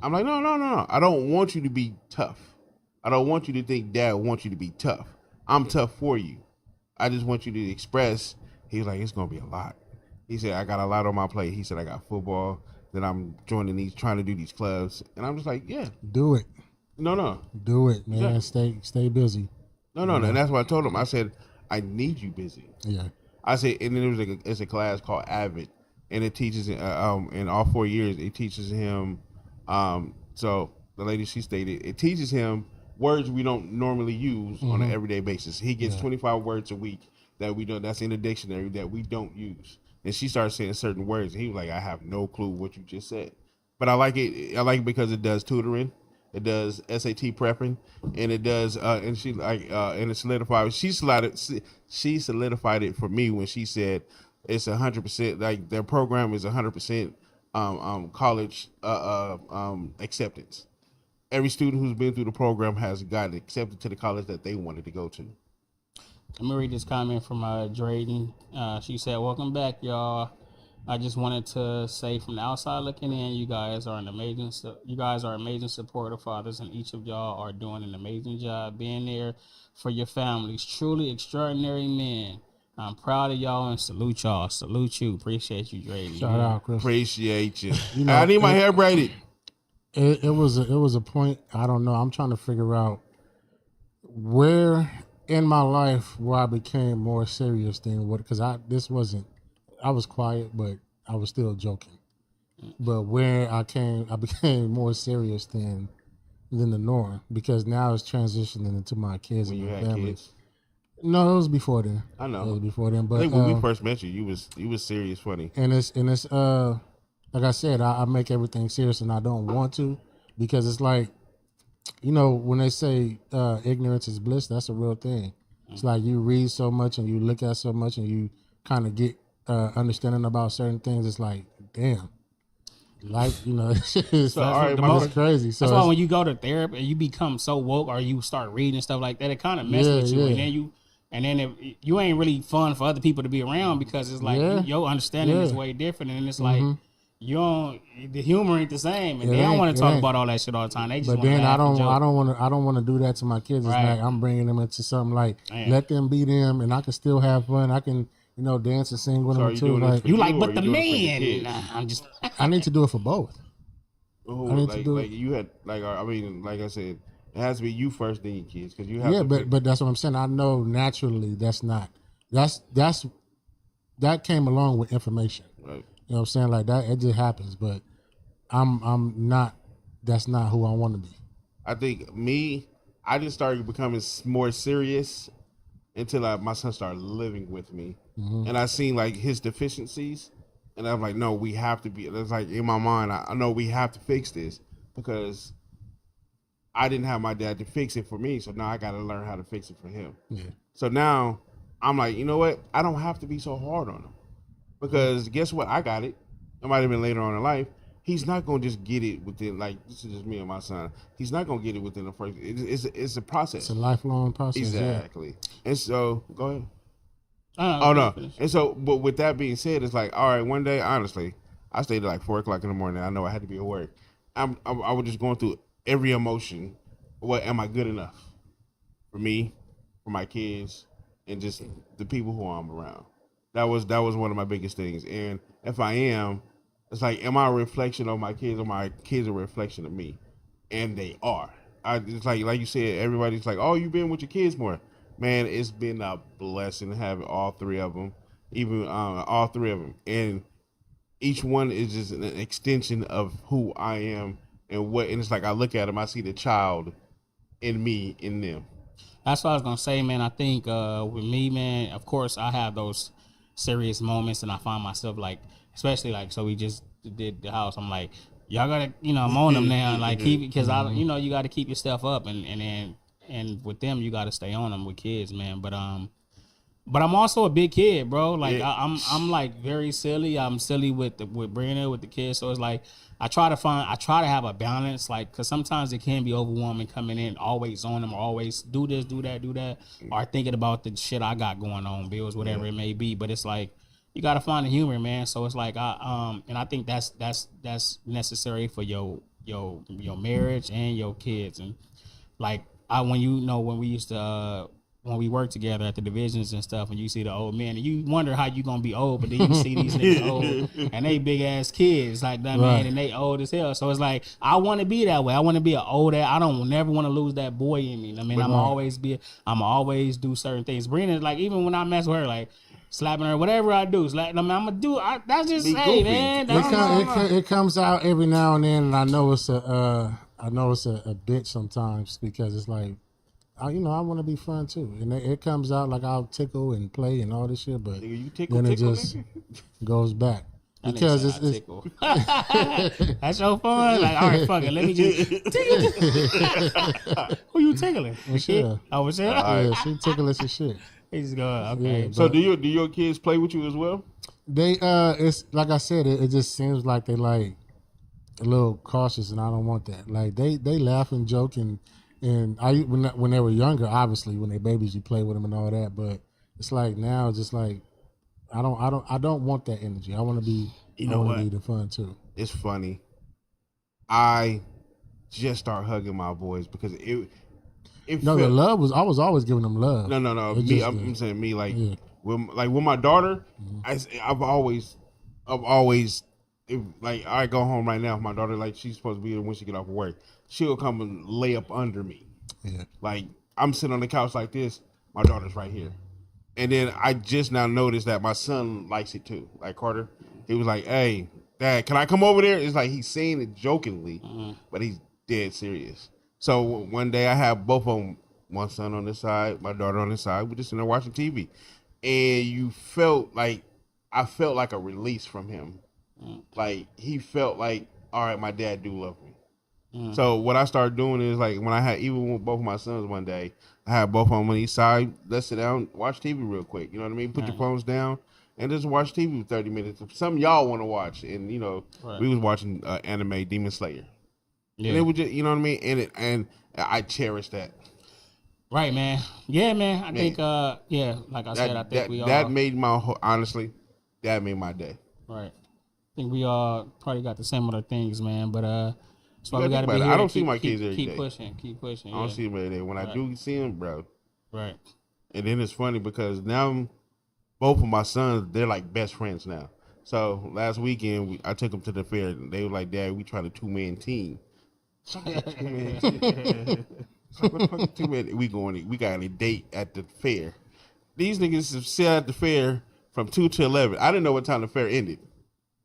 Speaker 1: I'm like, no. I don't want you to be tough. I don't want you to think Dad wants you to be tough. I'm tough for you. I just want you to express. He was like, it's going to be a lot. He said, I got a lot on my plate. He said, I got football, then I'm trying to do these clubs. And I'm just like, yeah.
Speaker 3: Do it.
Speaker 1: No.
Speaker 3: Do it, man.
Speaker 1: Exactly.
Speaker 3: Stay busy.
Speaker 1: No. And that's what I told him. I said, I need you busy.
Speaker 3: Yeah.
Speaker 1: I said, and then it's a class called Avid, and it teaches, in all 4 years, it teaches him, so the lady, she stated, it teaches him words we don't normally use on an everyday basis. He gets 25 words a week that's in the dictionary that we don't use. And she started saying certain words, and he was like, I have no clue what you just said. But I like it because it does tutoring, it does SAT prepping, and it does and she and it solidified. She solidified it for me when she said it's 100%, like their program is 100% college acceptance. Every student who's been through the program has gotten accepted to the college that they wanted to go to.
Speaker 4: Let me read this comment from Drayden. She said, welcome back, y'all. I just wanted to say, from the outside looking in, you guys are amazing supportive fathers, and each of y'all are doing an amazing job being there for your families. Truly extraordinary men. I'm proud of y'all and salute y'all. Salute you. Appreciate you, Drayden.
Speaker 3: Shout out, Chris.
Speaker 1: Appreciate you. I need my hair braided.
Speaker 3: It was a point. I don't know. I'm trying to figure out where in my life where I became more serious than what, because I was quiet, but I was still joking. But where I became more serious than the norm, because now it's transitioning into my kids and my family. Kids? No, it was before then.
Speaker 1: I know.
Speaker 3: It was before then. But
Speaker 1: I think when we first met you, you was serious funny.
Speaker 3: And it's like I said, I make everything serious, and I don't want to, because it's like, when they say ignorance is bliss, that's a real thing. It's like you read so much and you look at so much and you kind of get understanding about certain things. It's like, damn, life, it's crazy. So
Speaker 4: that's why when you go to therapy and you become so woke, or you start reading stuff like that, it kind of messes with you, and then you ain't really fun for other people to be around, because it's like your understanding is way different, and it's like the humor ain't the same, and they don't want to talk about all that shit all the time. They just I don't want to do that to my kids. It's like I'm bringing them into something like, let them be them, and I can still have fun. I can dance and sing with them too. Like but the man, I'm just.
Speaker 3: I need to do it for both.
Speaker 1: Oh, you had like I said, it has to be you first, then your kids, because you have.
Speaker 3: Yeah, but that's what I'm saying. I know naturally that came along with information.
Speaker 1: Right.
Speaker 3: You know what I'm saying? Like that, it just happens. But I'm not. That's not who I want to be.
Speaker 1: I think I just started becoming more serious until my son started living with me, and I seen like his deficiencies, and I'm like, no, we have to be. It's like in my mind, I know we have to fix this, because I didn't have my dad to fix it for me, so now I got to learn how to fix it for him. Yeah. So now I'm like, you know what? I don't have to be so hard on him. Because guess what? I got it. It might have been later on in life. He's not going to just get it within, like, this is just me and my son. He's not going to get it within the first. It's a process.
Speaker 3: It's a lifelong process.
Speaker 1: Exactly. Yeah. And so, go ahead.
Speaker 4: No.
Speaker 1: And so, but with that being said, it's like, all right, one day, honestly, I stayed at like 4 o'clock in the morning. I know I had to be at work. I was just going through every emotion. What am I good enough for me, for my kids, and just the people who I'm around? That was one of my biggest things. And if I am, it's like, am I a reflection of my kids, or my kids a reflection of me? And they are. It's like you said, everybody's like, oh, you've been with your kids more. Man, it's been a blessing having all three of them, even all three of them, and each one is just an extension of who I am and it's like I look at them, I see the child in me, in them.
Speaker 4: That's what I was gonna say, man. I think with me, man, of course I have those serious moments, and I find myself like, especially like, so we just did the house. I'm like, y'all gotta, I'm on them now, like keep it, because I, you got to keep your stuff up, and with them you got to stay on them with kids, man. But I'm also a big kid, bro. Like I'm like very silly. I'm silly with Brina, with the kids. So it's like I try to have a balance, like, because sometimes it can be overwhelming coming in always on them, or always do this, do that, or thinking about the shit I got going on, bills, whatever it may be. But it's like you got to find the humor, man. So it's like and I think that's necessary for your marriage and your kids. And like when we used to. When we work together at the divisions and stuff, and you see the old men, and you wonder how you gonna be old, but then you see these niggas old, and they big ass kids, like that, man, and they old as hell. So it's like I want to be that way. I want to be an older. I don't never want to lose that boy in me. I mean, I'm always do certain things. Brina, like even when I mess with her, like slapping her, whatever I do, I'm gonna do. That's just hey, man.
Speaker 3: It comes out every now and then, and I know it's a bitch sometimes, because it's like. I want to be fun too, and it comes out like I'll tickle and play and all this shit, but then it just goes back because it's
Speaker 4: that's your fun. Like, all right, fuck it, let me just tickle. Who you tickling?
Speaker 3: Michelle.
Speaker 4: Oh, Michelle.
Speaker 3: Yeah, she tickling some shit.
Speaker 4: He's going okay.
Speaker 3: Yeah,
Speaker 1: so do your kids play with you as well?
Speaker 3: They it's like I said, it just seems like they like a little cautious, and I don't want that. Like they laugh and joke and when they were younger, obviously when they babies, you play with them and all that. But it's like now, just like I don't want that energy. I want to be, be the fun too.
Speaker 1: It's funny. I just start hugging my boys because the
Speaker 3: love was I was always giving them love.
Speaker 1: No. I'm saying me like with my daughter. I've always like I go home right now. My daughter, like, she's supposed to be there when she get off of work. She'll come and lay up under me. Yeah. Like I'm sitting on the couch like this. My daughter's right here. And then I just now noticed that my son likes it too. Like Carter, he was like, "Hey, Dad, can I come over there?" It's like he's saying it jokingly, but he's dead serious. So one day I have both of them, one son on this side, my daughter on this side. We're just in there watching TV, and I felt like a release from him. Like he felt like, all right, my dad do love me. So what I started doing is, like, when I had, even with both of my sons one day, I had both of them on each side. Let's sit down, watch TV real quick. You know what I mean? Put your phones down and just watch TV for 30 minutes. Some y'all want to watch, and we was watching anime Demon Slayer. Yeah. And it was just, you know what I mean? And I cherish that.
Speaker 4: Right, man. Yeah, man. I think, like I said, I think we all...
Speaker 1: That made honestly, that made my day.
Speaker 4: Right. I think we all probably got the similar things, man, but... That's why we gotta be here.
Speaker 1: I don't see my kids every day.
Speaker 4: Keep pushing.
Speaker 1: I don't see them every day. When I do see them, bro.
Speaker 4: Right.
Speaker 1: And then it's funny because now both of my sons, they're like best friends now. So last weekend, I took them to the fair. And they were like, "Dad, we tried a 2-man team." We got a date at the fair. These niggas sit at the fair from 2 to 11. I didn't know what time the fair ended.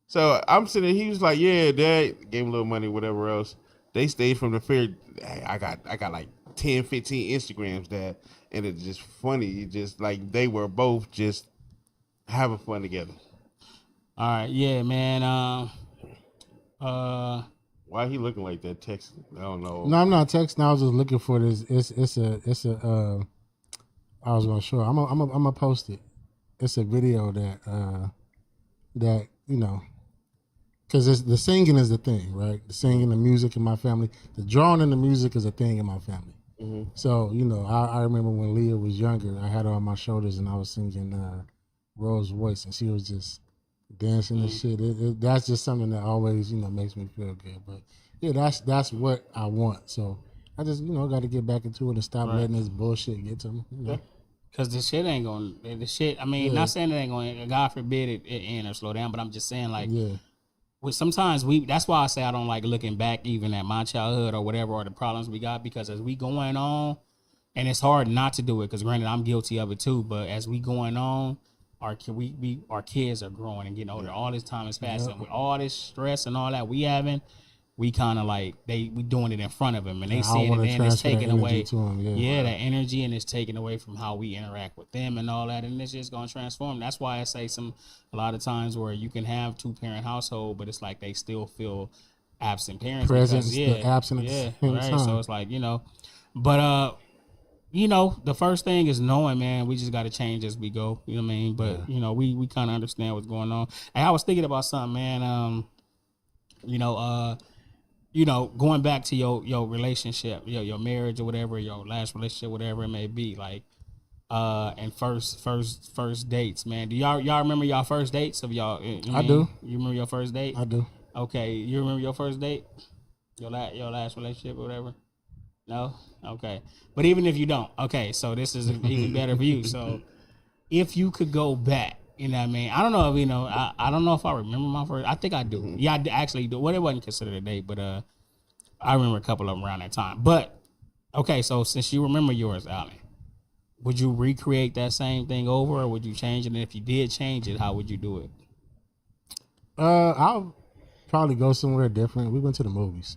Speaker 1: So I'm sitting. He was like, "Yeah, Dad." Gave him a little money, whatever else. They stayed from the fair. Hey, I got like 10, 15 Instagrams, Dad, and it's just funny. Just like they were both just having fun together.
Speaker 4: All right, yeah, man.
Speaker 1: Why he looking like that? Texting? I don't know.
Speaker 3: No, I'm not texting. I was just looking for this. It's a. I was gonna show. I'm gonna post it. It's a video that because the singing is the thing, right? The singing, the music in my family, the drawing and the music is a thing in my family. Mm-hmm. So I remember when Leah was younger, I had her on my shoulders and I was singing Rose Voice, and she was just dancing and shit. That's just something that always makes me feel good. But yeah, that's what I want. So I just got to get back into it and stop letting this bullshit get to me.
Speaker 4: Cause the shit ain't gonna. The shit. I mean, not saying it ain't gonna. God forbid it end or slow down. But I'm just saying, like, sometimes that's why I say I don't like looking back even at my childhood or whatever, or the problems we got, because as we going on, and it's hard not to do it because granted I'm guilty of it too. But as we going on, our kids are growing and getting older. All this time is passing with all this stress and all that we having. We kind of like we doing it in front of them, and they seeing it, and it's taking away. That energy, and it's taken away from how we interact with them and all that, and it's just gonna transform. That's why I say a lot of times where you can have 2-parent household, but it's like they still feel absent parents.
Speaker 3: Presence, the absence.
Speaker 4: Right. So it's like but the first thing is knowing, man. We just got to change as we go. You know what I mean? But we kind of understand what's going on. And I was thinking about something, man. Going back to your relationship, your marriage or whatever, your last relationship, whatever it may be, like, and first dates, man. Do y'all remember y'all first dates of y'all?
Speaker 3: I do.
Speaker 4: You remember your first date?
Speaker 3: I do.
Speaker 4: Okay, you remember your first date? Your last relationship or whatever? No? Okay. But even if you don't, okay, so this is even better for you. So if you could go back, you know what I mean? I don't know if, I don't know if I remember my first, I think I do. Yeah, I actually do. Well, it wasn't considered a date, but I remember a couple of them around that time. But, okay, so since you remember yours, Allen, would you recreate that same thing over, or would you change it? And if you did change it, how would you do it?
Speaker 3: I'll probably go somewhere different. We went to the movies.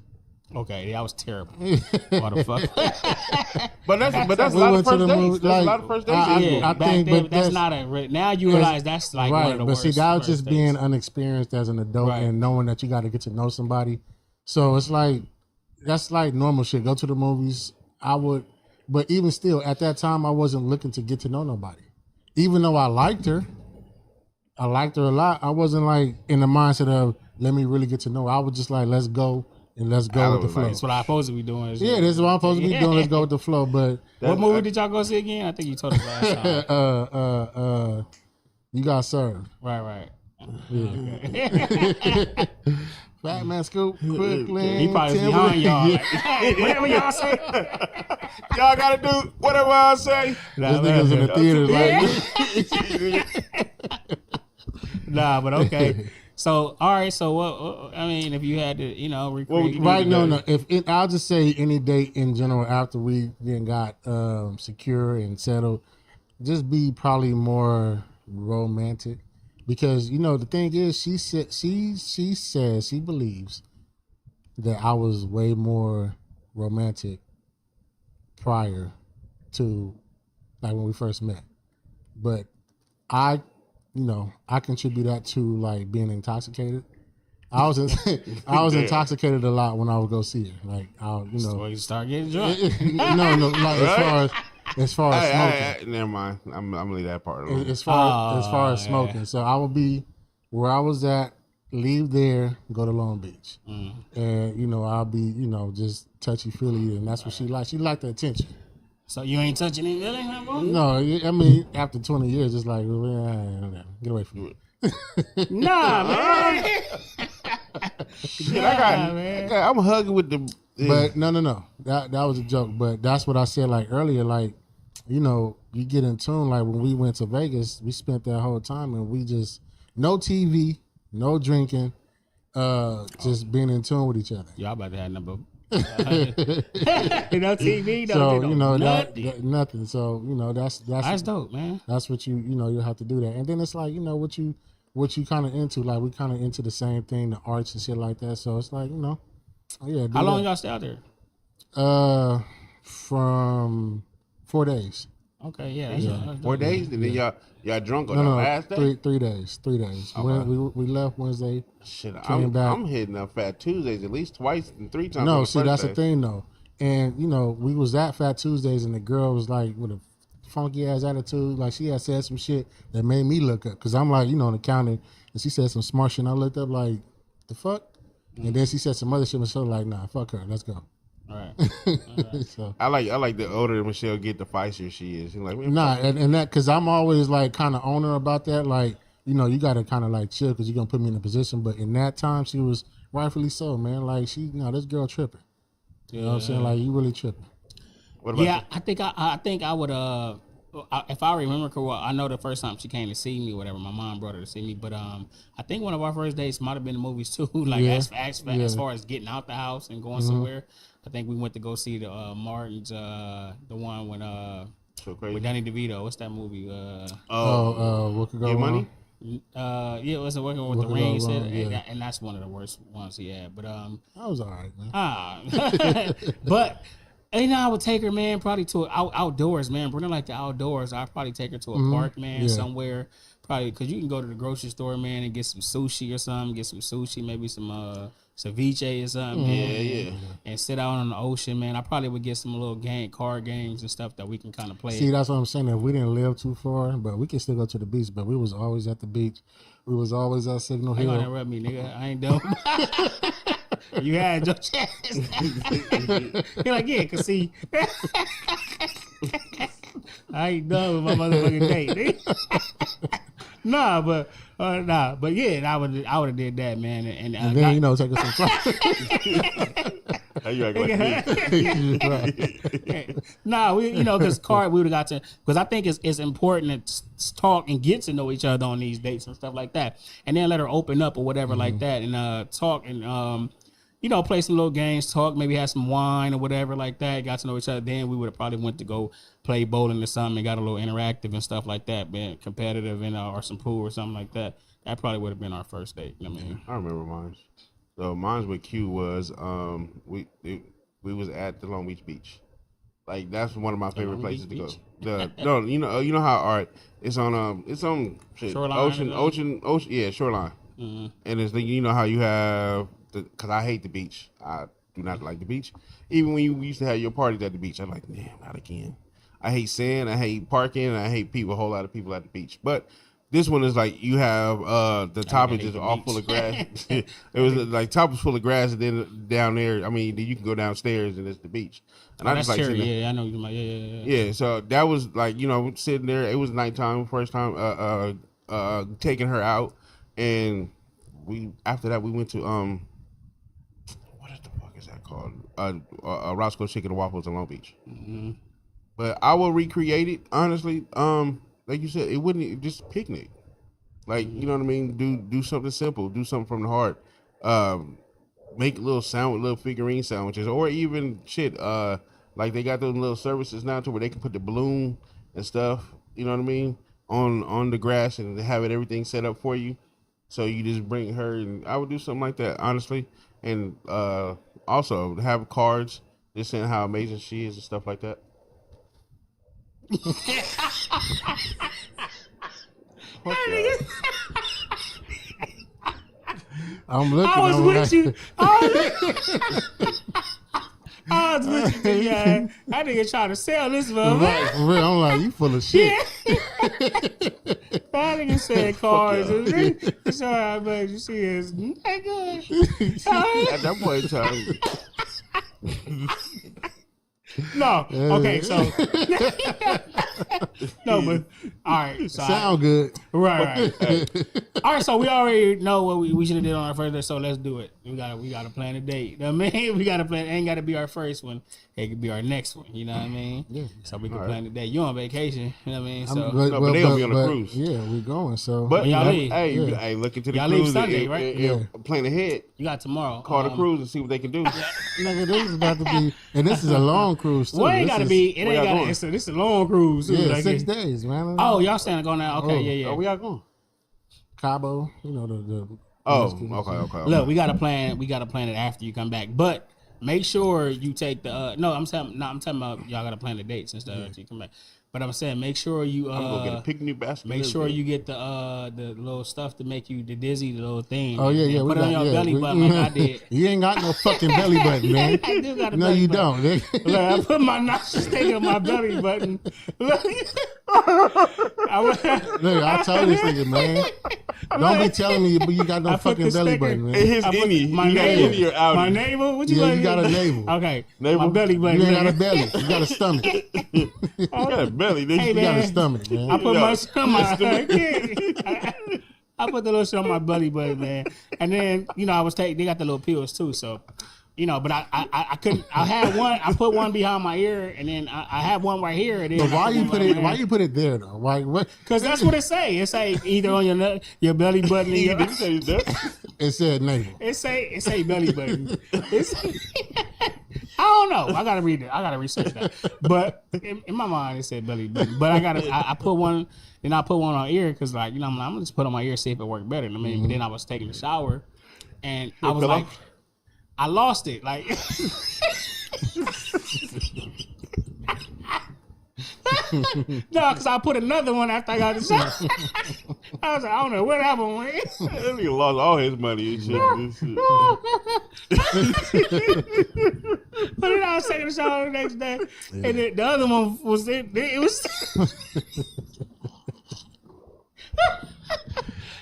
Speaker 4: Okay, that was terrible. Motherfucker.
Speaker 1: but that's a lot of first dates. That's a lot of first dates.
Speaker 4: I think, but that's not a. Now you realize that's like
Speaker 3: right.
Speaker 4: One of the worst.
Speaker 3: But see, that was just
Speaker 4: dates.
Speaker 3: being unexperienced as an adult and knowing that you got to get to know somebody. So it's like that's like normal shit. Go to the movies. I would, but even still, at that time, I wasn't looking to get to know nobody. Even though I liked her a lot. I wasn't like in the mindset of let me really get to know her. I was just like, let's go. And let's go with the flow.
Speaker 4: That's what I'm supposed to be doing.
Speaker 3: Yeah, this is what I'm supposed to be doing. Let's go with the flow. But
Speaker 4: what movie did y'all go see again? I think you told us last time.
Speaker 3: You got served.
Speaker 4: Right.
Speaker 3: Yeah. Fat Man Scoop, Brooklyn.
Speaker 4: He probably behind y'all. Like, hey, whatever y'all say.
Speaker 1: Y'all gotta do whatever I say.
Speaker 3: This nigga's in the theater like.
Speaker 4: Nah, but okay. So all right, so what? I mean, if you had to, recreate.
Speaker 3: Right? No. I'll just say any date in general after we then got secure and settled, just be probably more romantic, because the thing is, she says she believes that I was way more romantic prior to like when we first met, but I contribute that to like being intoxicated. I was intoxicated a lot when I would go see her. Like
Speaker 4: So you start getting drunk.
Speaker 3: no, like as far as smoking.
Speaker 1: Never mind. I'm gonna leave that part alone.
Speaker 3: As far as smoking, so I would be where I was at, leave there, go to Long Beach, and I'll be just touchy feely, and that's what she liked. She liked the attention.
Speaker 4: So you ain't touching it, really?
Speaker 3: No, I mean after 20 years, it's like get away from me.
Speaker 4: Nah, man.
Speaker 1: I'm hugging with the.
Speaker 3: But no. That was a joke. But that's what I said like earlier. Like, you get in tune. Like when we went to Vegas, we spent that whole time and we just no TV, no drinking, just being in tune with each other.
Speaker 4: Y'all about to have number. No TV,
Speaker 3: so nothing. So that's
Speaker 4: dope, man.
Speaker 3: That's what you have to do that, and then it's like what you kind of into. Like we kind of into the same thing, the arts and shit like that. So it's like yeah.
Speaker 4: How long y'all stay out there?
Speaker 3: From 4 days.
Speaker 4: Okay, yeah. That's
Speaker 1: 4 days, and then y'all drunk on the
Speaker 3: No,
Speaker 1: last day.
Speaker 3: 3 days. 3 days.
Speaker 1: Okay.
Speaker 3: We left Wednesday.
Speaker 1: Shit,
Speaker 3: back.
Speaker 1: I'm hitting up Fat Tuesdays at least twice and 3 times.
Speaker 3: No, see that's the thing though, and we was at Fat Tuesdays, and the girl was like with a funky ass attitude, like she had said some shit that made me look up, because I'm like on the counter, and she said some smart shit, and I looked up like the fuck, and then she said some other shit, and so like nah, fuck her, let's go.
Speaker 4: All right.
Speaker 3: So
Speaker 1: I like the older Michelle get, the feisty she is. She's like,
Speaker 3: nah, and that because I'm always like kind of on her about that, like you got to kind of like chill because you're gonna put me in a position. But in that time, she was rightfully so, man. Like this girl tripping. You know what I'm saying? Like you really tripping.
Speaker 1: What about
Speaker 4: I think I would if I remember correctly, I know the first time she came to see me, whatever, my mom brought her to see me. But I think one of our first dates might have been the movies too. Like as far as getting out the house and going somewhere, I think we went to go see the Martin's, the one when with Danny DeVito. What's that movie?
Speaker 3: What could go
Speaker 1: Get Money?
Speaker 4: Yeah, it was working with the rings, and that's one of the worst ones he had. But
Speaker 3: that was all right, man.
Speaker 4: But I would take her, man, probably to outdoors, man. Bring her like the outdoors. I'd probably take her to a park, man, somewhere. Probably because you can go to the grocery store, man, and get some sushi or something. Get some sushi, maybe some ceviche or something.
Speaker 1: Yeah.
Speaker 4: And sit out on the ocean, man. I probably would get some little card games and stuff that we can kind of play.
Speaker 3: See, that's what I'm saying. If we didn't live too far, but we can still go to the beach. But we was always at the beach. We was always at Signal Hill.
Speaker 4: Ain't gonna interrupt me, nigga. I ain't dumb. You had your chance. You're like, yeah, cause see, I ain't done with my motherfucking date. but yeah, I would have did that, man. And
Speaker 3: then take us some fun.
Speaker 1: How you act like me?
Speaker 4: Because we would have got to, because I think it's important to talk and get to know each other on these dates and stuff like that, and then let her open up or whatever like that, and talk and play some little games, talk, maybe have some wine or whatever like that, got to know each other. Then we would have probably went to go play bowling or something and got a little interactive and stuff like that, been competitive and or some pool or something like that. That probably would have been our first date. I
Speaker 1: remember mine. So mine with Q was we was at the Long Beach. Like that's one of my favorite places to go. You know how it's on shit,
Speaker 4: shoreline,
Speaker 1: ocean, shoreline. Mm-hmm. And it's how you have because I hate the beach. I do not like the beach. Even when you used to have your parties at the beach, I'm like, damn, not again. I hate sand. I hate parking. And I hate people. A whole lot of people at the beach. But this one is like you have the top is just all full of grass. It was like top was full of grass, and then down there, I mean, you can go downstairs and it's the beach. And I just like sitting there.
Speaker 4: Yeah, I know you might. Yeah.
Speaker 1: So that was like sitting there. It was nighttime, first time taking her out, and after that we went to what the fuck is that called? Roscoe's Chicken and Waffles in Long Beach. Mm-hmm. But I will recreate it honestly. Like you said, it wouldn't just a picnic. Like, you know what I mean? Do something simple. Do something from the heart. Make little figurine sandwiches, or even shit. Like they got those little services now to where they can put the balloon and stuff. You know what I mean? On the grass and have everything set up for you. So you just bring her, and I would do something like that, honestly. And also have cards, just saying how amazing she is and stuff like that.
Speaker 3: I'm looking.
Speaker 4: I was with you. I was with you. Yeah, that nigga trying to sell this motherfucker.
Speaker 3: Right, for real. I'm like, you full of shit.
Speaker 4: That nigga said cars. It's all right, but you see it's good.
Speaker 1: At that point in time.
Speaker 4: No. Okay, so no, but all right. So
Speaker 3: sound good.
Speaker 4: Right. All right, so we already know what we should have did on our first date, so let's do it. We gotta plan a date. You know what I mean? We gotta plan. It ain't gotta be our first one. It could be our next one. You know what I mean? Yeah. So we can plan a date. You on vacation? You know what I mean? So
Speaker 1: but they gonna be on a cruise.
Speaker 3: Yeah, we going. So
Speaker 1: but
Speaker 4: y'all leave.
Speaker 1: Hey, look into the
Speaker 4: y'all
Speaker 1: cruise.
Speaker 4: Leave Sunday, right?
Speaker 1: Plan ahead.
Speaker 4: You got tomorrow.
Speaker 1: Call the cruise and see what they can do.
Speaker 3: Nigga, this is about to be, and this is a long cruise too.
Speaker 4: Well, it ain't gotta be. It ain't gotta. This is a long cruise. Too,
Speaker 3: yeah,
Speaker 4: like
Speaker 3: 6 days, man.
Speaker 4: Oh, y'all saying going now? Okay, yeah.
Speaker 1: Oh, we are going.
Speaker 3: Cabo, the
Speaker 1: okay.
Speaker 4: Look, we gotta plan it after you come back, but make sure you take the. I'm talking about y'all gotta plan the dates and stuff after you come back. But I'm saying make sure you.
Speaker 1: I'm gonna get a picnic basket.
Speaker 4: Make sure you get the little stuff to make you the dizzy, the little thing.
Speaker 3: Oh yeah.
Speaker 4: Put it on your belly button like I did.
Speaker 3: You ain't got no fucking belly button, man.
Speaker 4: I do got a
Speaker 3: no,
Speaker 4: belly
Speaker 3: you
Speaker 4: button.
Speaker 3: don't.
Speaker 4: Look, I put my nostrils on my belly button. Look,
Speaker 3: I told this nigga, man. Don't be telling me you got no fucking belly button, man.
Speaker 1: His innie.
Speaker 4: My navel. My navel? What you
Speaker 3: you got a navel.
Speaker 4: Okay.
Speaker 1: Navel?
Speaker 4: My belly button.
Speaker 3: You ain't got a belly. You got a stomach.
Speaker 1: You got a belly, nigga.
Speaker 4: Hey,
Speaker 3: You got
Speaker 4: man.
Speaker 3: a stomach, man.
Speaker 4: I put my I put the little shit on my belly button, man. And then, they got the little pills too. So you know, but I couldn't. I had one. I put one behind my ear, and then I had one right here. And then
Speaker 3: But why you put it? Why you put it there though? Why? What?
Speaker 4: Because that's what it say. It say either on your belly button. And your,
Speaker 3: It said navel.
Speaker 4: it say belly button. I don't know. I gotta read it. I gotta research that. But in my mind, it said belly button. But I put one. Then I put one on ear because like I'm gonna just put on my ear see if it worked better. I mean, but then I was taking a shower, and I was like. I lost it. Like, no, because I put another one after I got the shot. I was like, I don't know what happened.
Speaker 1: That nigga lost all his money and shit.
Speaker 4: But then I was taking a shower the next day, and then the other one was it was.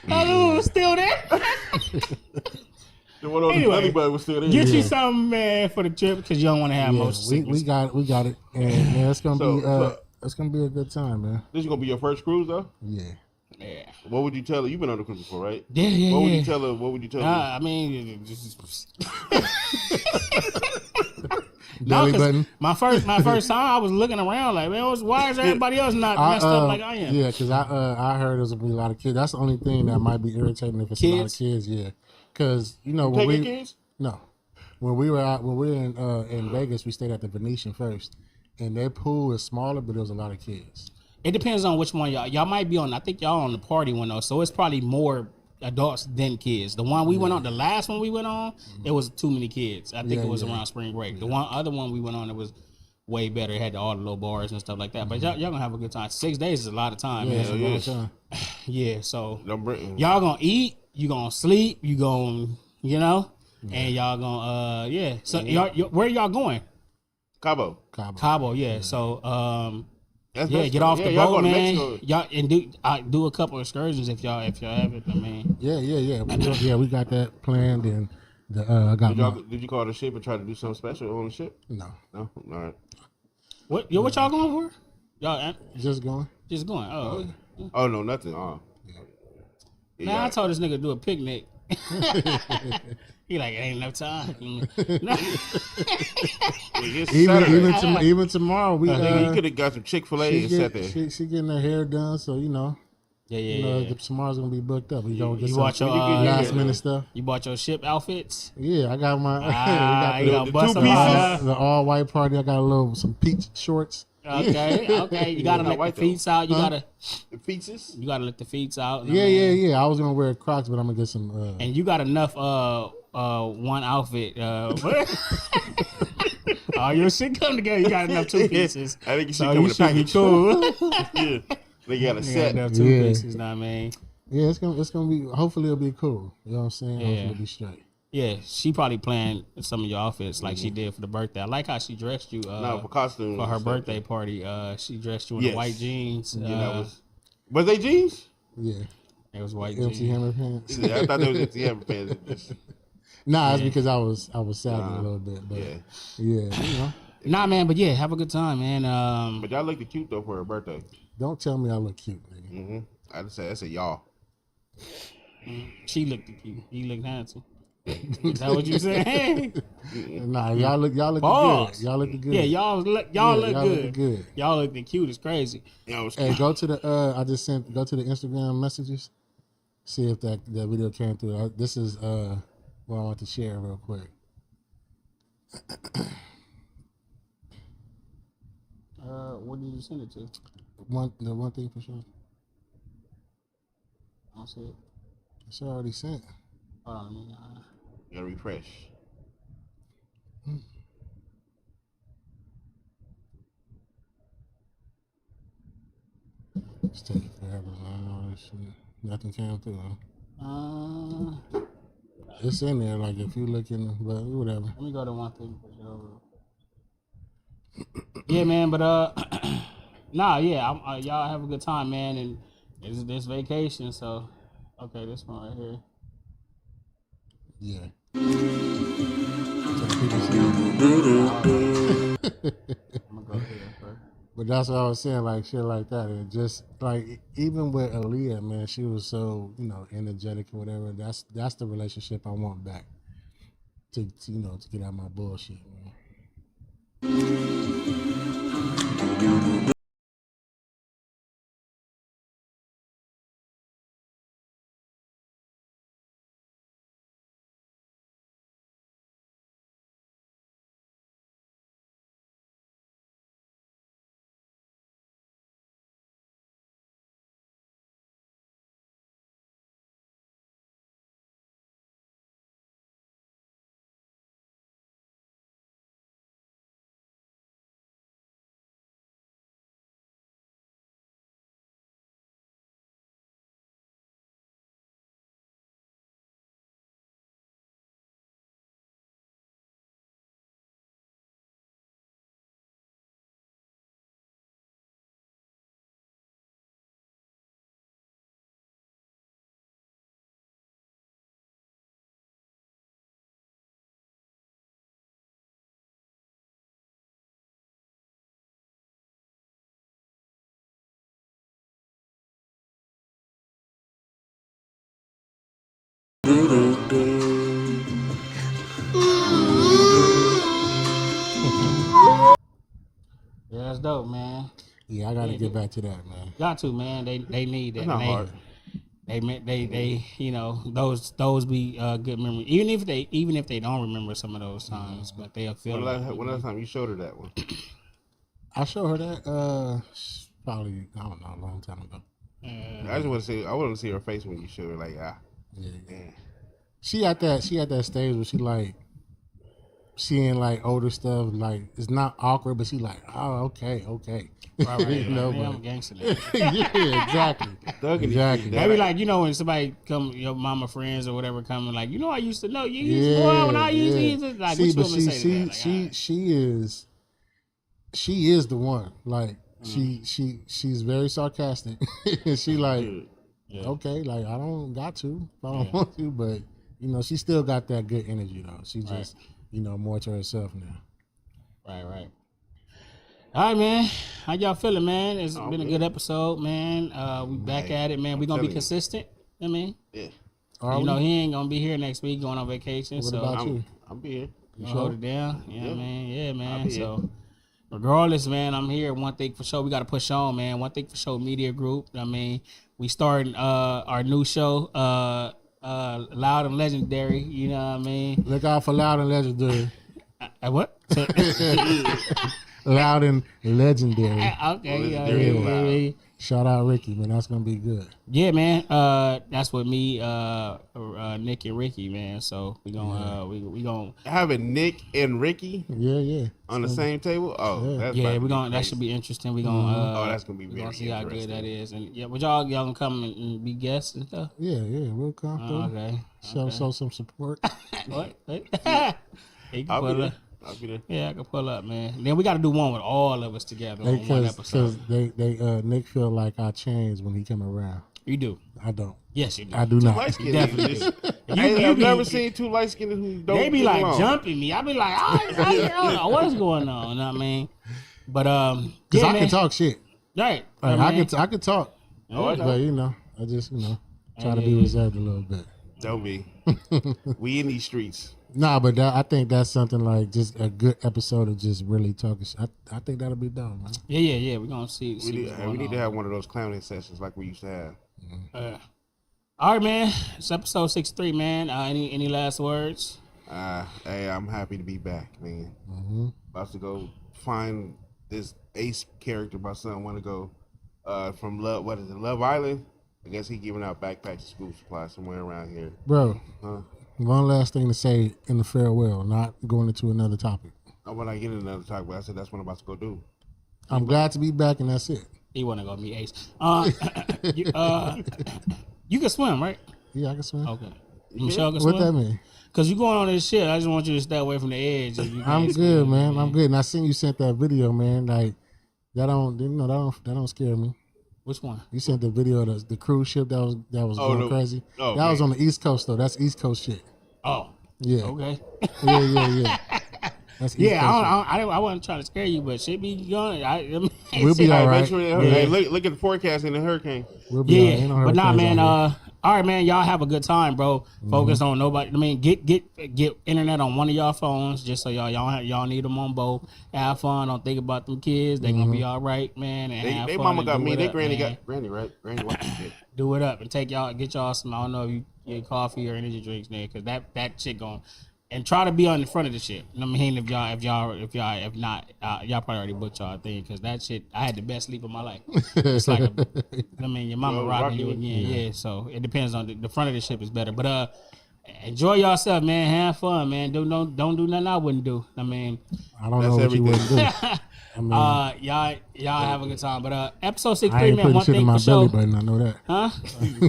Speaker 4: The other one was still there.
Speaker 1: The one on the belly button was still there.
Speaker 4: Get you something, man, for the trip because you don't want to have most.
Speaker 3: We got it, and man, it's gonna be a good time, man.
Speaker 1: This is gonna be your first cruise, though.
Speaker 3: Yeah.
Speaker 4: Yeah.
Speaker 1: What would you tell her? You've been on the cruise before, right?
Speaker 4: Yeah.
Speaker 1: What would you tell her? What would you tell her?
Speaker 4: I mean,
Speaker 3: Belly button.
Speaker 4: My first time, I was looking around like, man, why is everybody else not messed up like I am?
Speaker 3: Yeah, because I heard there's gonna be a lot of kids. That's the only thing that might be irritating if it's a lot of kids. Yeah. Because when we
Speaker 1: kids?
Speaker 3: No, when we were in Vegas, we stayed at the Venetian first, and their pool is smaller, but there was a lot of kids.
Speaker 4: It depends on which one y'all might be on. I think y'all on the party one though, so it's probably more adults than kids. The one we went on, the last one we went on, it was too many kids. I think it was around spring break. The other one we went on, it was way better. It had all the little bars and stuff like that. But y'all gonna have a good time. 6 days is a lot of time, man.
Speaker 3: It's a long time.
Speaker 4: Yeah, so y'all gonna eat, you gonna sleep, you gonna, and y'all gonna, So where y'all going?
Speaker 1: Cabo,
Speaker 4: yeah. So, get off the boat, man. Y'all and do a couple excursions if y'all have it. I mean,
Speaker 3: yeah. We got that planned, and I got.
Speaker 1: Did you call the ship and try to do something special on the ship?
Speaker 3: No.
Speaker 1: All right.
Speaker 4: What y'all going for? Y'all
Speaker 3: just going.
Speaker 4: Oh.
Speaker 1: Oh no, nothing.
Speaker 4: Man, I told this nigga to do a picnic. He like, it ain't enough time.
Speaker 3: even tomorrow, we
Speaker 1: he could have got some Chick-fil-A and sat there.
Speaker 3: She getting her hair done, so tomorrow's gonna be booked up. We gonna get some last minute stuff.
Speaker 4: You bought your ship outfits?
Speaker 3: Yeah, I got my.
Speaker 4: We got the 2 pieces.
Speaker 3: The all white party. I got some peach shorts.
Speaker 4: Okay. You gotta let the feet out. You gotta
Speaker 1: the feetses.
Speaker 4: You gotta let the feet out.
Speaker 3: Yeah. I was gonna wear Crocs, but I'm gonna get some.
Speaker 4: And you got enough one outfit. All your shit come together. You got enough 2 pieces.
Speaker 1: I think you should come with a package.
Speaker 4: Cool.
Speaker 1: Yeah, they got a set.
Speaker 4: Enough 2 pieces. Know what I mean?
Speaker 3: Yeah, it's gonna be. Hopefully, it'll be cool. You know what I'm saying?
Speaker 4: Yeah.
Speaker 3: Hopefully, it'll be straight.
Speaker 4: Yeah, she probably planned some of your outfits like she did for the birthday. I like how she dressed you
Speaker 1: for costume
Speaker 4: for her birthday party. She dressed you in the white jeans.
Speaker 1: Was they jeans?
Speaker 3: Yeah,
Speaker 4: it was white
Speaker 3: MC
Speaker 4: jeans.
Speaker 3: Hammer pants.
Speaker 1: Yeah, I thought they was MC Hammer pants.
Speaker 3: Nah, it's because I was sagging a little bit, but yeah.
Speaker 4: Nah, man, but yeah, have a good time, man.
Speaker 1: But y'all looked cute though for her birthday.
Speaker 3: Don't tell me I look cute, nigga.
Speaker 1: Mm-hmm. I just said that's a y'all.
Speaker 4: She looked cute. You looked handsome. Is that what you said?
Speaker 3: Nah, y'all look good. Y'all look good.
Speaker 4: Yeah, y'all look good. Y'all look cute. It's crazy.
Speaker 3: Hey, go to the go to the Instagram messages. See if that video came through. This is what I want to share real quick.
Speaker 4: What did you send it to?
Speaker 3: The one thing for sure.
Speaker 4: I don't see it.
Speaker 3: It's already sent.
Speaker 4: Hold on, you
Speaker 1: gotta refresh.
Speaker 3: It's taking forever. I know this shit. Nothing came through. Huh? It's in there. Like if you looking, but whatever.
Speaker 4: Let me go to one thing for sure. Yeah, man. But y'all have a good time, man. And it's this vacation, so okay, this one right here.
Speaker 3: Yeah. But that's what I was saying, like shit like that. And just like even with Aaliyah, man, she was so, energetic or whatever. That's the relationship I want back. to get out my bullshit, man.
Speaker 4: Yeah, that's dope, man.
Speaker 3: Yeah, I gotta get back to that, man.
Speaker 4: Got to, man. They need that.
Speaker 1: It's not hard.
Speaker 4: They those be good memories. Even if they don't remember some of those times, but they'll feel.
Speaker 1: When last time you showed her that one?
Speaker 3: I showed her that probably, I don't know, a long time ago.
Speaker 1: I just want to see. I want to see her face when you showed her. Like,
Speaker 3: Yeah. She at that stage where she like seeing like older stuff. Like it's not awkward, but she like, oh, okay.
Speaker 4: Right,
Speaker 3: You know,
Speaker 4: man,
Speaker 3: but-
Speaker 4: I'm gangster.
Speaker 3: Yeah, exactly.
Speaker 1: Exactly.
Speaker 4: Maybe like when somebody come, your mama friends or whatever come and like, I used to know you used to
Speaker 3: Yeah,
Speaker 4: go out when I used to use it. Like, what you want me to say to that? Like,
Speaker 3: she is the one. Like she's very sarcastic. And she like, okay, like I don't got to if I don't want to, but she still got that good energy though. She just more to herself now.
Speaker 4: Right. All right, man. How y'all feeling, man? It's been a good episode, man. We back at it, man. We gonna be consistent. I mean,
Speaker 1: Yeah.
Speaker 4: He ain't gonna be here next week, going on vacation.
Speaker 3: What
Speaker 4: so
Speaker 3: about you?
Speaker 1: I'm here.
Speaker 4: you hold it down. Yeah, man. Yeah, man. So regardless, man, I'm here. One Thing Fasho. We got to push on, man. One Thing Fasho Media Group. I mean, we starting our new show, Loud and Legendary. You know what I mean?
Speaker 3: Look out for Loud and Legendary.
Speaker 4: What?
Speaker 3: Loud and Legendary.
Speaker 4: Okay.
Speaker 3: Yeah. Shout out Ricky, man. That's gonna be good.
Speaker 4: Yeah, man. That's with me, Nick and Ricky, man. So we gonna we gonna
Speaker 1: Having Nick and Ricky
Speaker 3: Yeah.
Speaker 1: on the same table. Oh, that's
Speaker 4: we gonna that should be interesting. We gonna
Speaker 1: that's gonna be
Speaker 4: we
Speaker 1: very
Speaker 4: gonna see how good
Speaker 1: interesting.
Speaker 4: that is. And yeah, but y'all gonna come and be guests and stuff.
Speaker 3: Yeah. We'll come through.
Speaker 4: Okay.
Speaker 3: Show some support.
Speaker 4: What? You can
Speaker 1: I'll
Speaker 4: pull
Speaker 1: be
Speaker 4: up.
Speaker 1: there. I'll be there.
Speaker 4: Yeah, I can pull up, man. Then we got to do one with all of us together on one episode.
Speaker 3: Because Nick feel like I changed when he come around.
Speaker 4: You do.
Speaker 3: I don't.
Speaker 4: Yes, you do.
Speaker 3: I do not.
Speaker 1: Light skinned.
Speaker 4: Definitely.
Speaker 1: I've never seen two light skinned who don't.
Speaker 4: They be
Speaker 1: get
Speaker 4: like
Speaker 1: along.
Speaker 4: jumping me. I be like, I don't know what's going on. You know what I mean? But
Speaker 3: Because I can talk shit.
Speaker 4: Right.
Speaker 3: Like, I can talk.
Speaker 1: Oh, I know.
Speaker 3: But I just try to be reserved a little bit.
Speaker 1: Don't be. We in these streets.
Speaker 3: Nah, but I think that's something like just a good episode of just really talking. I think that'll be done, man.
Speaker 4: Yeah. We're gonna see.
Speaker 1: We need to have one of those clowning sessions like we used to have.
Speaker 4: All right, man. It's episode 63, man. Any last words?
Speaker 1: Hey, I'm happy to be back, man. About to go find this Ace character my son want to go from Love Island. I guess he giving out backpacks to school supplies somewhere around here.
Speaker 3: Bro, one last thing to say in the farewell, not going into another topic.
Speaker 1: When I get into another topic, I said that's what I'm about to go do.
Speaker 3: I'm glad to be back, and that's it.
Speaker 4: He want to go meet Ace. You can swim, right?
Speaker 3: Yeah, I can swim.
Speaker 4: Okay. Michelle can swim?
Speaker 3: What that mean?
Speaker 4: Because you going on this shit. I just want you to stay away from the edge.
Speaker 3: I'm good, man. I'm good. And I seen you sent that video, man. Like that don't scare me.
Speaker 4: Which one?
Speaker 3: You sent the video of the cruise ship that was going crazy. That was on the East Coast though. That's East Coast shit.
Speaker 4: Oh.
Speaker 3: Yeah.
Speaker 4: Okay.
Speaker 3: Yeah. That's East
Speaker 4: Yeah,
Speaker 3: Coast
Speaker 4: I wasn't trying to scare you, but shit be going.
Speaker 3: We'll be all right.
Speaker 1: Make sure hey, look at the forecast in the hurricane.
Speaker 3: We'll be all right. Ain't no
Speaker 4: but nah,
Speaker 3: hurricanes
Speaker 4: man.
Speaker 3: out here.
Speaker 4: All right, man. Y'all have a good time, bro. Focus on nobody. I mean, get internet on one of y'all phones, just so y'all need them on both. Have fun. Don't think about them kids. They gonna be all right, man. And
Speaker 1: They
Speaker 4: have fun
Speaker 1: mama
Speaker 4: and
Speaker 1: got
Speaker 4: do
Speaker 1: me.
Speaker 4: it
Speaker 1: They
Speaker 4: up,
Speaker 1: granny
Speaker 4: man.
Speaker 1: got granny, right? Granny watch this shit.
Speaker 4: Do it up and get y'all some. I don't know if you get coffee or energy drinks there, because that shit going. And try to be on the front of the shit. I mean, if not, y'all probably already booked y'all thing, because that shit, I had the best sleep of my life. It's like, your mama rocking you again. Yeah. So it depends on the front of the ship is better. But enjoy yourself, man. Have fun, man. Don't do nothing I wouldn't do. I mean,
Speaker 3: I don't know what you wouldn't do. I mean,
Speaker 4: y'all have a good time. But episode
Speaker 3: I
Speaker 4: 63,
Speaker 3: ain't
Speaker 4: man.
Speaker 3: putting
Speaker 4: One
Speaker 3: shit in
Speaker 4: thing
Speaker 3: my
Speaker 4: for
Speaker 3: belly
Speaker 4: sure.
Speaker 3: button. I know that.
Speaker 4: Huh?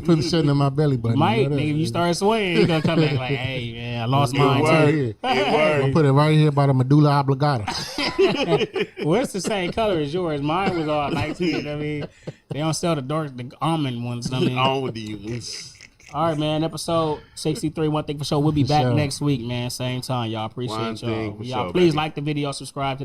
Speaker 3: Putting shit in my belly button.
Speaker 4: Might,
Speaker 3: I know that.
Speaker 4: nigga, if you start swaying, you gonna come back like, hey, man, I lost mine
Speaker 3: Right
Speaker 4: too.
Speaker 3: here.
Speaker 1: It
Speaker 3: I'm
Speaker 1: worked.
Speaker 3: gonna put it right here by the medulla oblongata.
Speaker 4: Well, it's the same color as yours. Mine was all 19. I mean, they don't sell the almond ones. I mean,
Speaker 1: On with you.
Speaker 4: all right, man. Episode 63, One Thing for Sure. We'll be
Speaker 3: For
Speaker 4: back
Speaker 3: sure.
Speaker 4: next week, man. Same time. Y'all appreciate
Speaker 1: One Thing
Speaker 4: y'all.
Speaker 1: for
Speaker 4: Y'all
Speaker 1: sure,
Speaker 4: please
Speaker 1: baby.
Speaker 4: like the video, subscribe to the